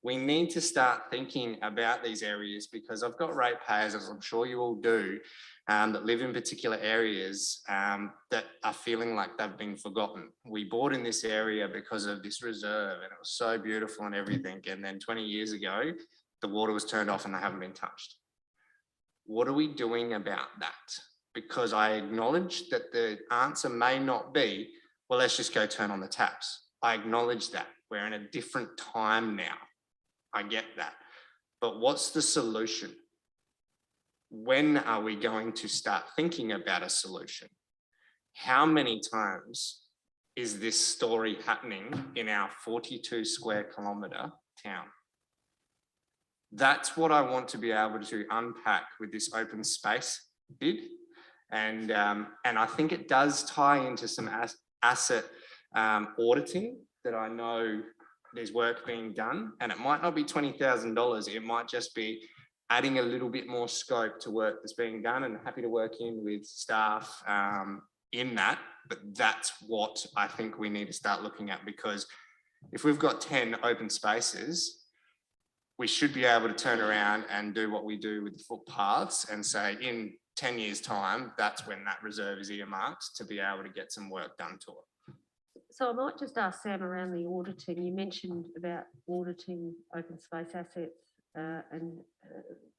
We need to start thinking about these areas, because I've got ratepayers, as I'm sure you all do, that live in particular areas that are feeling like they've been forgotten. We bought in this area because of this reserve and it was so beautiful and everything. And then 20 years ago, the water was turned off and they haven't been touched. What are we doing about that? Because I acknowledge that the answer may not be, well, let's just go turn on the taps. I acknowledge that. We're in a different time now. I get that. But what's the solution? When are we going to start thinking about a solution? How many times is this story happening in our 42 square kilometre town? That's what I want to be able to unpack with this open space bid. And I think it does tie into some asset auditing that I know there's work being done, and it might not be $20,000. It might just be adding a little bit more scope to work that's being done, and happy to work in with staff in that. But that's what I think we need to start looking at, because if we've got 10 open spaces, we should be able to turn around and do what we do with the footpaths and say in 10 years' time, that's when that reserve is earmarked to be able to get some work done to it. So I might just ask Sam around the auditing. You mentioned about auditing open space assets and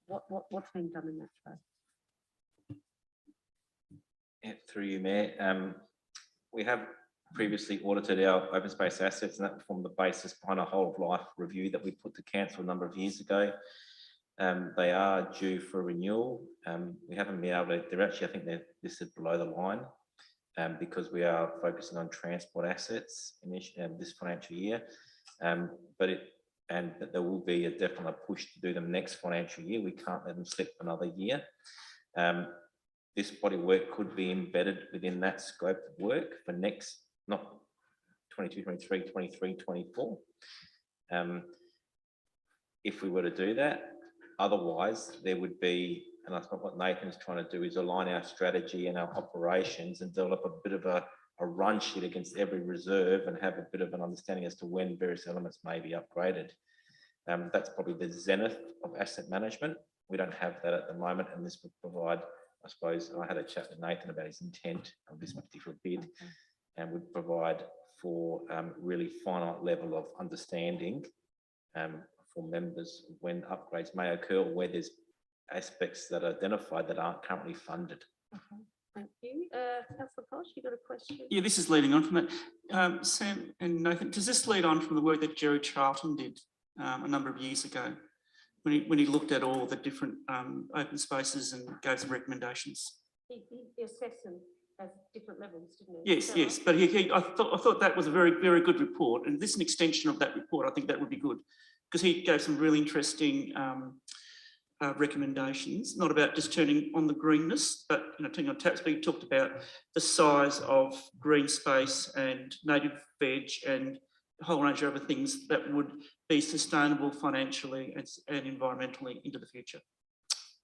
what's being done in that space? Yeah, through you, Mayor. We have previously audited our open space assets, and that formed the basis behind a whole of life review that we put to council a number of years ago. They are due for renewal. We haven't been able to, they're actually, I think they're listed below the line because we are focusing on transport assets in this financial year. But there will be a definite push to do them next financial year. We can't let them slip another year. This body work could be embedded within that scope of work for next, not 22, 23, 23, 24. If we were to do that, otherwise there would be, and that's not what Nathan's trying to do, is align our strategy and our operations and develop a bit of a run sheet against every reserve and have a bit of an understanding as to when various elements may be upgraded. That's probably the zenith of asset management. We don't have that at the moment, and this would provide, I suppose, I had a chat with Nathan about his intent of this particular bid, and would provide for really finite level of understanding for members when upgrades may occur, or where there's aspects that are identified that aren't currently funded. Okay, thank you. Councillor Posh, you got a question? Yeah, this is leading on from that. Sam and Nathan, does this lead on from the work that Jerry Charlton did a number of years ago when he looked at all the different open spaces and gave some recommendations? He assessed them as different levels, didn't he? Yes, yes, but I thought that was a very, very good report, and this is an extension of that report. I think that would be good, because he gave some really interesting recommendations, not about just turning on the greenness, but turning on taps. But he talked about the size of green space and native veg and a whole range of other things that would be sustainable financially and environmentally into the future.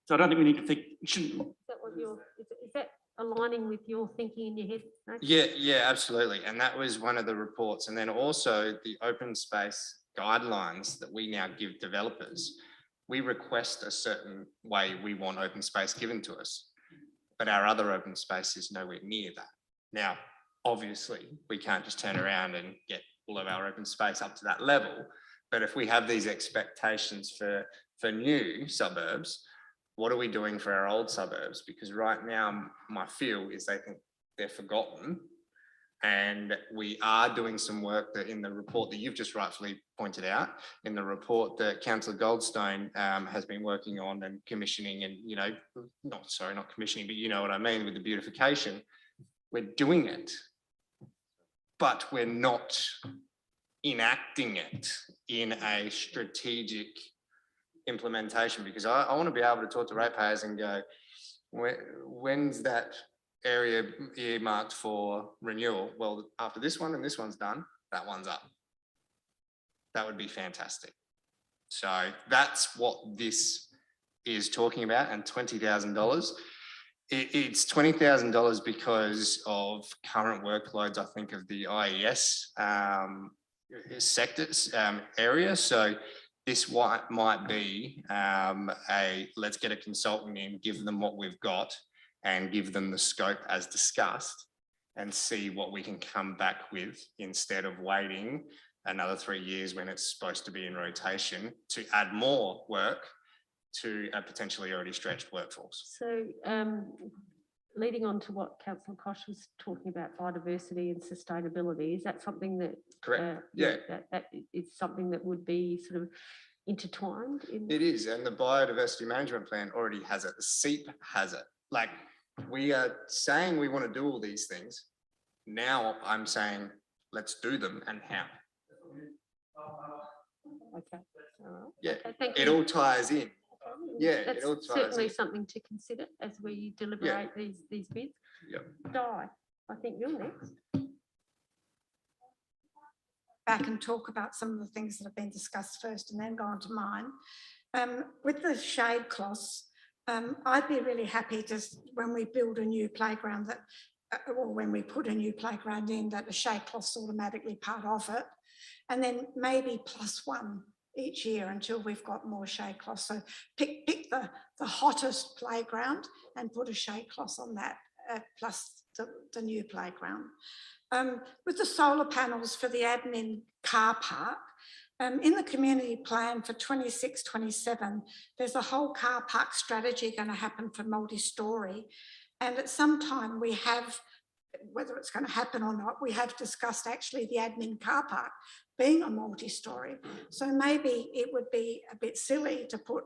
So I don't think we need to think. Shouldn't. Is that what is that aligning with your thinking in your head, Nathan? Yeah, absolutely. And that was one of the reports. And then also the open space guidelines that we now give developers. We request a certain way we want open space given to us, but our other open space is nowhere near that. Now, obviously, we can't just turn around and get all of our open space up to that level. But if we have these expectations for new suburbs, what are we doing for our old suburbs? Because right now, my feel is they think they're forgotten. And we are doing some work that in the report that you've just rightfully pointed out, in the report that Councillor Goldstone has been working on and commissioning, and, you know, not commissioning, but you know what I mean with the beautification. We're doing it, but we're not enacting it in a strategic implementation, because I want to be able to talk to ratepayers and go, when's that area earmarked for renewal? Well, after this one and this one's done, that one's up. That would be fantastic. So that's what this is talking about. And $20,000, it's $20,000 because of current workloads, I think, of the IES sectors area. So this might be let's get a consultant in, give them what we've got, and give them the scope as discussed, and see what we can come back with, instead of waiting another 3 years when it's supposed to be in rotation to add more work to a potentially already stretched workforce. So leading on to what Councillor Koch was talking about, biodiversity and sustainability, is that something that Correct. Yeah. that is something that would be sort of intertwined in? It is, and the Biodiversity Management Plan already has it. The SEEP has it. Like, we are saying we want to do all these things. Now I'm saying, let's do them, and how. Okay. All right. Yeah, okay, thank it you. all ties in. Yeah, that's it all ties certainly in. something to consider as we deliberate these bids. Yep. Di, I think you're next. Back and talk about some of the things that have been discussed first, and then go on to mine. With the shade cloths, I'd be really happy to, when we build a new playground, that, or when we put a new playground in, that the shade cloth's automatically part of it, and then maybe +1 each year until we've got more shade cloths. So pick the hottest playground and put a shade cloth on that, plus the new playground. With the solar panels for the admin car park, in the community plan for 26-27, there's a whole car park strategy going to happen for multi-storey. And at some time we have, whether it's going to happen or not, we have discussed actually the admin car park being a multi-storey. So maybe it would be a bit silly to put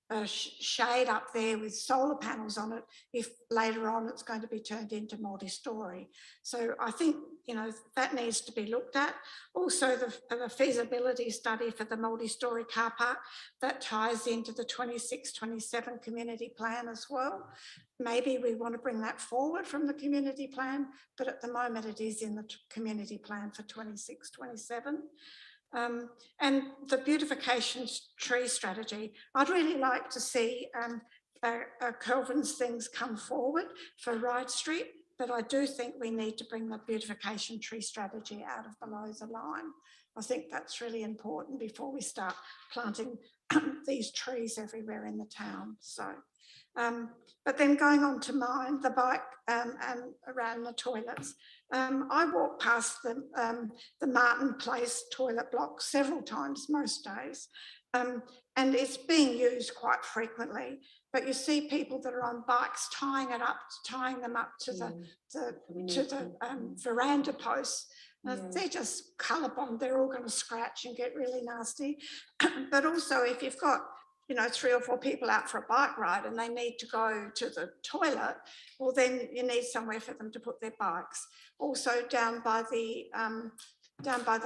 a shade up there with solar panels on it if later on it's going to be turned into multi-storey. So I think, you know, that needs to be looked at. Also the feasibility study for the multi-storey car park, that ties into the 26-27 community plan as well. Maybe we want to bring that forward from the community plan, but at the moment it is in the community plan for 26-27. And the beautification tree strategy, I'd really like to see Kelvin's things come forward for Ride Street, but I do think we need to bring the beautification tree strategy out of below the line. I think that's really important before we start planting these trees everywhere in the town. So, but then going on to mine, the bike and around the toilets. I walk past the Martin Place toilet block several times most days, and it's being used quite frequently. But you see people that are on bikes tying them up to the veranda posts. They're just colour bombed. They're all going to scratch and get really nasty. But also, if you've got, you know, 3 or 4 people out for a bike ride and they need to go to the toilet, well, then you need somewhere for them to put their bikes. Also down by the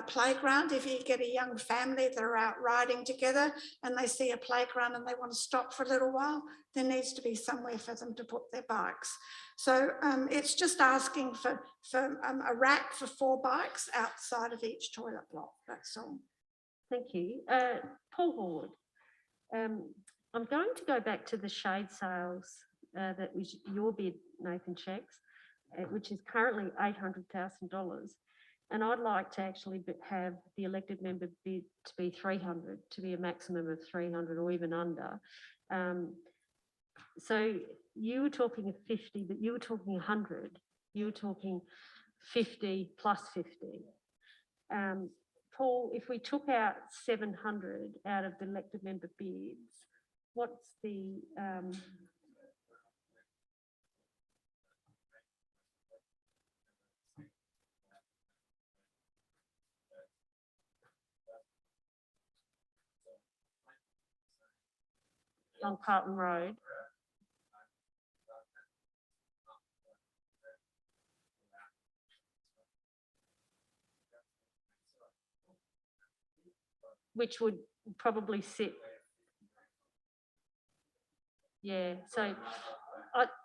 playground, if you get a young family that are out riding together and they see a playground and they want to stop for a little while, there needs to be somewhere for them to put their bikes. So it's just asking for a rack for 4 bikes outside of each toilet block, that's all. Thank you. Paul Horde. I'm going to go back to the shade sales that was your bid, Nathan Checks, which is currently $800,000. And I'd like to actually have the elected member bid to be 300, to be a maximum of 300 or even under. So you were talking of 50, but you were talking 100. You were talking 50 plus 50. Paul, if we took out 700 out of the elected member bids, what's the on Carlton Road? Which would probably sit. Yeah, so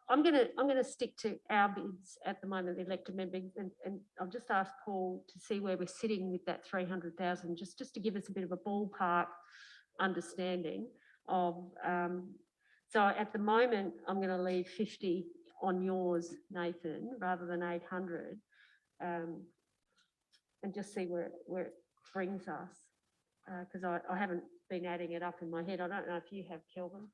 I'm gonna stick to our bids at the moment, the elected members, and I've just asked Paul to see where we're sitting with that 300,000, just to give us a bit of a ballpark understanding of. So at the moment, I'm going to leave 50 on yours, Nathan, rather than 800, and just see where it brings us. Because I haven't been adding it up in my head. I don't know if you have, Kelvin.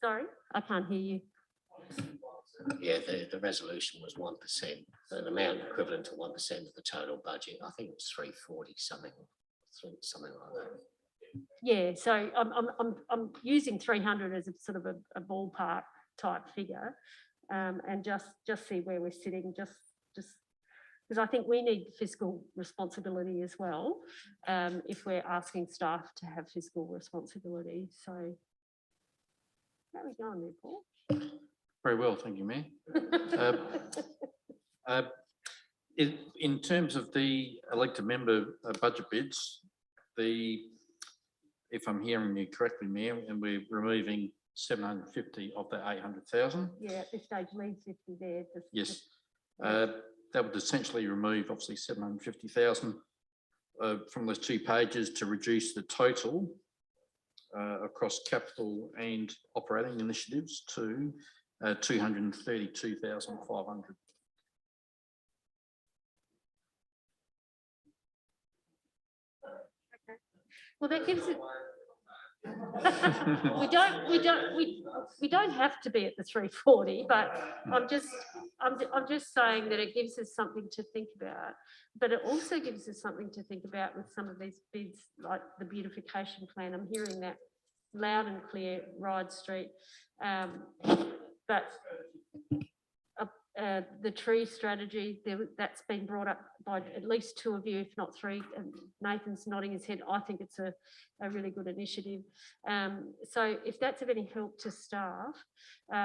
Sorry, I can't hear you. Yeah, the resolution was 1%, an amount equivalent to 1% of the total budget. I think it's 340 something like that. Yeah, so I'm using 300 as a sort of a ballpark type figure, and just see where we're sitting. Just because I think we need fiscal responsibility as well, if we're asking staff to have fiscal responsibility. So how are we going there, Paul? Very well, thank you, Mayor. In terms of the elected member budget bids, if I'm hearing you correctly, Mayor, and we're removing 750 of the 800,000. Yeah, at this stage, leave 50 there. Yes, that would essentially remove obviously 750,000 from those 2 pages to reduce the total across capital and operating initiatives to 232,500. Okay. Well, that gives it. we don't have to be at the 340, but I'm just saying that it gives us something to think about. But it also gives us something to think about with some of these bids, like the beautification plan. I'm hearing that loud and clear, Ride Street, but the tree strategy, that's been brought up by at least 2 of you, if not 3. And Nathan's nodding his head. I think it's a really good initiative. So if that's of any help to staff,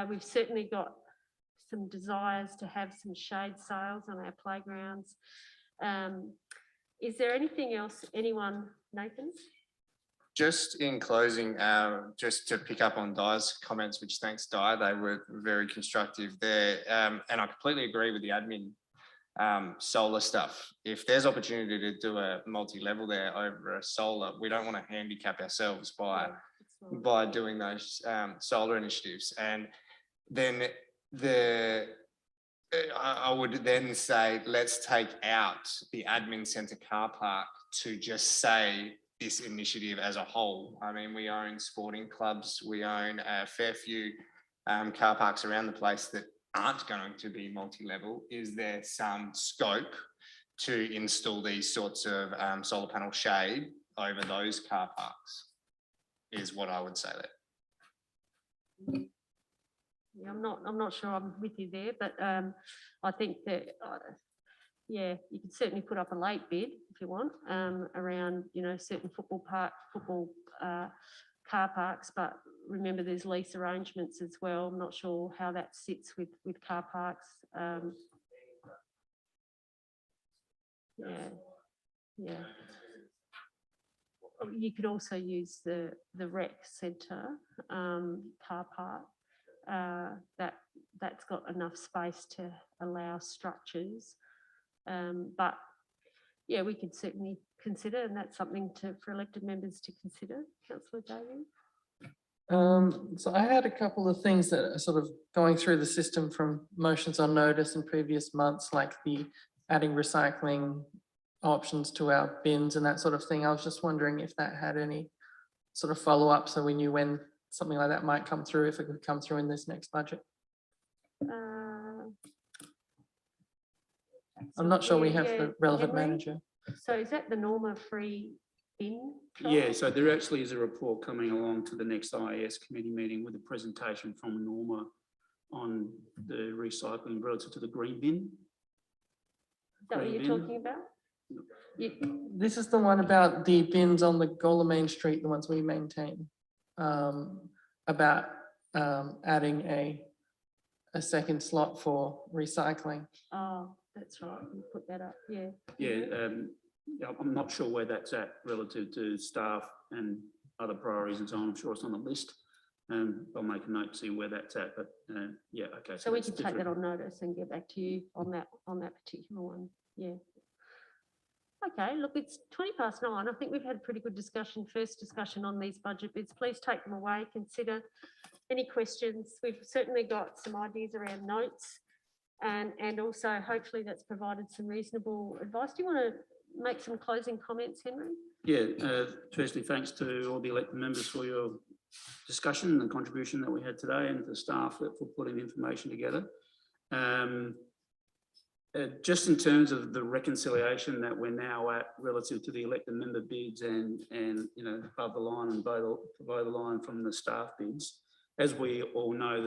we've certainly got some desires to have some shade sails on our playgrounds. Is there anything else, anyone, Nathan? Just in closing, just to pick up on Di's comments, which thanks Di, they were very constructive there. And I completely agree with the admin solar stuff. If there's opportunity to do a multi-level there over a solar, we don't want to handicap ourselves by doing those solar initiatives. And then I would then say, let's take out the admin centre car park to just say this initiative as a whole. I mean, we own sporting clubs, we own a fair few car parks around the place that aren't going to be multi-level. Is there some scope to install these sorts of solar panel shade over those car parks? Is what I would say there. Yeah, I'm not sure I'm with you there, but I think that yeah, you can certainly put up a late bid if you want around, you know, certain football car parks, but remember there's lease arrangements as well. I'm not sure how that sits with car parks. Yeah. You could also use the rec centre car park. That's got enough space to allow structures. But yeah, we could certainly consider, and that's something for elected members to consider. Councillor Davies? So I had a couple of things that are sort of going through the system from motions on notice in previous months, like the adding recycling options to our bins and that sort of thing. I was just wondering if that had any sort of follow-up, so we knew when something like that might come through, if it could come through in this next budget. I'm not sure we have Yeah, the relevant Henry? manager. So is that the Norma free bin? Yeah, trial? so there actually is a report coming along to the next IAS committee meeting with a presentation from Norma on the recycling relative to the green bin. Is that what you're green bin. talking about? This is the one about the bins on the Gola Main Street, the ones we maintain. About adding a second slot for recycling. Oh, that's right. You put that up, yeah. Yeah, yeah, I'm not sure where that's at relative to staff and other priorities and so on. I'm sure it's on the list. I'll make a note to see where that's at, but yeah, okay. So we that's can take that different. on notice and get back to you on that particular one, yeah. Okay, look, it's 9:20. I think we've had a pretty good discussion, first discussion on these budget bids. Please take them away, consider any questions. We've certainly got some ideas around notes and also hopefully that's provided some reasonable advice. Do you want to make some closing comments, Henry? Yeah, firstly, thanks to all the elected members for your discussion and contribution that we had today and the staff for putting information together. Just in terms of the reconciliation that we're now at relative to the elected member bids and you know, above the line and below the line from the staff bids, as we all know,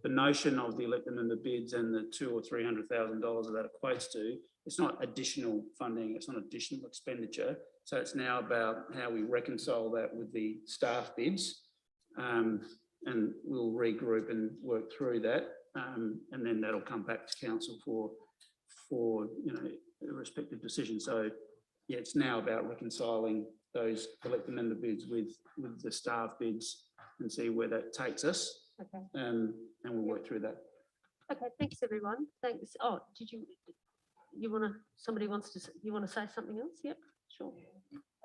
the notion of the elected member bids and the $200,000 or $300,000 that equates to, it's not additional funding, it's not additional expenditure. So it's now about how we reconcile that with the staff bids, and we'll regroup and work through that, and then that'll come back to council for you know, a respective decision. So yeah, it's now about reconciling those elected member bids with the staff bids and see where that takes us. Okay. And we'll work through that. Okay, thanks everyone. Thanks. Oh, did you want to, somebody wants to, you want to say something else? Yep, sure.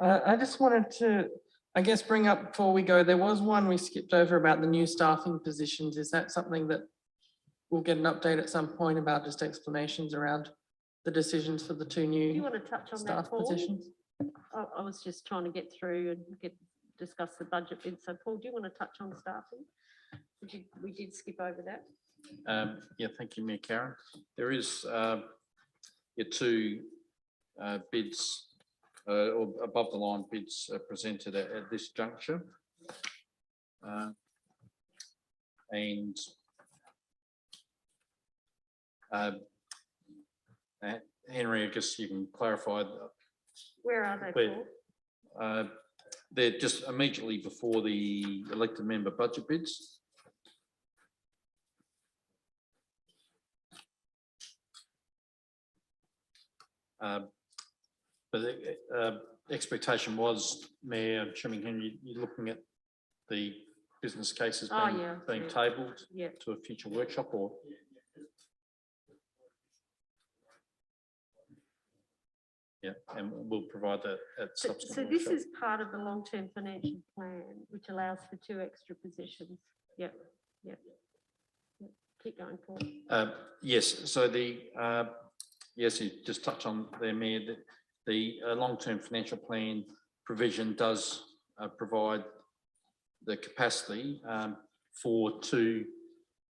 I just wanted to, I guess, bring up before we go, there was one we skipped over about the new staffing positions. Is that something that we'll get an update at some point about, just explanations around the decisions for the two Do you new want to touch on that, staff Paul? positions? I was just trying to get through and discuss the budget bid. So Paul, do you want to touch on staffing? We did skip over that. Yeah, thank you, Mayor Karen. There is two bids or above the line bids presented at this juncture. And Henry, I guess you can clarify. Where are they, where, Paul? they're just immediately before the elected member budget bids. But the expectation was, Mayor Henry, you're looking at the business cases being tabled to a future workshop, or? Yeah, and we'll provide that at subsequent. So this is part of the long-term financial plan, which allows for 2 extra positions. Yep. Keep going, Paul. Yes, so yes, you just touched on there, Mayor, that the long-term financial plan provision does provide the capacity for 2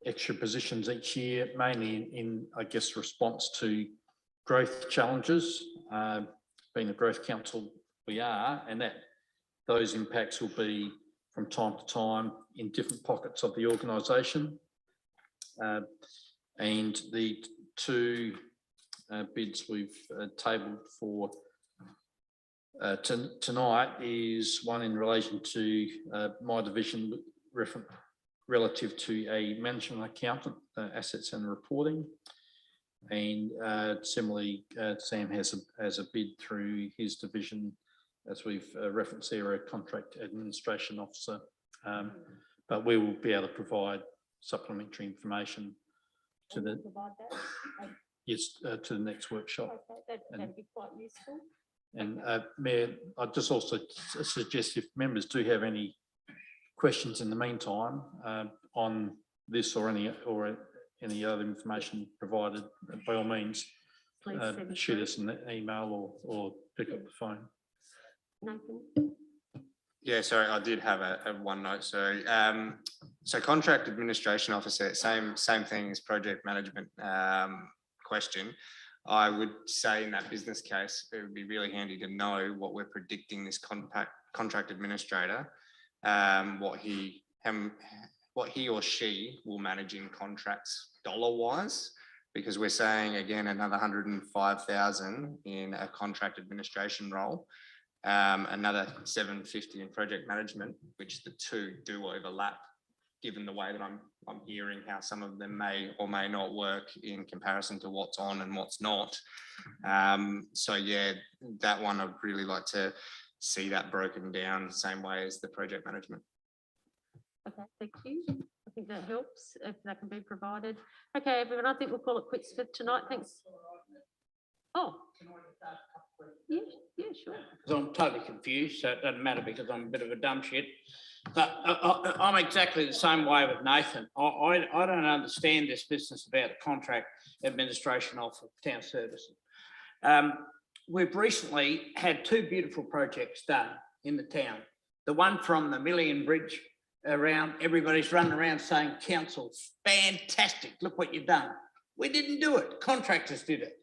extra positions each year, mainly in, I guess, response to growth challenges. Being the growth council we are, and that those impacts will be from time to time in different pockets of the organisation. And the 2 bids we've tabled for tonight is one in relation to my division relative to a management accountant, assets and reporting. And similarly, Sam has a bid through his division, as we've referenced there, a contract administration officer. But we will be able to provide supplementary information to the to the next workshop. Okay, that'd be quite useful. And Mayor, I'd just also suggest if members do have any questions in the meantime on this or any other information provided, by all means, shoot us an email or pick up the phone. Nathan? Yeah, sorry, I did have a one note. So contract administration officer, same thing as project management question. I would say in that business case, it would be really handy to know what we're predicting this contract administrator, what he or she will manage in contracts dollar-wise, because we're saying again another 105,000 in a contract administration role, another 750 in project management, which the two do overlap, given the way that I'm hearing how some of them may or may not work in comparison to what's on and what's not. So yeah, that one I'd really like to see that broken down the same way as the project management. Okay, thank you. I think that helps if that can be provided. Okay, everyone, I think we'll call it quits for tonight. Thanks. Oh. Yeah, yeah, sure. Because I'm totally confused, so it doesn't matter because I'm a bit of a dumb shit. But I'm exactly the same way with Nathan. I don't understand this business about the contract administration of town services. We've recently had two beautiful projects done in the town. The one from the Million Bridge around, everybody's running around saying, council, fantastic, look what you've done. We didn't do it, contractors did it.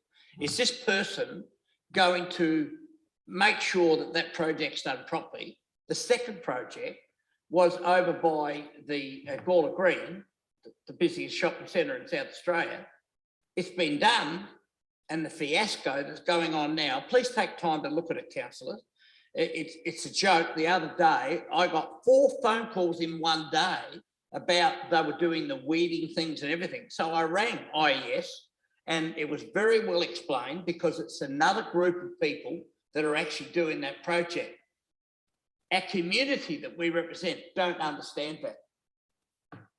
Is this person going to make sure that that project's done properly? The second project was over by the Gawler Green, the busiest shopping centre in South Australia. It's been done, and the fiasco that's going on now, please take time to look at it, councillors. It's a joke. The other day, I got 4 phone calls in one day about they were doing the weeding things and everything. So I rang IES, and it was very well explained because it's another group of people that are actually doing that project. Our community that we represent don't understand that.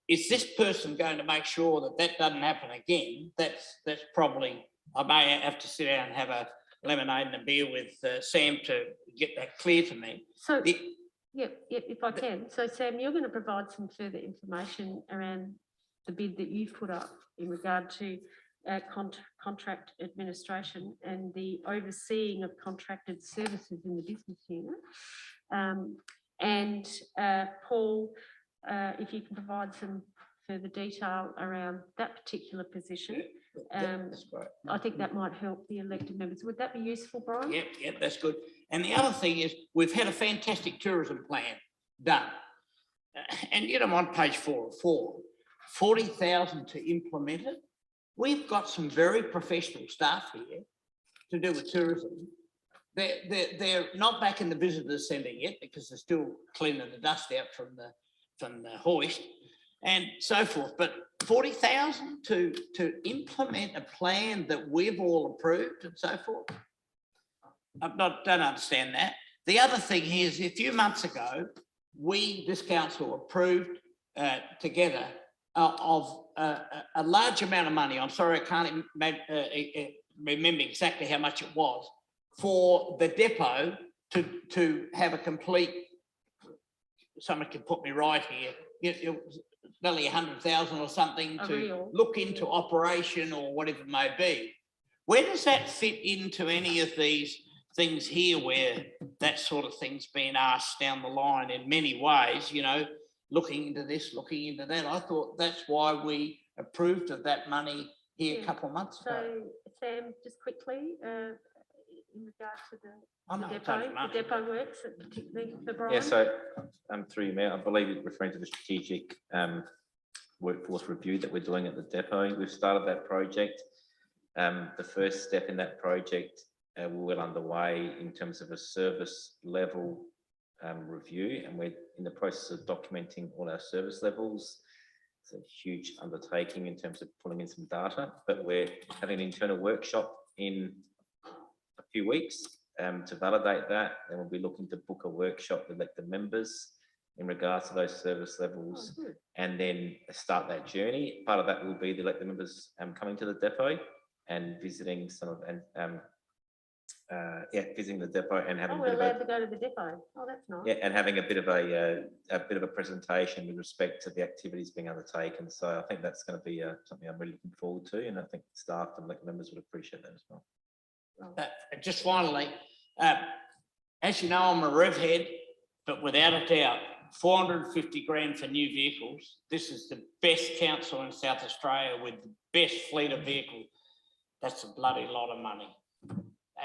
Is this person going to make sure that that doesn't happen again? That's probably, I may have to sit down and have a lemonade and a beer with Sam to get that clear to me. So, yeah, if I can. So Sam, you're going to provide some further information around the bid that you've put up in regard to contract administration and the overseeing of contracted services in the business unit. Paul, if you can provide some further detail around that particular position, That's great. I think that might help the elected members. Would that be useful, Brian? Yep, that's good. And the other thing is we've had a fantastic tourism plan done. And you know, on page 404, 40,000 to implement it. We've got some very professional staff here to do with tourism. They're not back in the visitor centre yet because they're still cleaning the dust out from the hoist and so forth. But 40,000 to implement a plan that we've all approved and so forth. Don't understand that. The other thing is, a few months ago, this council approved together of a large amount of money. I'm sorry, I can't remember exactly how much it was, for the depot to have a complete, someone can put me right here, it was nearly 100,000 or something to look into operation or whatever it may be. Where does that fit into any of these things here where that sort of thing's being asked down the line in many ways, you know, looking into this, looking into that? I thought that's why we approved of that money here a couple of months ago. So Sam, just quickly, in regard to the depot works, particularly for Brian. Yeah, so through you, Mayor, I believe you're referring to the strategic workforce review that we're doing at the depot. We've started that project. The first step in that project, we're well underway in terms of a service level review, and we're in the process of documenting all our service levels. It's a huge undertaking in terms of pulling in some data, but we're having an internal workshop in a few weeks to validate that. And we'll be looking to book a workshop with the members in regards to those service levels, and then start that journey. Part of that will be the elected members coming to the depot and visiting some of visiting the depot and having. Oh, we're allowed to go to the depot. Oh, that's nice. Yeah, and having a bit of a presentation with respect to the activities being undertaken. So I think that's going to be something I'm really looking forward to, and I think staff and elected members would appreciate that as well. Just finally, as you know, I'm a rev head, but without a doubt, 450 grand for new vehicles. This is the best council in South Australia with the best fleet of vehicles. That's a bloody lot of money.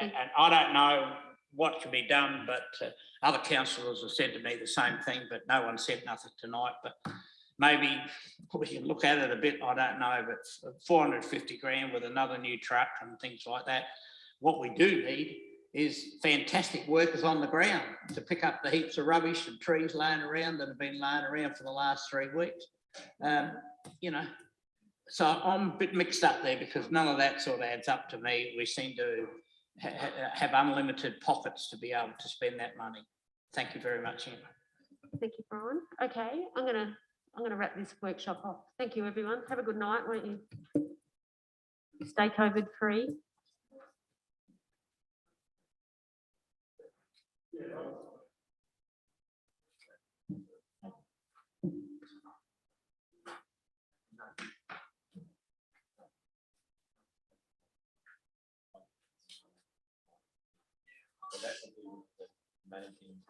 And I don't know what can be done, but other councillors have said to me the same thing, but no one said nothing tonight. But maybe we can look at it a bit, I don't know, but 450 grand with another new truck and things like that. What we do need is fantastic workers on the ground to pick up the heaps of rubbish and trees laying around that have been laying around for the last 3 weeks. You know, so I'm a bit mixed up there because none of that sort of adds up to me. We seem to have unlimited pockets to be able to spend that money. Thank you very much, Emma. Thank you, Brian. Okay, I'm gonna wrap this workshop off. Thank you, everyone. Have a good night, won't you? Stay COVID free. So that would be the managing